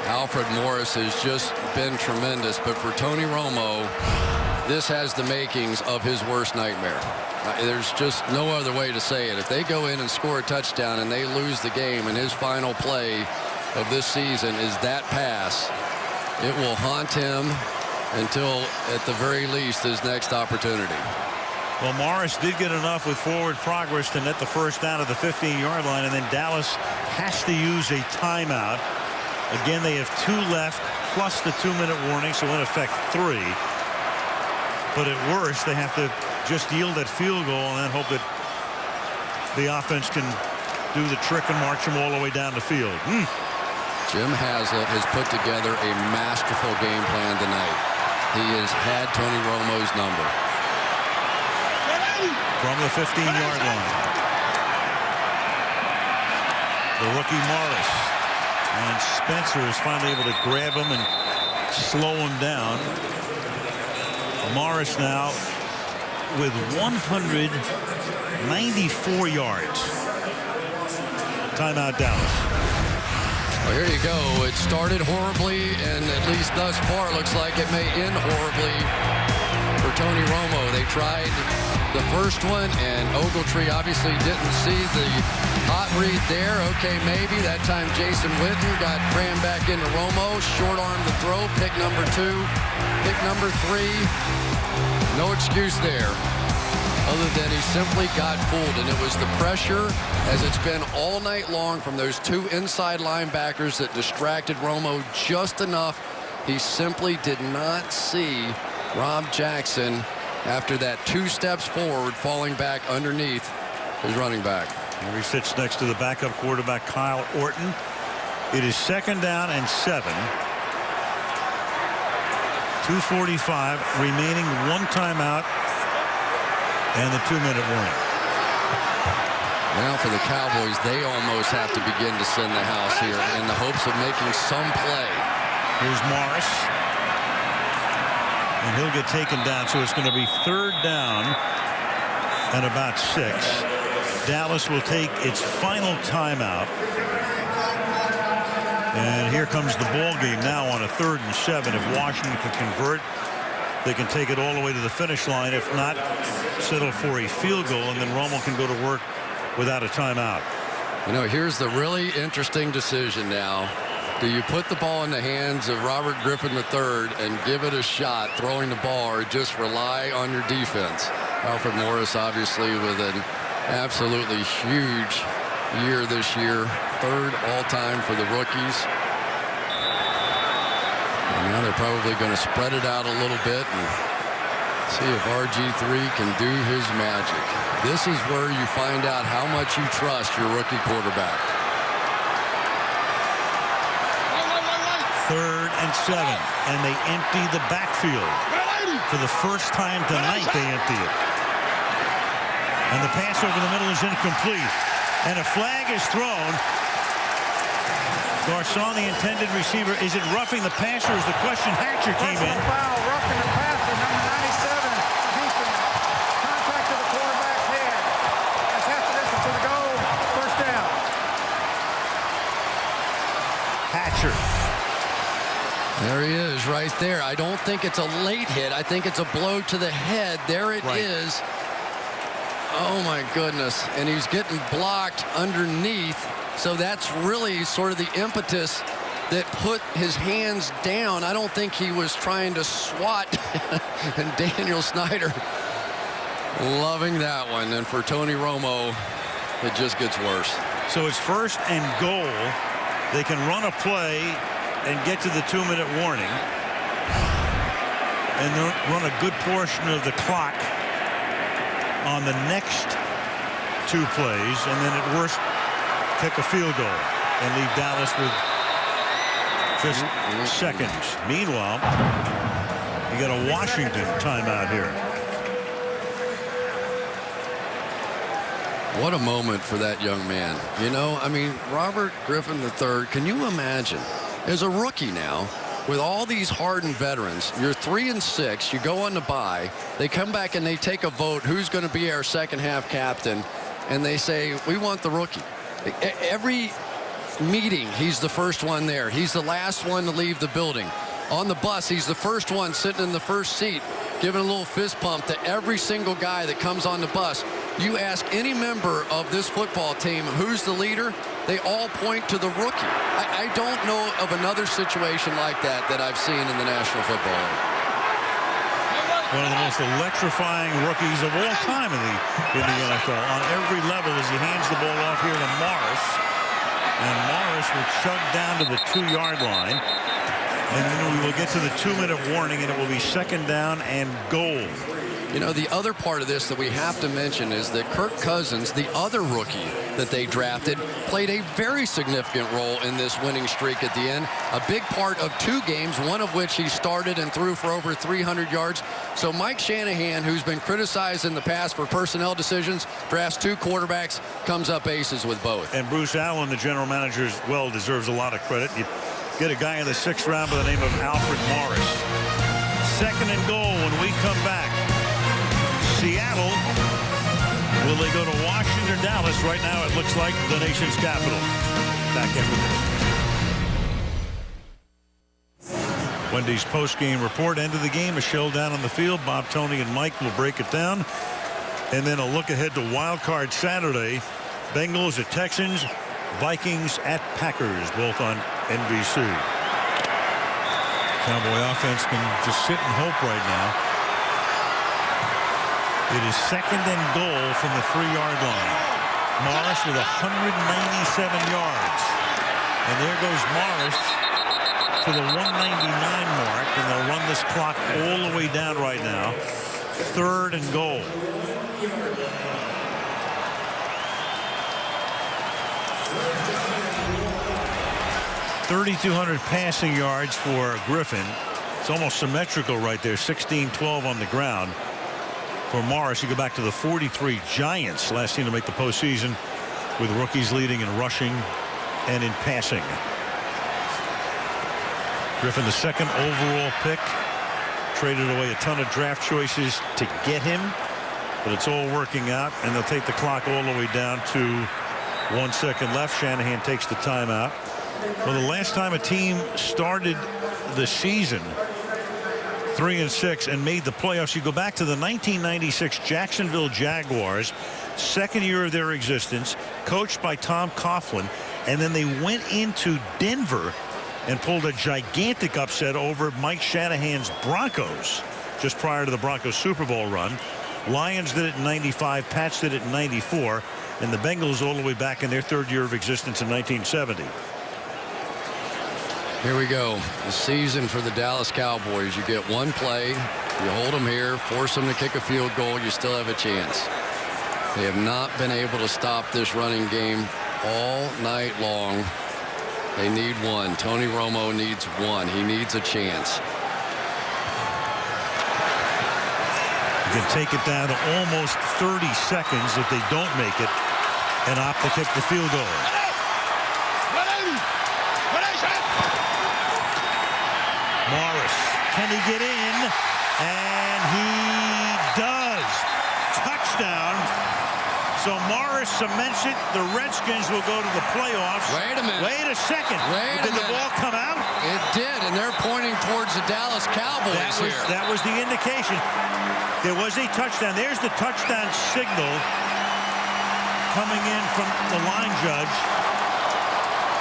Alfred Morris has just been tremendous, but for Tony Romo, this has the makings of his worst nightmare. There's just no other way to say it. If they go in and score a touchdown and they lose the game, and his final play of this season is that pass, it will haunt him until, at the very least, his next opportunity. Well, Morris did get enough with forward progress to net the first down at the 15-yard line, and then Dallas has to use a timeout. Again, they have 2 left, plus the 2-minute warning, so in effect 3. But at worst, they have to just yield that field goal and then hope that the offense can do the trick and march them all the way down the field. Jim Haslett has put together a masterful game plan tonight. He has had Tony Romo's number. From the 15-yard line, the rookie Morris, and Spencer is finally able to grab him and slow him down. Morris now with 194 yards. Timeout, Dallas. Well, here you go. It started horribly, and at least thus far looks like it may end horribly for Tony Romo. They tried the first one, and Ogletree obviously didn't see the hot read there. Okay, maybe. That time Jason Witten got crammed back into Romo. Short-armed the throw. Pick number 2. Pick number 3. No excuse there, other than he simply got fooled. And it was the pressure, as it's been all night long, from those 2 inside linebackers that distracted Romo just enough. He simply did not see Rob Jackson after that 2 steps forward, falling back underneath his running back. Here he sits next to the backup quarterback, Kyle Orton. It is 2nd down and 7. 2:45 remaining, 1 timeout, and the 2-minute warning. Now for the Cowboys, they almost have to begin to send the house here in the hopes of making some play. Here's Morris. And he'll get taken down, so it's going to be 3rd down and about 6. Dallas will take its final timeout. And here comes the ball game now on a 3rd and 7. If Washington can convert, they can take it all the way to the finish line. If not, settle for a field goal, and then Romo can go to work without a timeout. You know, here's the really interesting decision now. Do you put the ball in the hands of Robert Griffin III and give it a shot throwing the ball, or just rely on your defense? Alfred Morris obviously with an absolutely huge year this year. 3rd all-time for the rookies. And now they're probably going to spread it out a little bit and see if RG3 can do his magic. This is where you find out how much you trust your rookie quarterback. 3rd and 7, and they empty the backfield. For the first time tonight, they empty it. And the pass over the middle is incomplete. And a flag is thrown. Garcon, the intended receiver. Is it roughing the passer is the question. Hatcher came in. Foul, roughing the passer, number 97. Houston, contact to the quarterback's head. That's half the distance to the goal. First down. Hatcher. There he is right there. I don't think it's a late hit. I think it's a blow to the head. There it is. Oh, my goodness. And he's getting blocked underneath. So that's really sort of the impetus that put his hands down. I don't think he was trying to swat. And Daniel Snyder loving that one. And for Tony Romo, it just gets worse. So it's 1st and goal. They can run a play and get to the 2-minute warning and run a good portion of the clock on the next 2 plays, and then at worst kick a field goal and leave Dallas with just seconds. Meanwhile, you got a Washington timeout here. What a moment for that young man. You know, I mean, Robert Griffin III, can you imagine? As a rookie now, with all these hardened veterans, you're 3-6, you go on the bye, they come back and they take a vote, who's going to be our second half captain, and they say, we want the rookie. Every meeting, he's the first one there. He's the last one to leave the building. On the bus, he's the first one sitting in the first seat, giving a little fist pump to every single guy that comes on the bus. You ask any member of this football team who's the leader, they all point to the rookie. I don't know of another situation like that I've seen in the National Football League. One of the most electrifying rookies of all time in the NFL on every level as he hands the ball off here to Morris. And Morris will chug down to the 2-yard line. And then we will get to the 2-minute warning, and it will be 2nd down and goal. You know, the other part of this that we have to mention is that Kirk Cousins, the other rookie that they drafted, played a very significant role in this winning streak at the end. A big part of 2 games, one of which he started and threw for over 300 yards. So Mike Shanahan, who's been criticized in the past for personnel decisions, drafts 2 quarterbacks, comes up aces with both. And Bruce Allen, the general manager, as well, deserves a lot of credit. You get a guy in the 6th round by the name of Alfred Morris. 2nd and goal when we come back. Seattle, will they go to Washington or Dallas? Right now it looks like the nation's capital. Back in. Wendy's post-game report. End of the game, a shell down on the field. Bob, Tony, and Mike will break it down. And then a look ahead to Wild Card Saturday. Bengals at Texans, Vikings at Packers, both on NBC. Cowboy offense can just sit and hope right now. It is 2nd and goal from the 3-yard line. Morris with 197 yards. And there goes Morris to the 199 mark, and they'll run this clock all the way down right now. 3rd and goal. .3,200 passing yards for Griffin. It's almost symmetrical right there. 16-12 on the ground. For Morris, you go back to the 43 Giants, last team to make the postseason, with rookies leading in rushing and in passing. Griffin, the 2nd overall pick, traded away a ton of draft choices to get him, but it's all working out, and they'll take the clock all the way down to 1 second left. Shanahan takes the timeout. Well, the last time a team started the season 3-6 and made the playoffs, you go back to the 1996 Jacksonville Jaguars, 2nd year of their existence, coached by Tom Coughlin, and then they went into Denver and pulled a gigantic upset over Mike Shanahan's Broncos just prior to the Broncos Super Bowl run. Lions did it in 95, Pats did it in 94, and the Bengals all the way back in their 3rd year of existence in 1970. Here we go. The season for the Dallas Cowboys. You get 1 play, you hold them here, force them to kick a field goal, you still have a chance. They have not been able to stop this running game all night long. They need one. Tony Romo needs one. He needs a chance. You can take it down to almost 30 seconds if they don't make it and opt to kick the field goal. Morris, can he get in? And he does. Touchdown. So Morris cements it. The Redskins will go to the playoffs. Wait a minute. Wait a second. Did the ball come out? It did, and they're pointing towards the Dallas Cowboys here. That was the indication. There was a touchdown. There's the touchdown signal coming in from the line judge.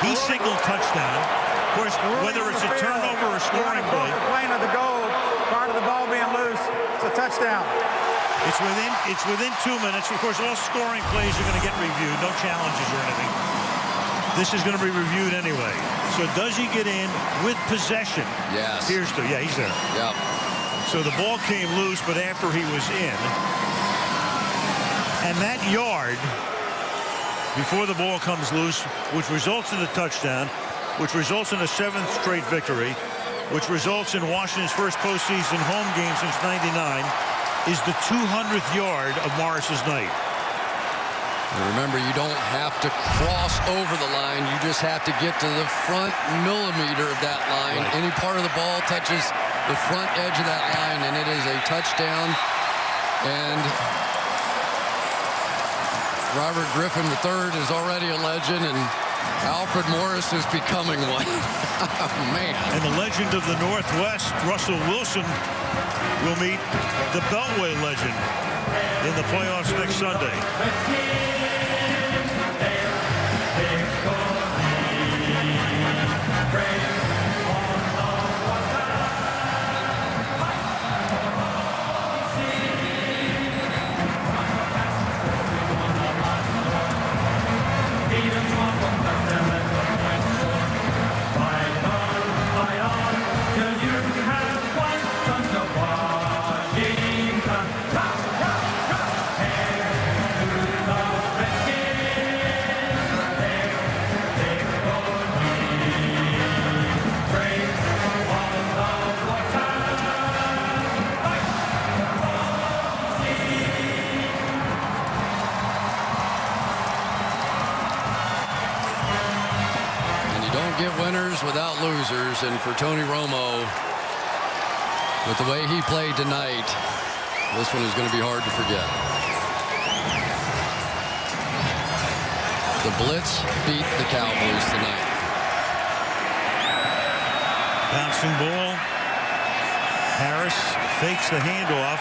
He signaled touchdown. Of course, whether it's a turnover or a scoring play. The plane of the goal, part of the ball being loose, it's a touchdown. It's within 2 minutes. Of course, all scoring plays are going to get reviewed. No challenges or anything. This is going to be reviewed anyway. So does he get in with possession? Yes. He's there. Yep. So the ball came loose, but after he was in. And that yard before the ball comes loose, which results in a touchdown, which results in a 7th straight victory, which results in Washington's first postseason home game since '99, is the 200th yard of Morris's night. And remember, you don't have to cross over the line. You just have to get to the front millimeter of that line. Right. Any part of the ball touches the front edge of that line, and it is a touchdown. And Robert Griffin III is already a legend, and Alfred Morris is becoming one. Oh, man. And the legend of the Northwest, Russell Wilson, will meet the Beltway legend in the playoffs next Sunday. Get winners without losers, and for Tony Romo, with the way he played tonight, this one is going to be hard to forget. The blitz beat the Cowboys tonight. Bouncing ball. Harris fakes the handoff,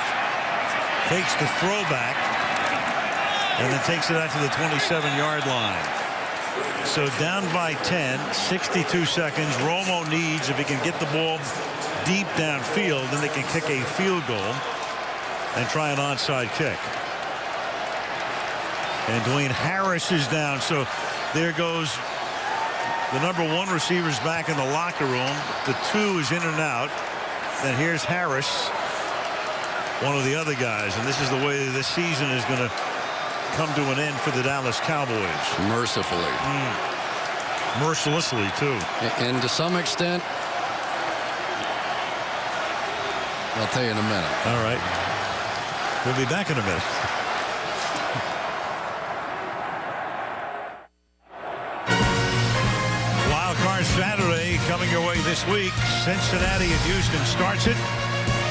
fakes the throwback, and then takes it out to the 27-yard line. So down by 10, 62 seconds. Romo needs, if he can get the ball deep downfield, then they can kick a field goal and try an onside kick. And Dwayne Harris is down. So there goes the #1 receiver's back in the locker room. The 2 is in and out. And here's Harris, one of the other guys. And this is the way this season is going to come to an end for the Dallas Cowboys. Mercifully. Mercilessly, too. And to some extent, I'll tell you in a minute. All right. We'll be back in a minute. Wild Card Saturday coming your way this week. Cincinnati and Houston starts it.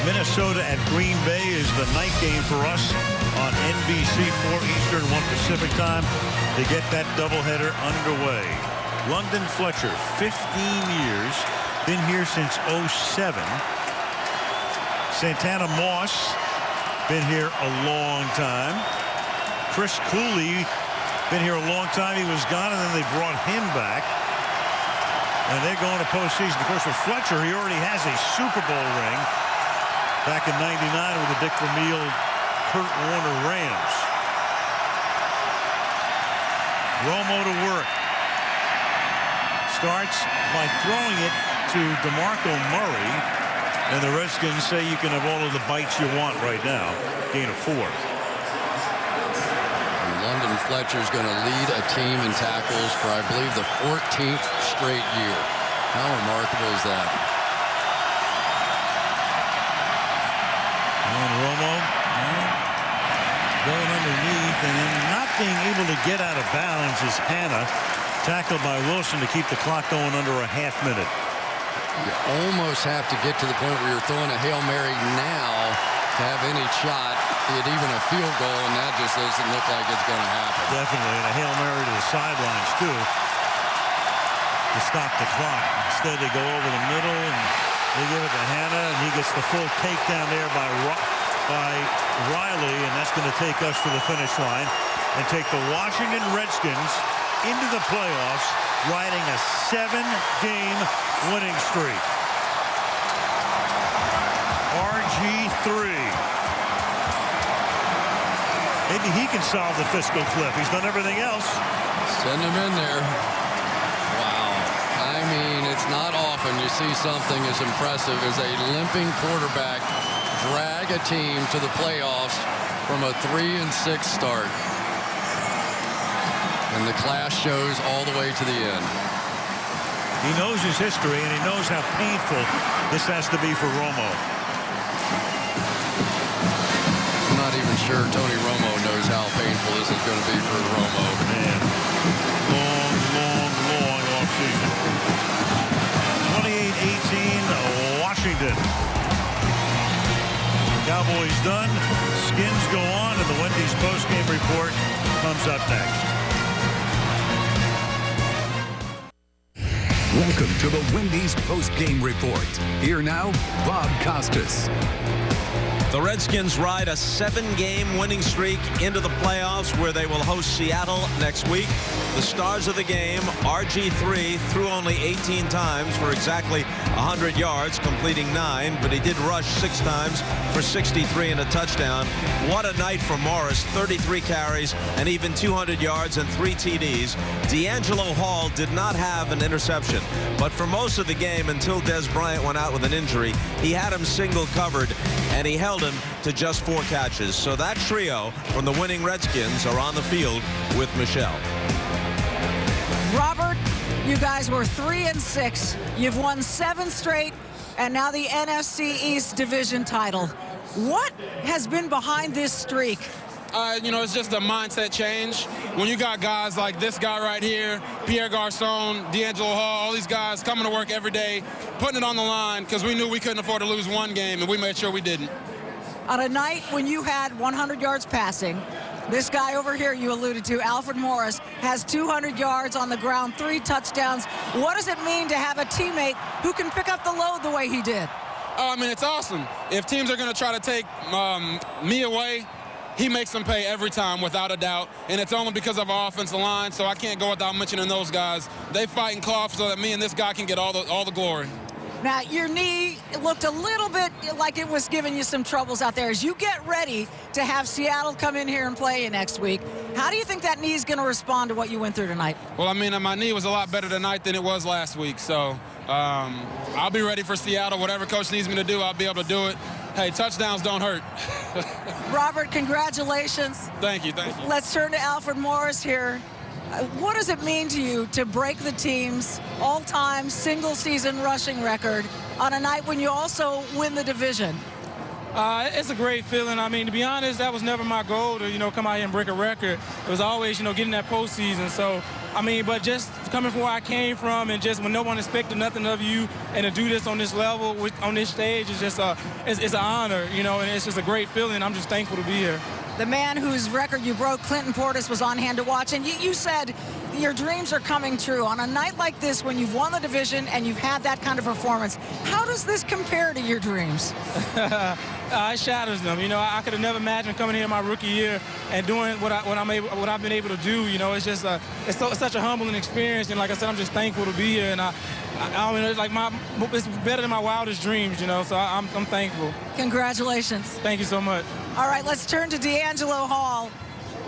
Minnesota at Green Bay is the night game for us on NBC, 4 Eastern, 1 Pacific time to get that doubleheader underway. London Fletcher, 15 years, been here since '07. Santana Moss, been here a long time. Chris Cooley, been here a long time. He was gone, and then they brought him back. And they're going to postseason. Of course, with Fletcher, he already has a Super Bowl ring back in '99 with the Dick Vermeil, Kurt Warner Rams. Romo to work. Starts by throwing it to DeMarco Murray. And the Redskins say you can have all of the bites you want right now. Gain of 4. And London Fletcher's going to lead a team in tackles for, I believe, the 14th straight year. How remarkable is that? And Romo going underneath, and then not being able to get out of bounds is Hanna, tackled by Wilson to keep the clock going under a half minute. You almost have to get to the point where you're throwing a Hail Mary now to have any shot at even a field goal, and that just doesn't look like it's going to happen. Definitely, and a Hail Mary to the sidelines, too, to stop the clock. Instead, they go over the middle, and they give it to Hanna, and he gets the full takedown there by Riley, and that's going to take us to the finish line and take the Washington Redskins into the playoffs, riding a 7-game winning streak. RG3. Maybe he can solve the fiscal cliff. He's done everything else. Send him in there. Wow. I mean, it's not often you see something as impressive as a limping quarterback drag a team to the playoffs from a 3-6 start. And the class shows all the way to the end. He knows his history, and he knows how painful this has to be for Romo. I'm not even sure Tony Romo knows how painful this is going to be for Romo. Man, long offseason. 28-18, Washington. Cowboys done. Skins go on, and the Wendy's postgame report comes up next. Welcome to the Wendy's postgame report. Here now, Bob Costas. The Redskins ride a 7-game winning streak into the playoffs, where they will host Seattle next week. The stars of the game, RG3, threw only 18 times for exactly 100 yards, completing 9, but he did rush 6 times for 63 and a touchdown. What a night for Morris, 33 carries and even 200 yards and 3 TDs. D'Angelo Hall did not have an interception, but for most of the game, until Des Bryant went out with an injury, he had him single covered, and he held him to just 4 catches. So that trio from the winning Redskins are on the field with Michelle. Robert, you guys were 3-6. You've won 7 straight, and now the NFC East division title. What has been behind this streak? You know, it's just a mindset change. When you got guys like this guy right here, Pierre Garçon, D'Angelo Hall, all these guys coming to work every day, putting it on the line because we knew we couldn't afford to lose one game, and we made sure we didn't. On a night when you had 100 yards passing, this guy over here you alluded to, Alfred Morris, has 200 yards on the ground, 3 touchdowns. What does it mean to have a teammate who can pick up the load the way he did? I mean, it's awesome. If teams are going to try to take me away, he makes them pay every time, without a doubt, and it's only because of our offensive line, so I can't go without mentioning those guys. They fight and claw so that me and this guy can get all the glory. Now, your knee looked a little bit like it was giving you some troubles out there. As you get ready to have Seattle come in here and play you next week, how do you think that knee is going to respond to what you went through tonight? Well, I mean, my knee was a lot better tonight than it was last week, so I'll be ready for Seattle. Whatever coach needs me to do, I'll be able to do it. Hey, touchdowns don't hurt. Robert, congratulations. Thank you, thank you. Let's turn to Alfred Morris here. What does it mean to you to break the team's all-time single-season rushing record on a night when you also win the division? It's a great feeling. I mean, to be honest, that was never my goal to, come out here and break a record. It was always, getting that postseason. So, I mean, but just coming from where I came from and just when no one expected nothing of you and to do this on this level, on this stage, is just it's an honor, and it's just a great feeling. I'm just thankful to be here. The man whose record you broke, Clinton Portis, was on hand to watch. And you said your dreams are coming true. On a night like this, when you've won the division and you've had that kind of performance, how does this compare to your dreams? It shatters them. I could have never imagined coming here my rookie year and doing what I've been able to do. It's just it's such a humbling experience. And like I said, I'm just thankful to be here. And I mean, it's better than my wildest dreams. So I'm thankful. Congratulations. Thank you so much. All right, let's turn to D'Angelo Hall,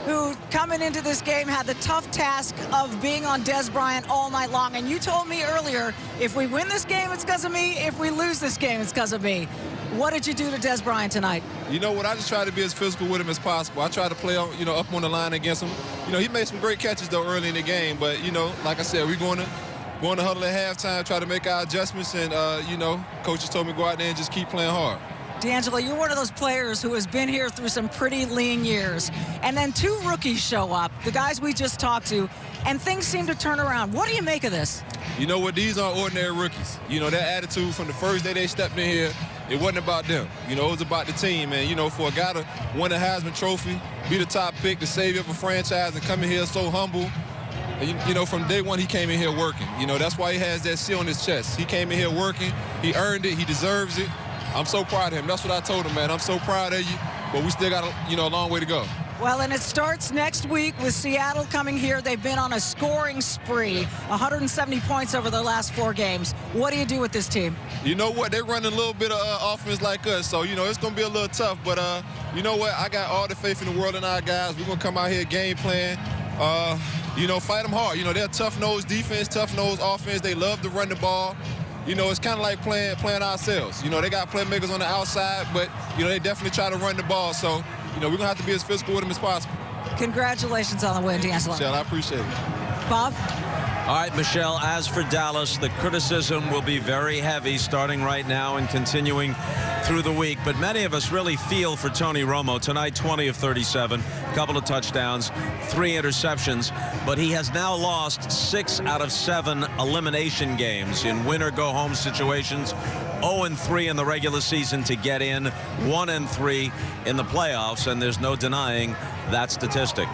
who coming into this game had the tough task of being on Des Bryant all night long. And you told me earlier, if we win this game, it's because of me. If we lose this game, it's because of me. What did you do to Des Bryant tonight? You know what? I just try to be as physical with him as possible. I try to play, up on the line against him. you know, he made some great catches, though, early in the game. But, you know, like I said, we're going to huddle at halftime, try to make our adjustments. And, you know, coaches told me to go out there and just keep playing hard. D'Angelo, you're one of those players who has been here through some pretty lean years. And then 2 rookies show up, the guys we just talked to, and things seem to turn around. What do you make of this? You know what? These aren't ordinary rookies. You know, their attitude from the first day they stepped in here, it wasn't about them. You know, it was about the team. And, you know, for a guy to win a Heisman Trophy, be the top pick, the savior of a franchise, and come in here so humble, you know, from day one he came in here working. You know, that's why he has that seal on his chest. He came in here working. He earned it. He deserves it. I'm so proud of him. That's what I told him, man. I'm so proud of you, but we still got a long way to go. Well, and it starts next week with Seattle coming here. They've been on a scoring spree, 170 points over their last 4 games. What do you do with this team? You know what? They're running a little bit of offense like us, so, you know, it's going to be a little tough. But, you know what? I got all the faith in the world in our guys. We're going to come out here game plan. You know, fight them hard. You know, they're tough-nosed defense, tough-nosed offense. They love to run the ball. You know, it's kind of like playing ourselves. You know, they got playmakers on the outside, but, you know, they definitely try to run the ball. So, you know, we're going to have to be as physical with them as possible. Congratulations on the win, D'Angelo. Michelle, I appreciate it. Bob? All right, Michelle, as for Dallas, the criticism will be very heavy starting right now and continuing through the week. But many of us really feel for Tony Romo. Tonight, 20 of 37, a couple of touchdowns, 3 interceptions. But he has now lost 6 out of 7 elimination games in win-or-go-home situations. 0-3 in the regular season to get in, 1-3 in the playoffs. And there's no denying that statistic.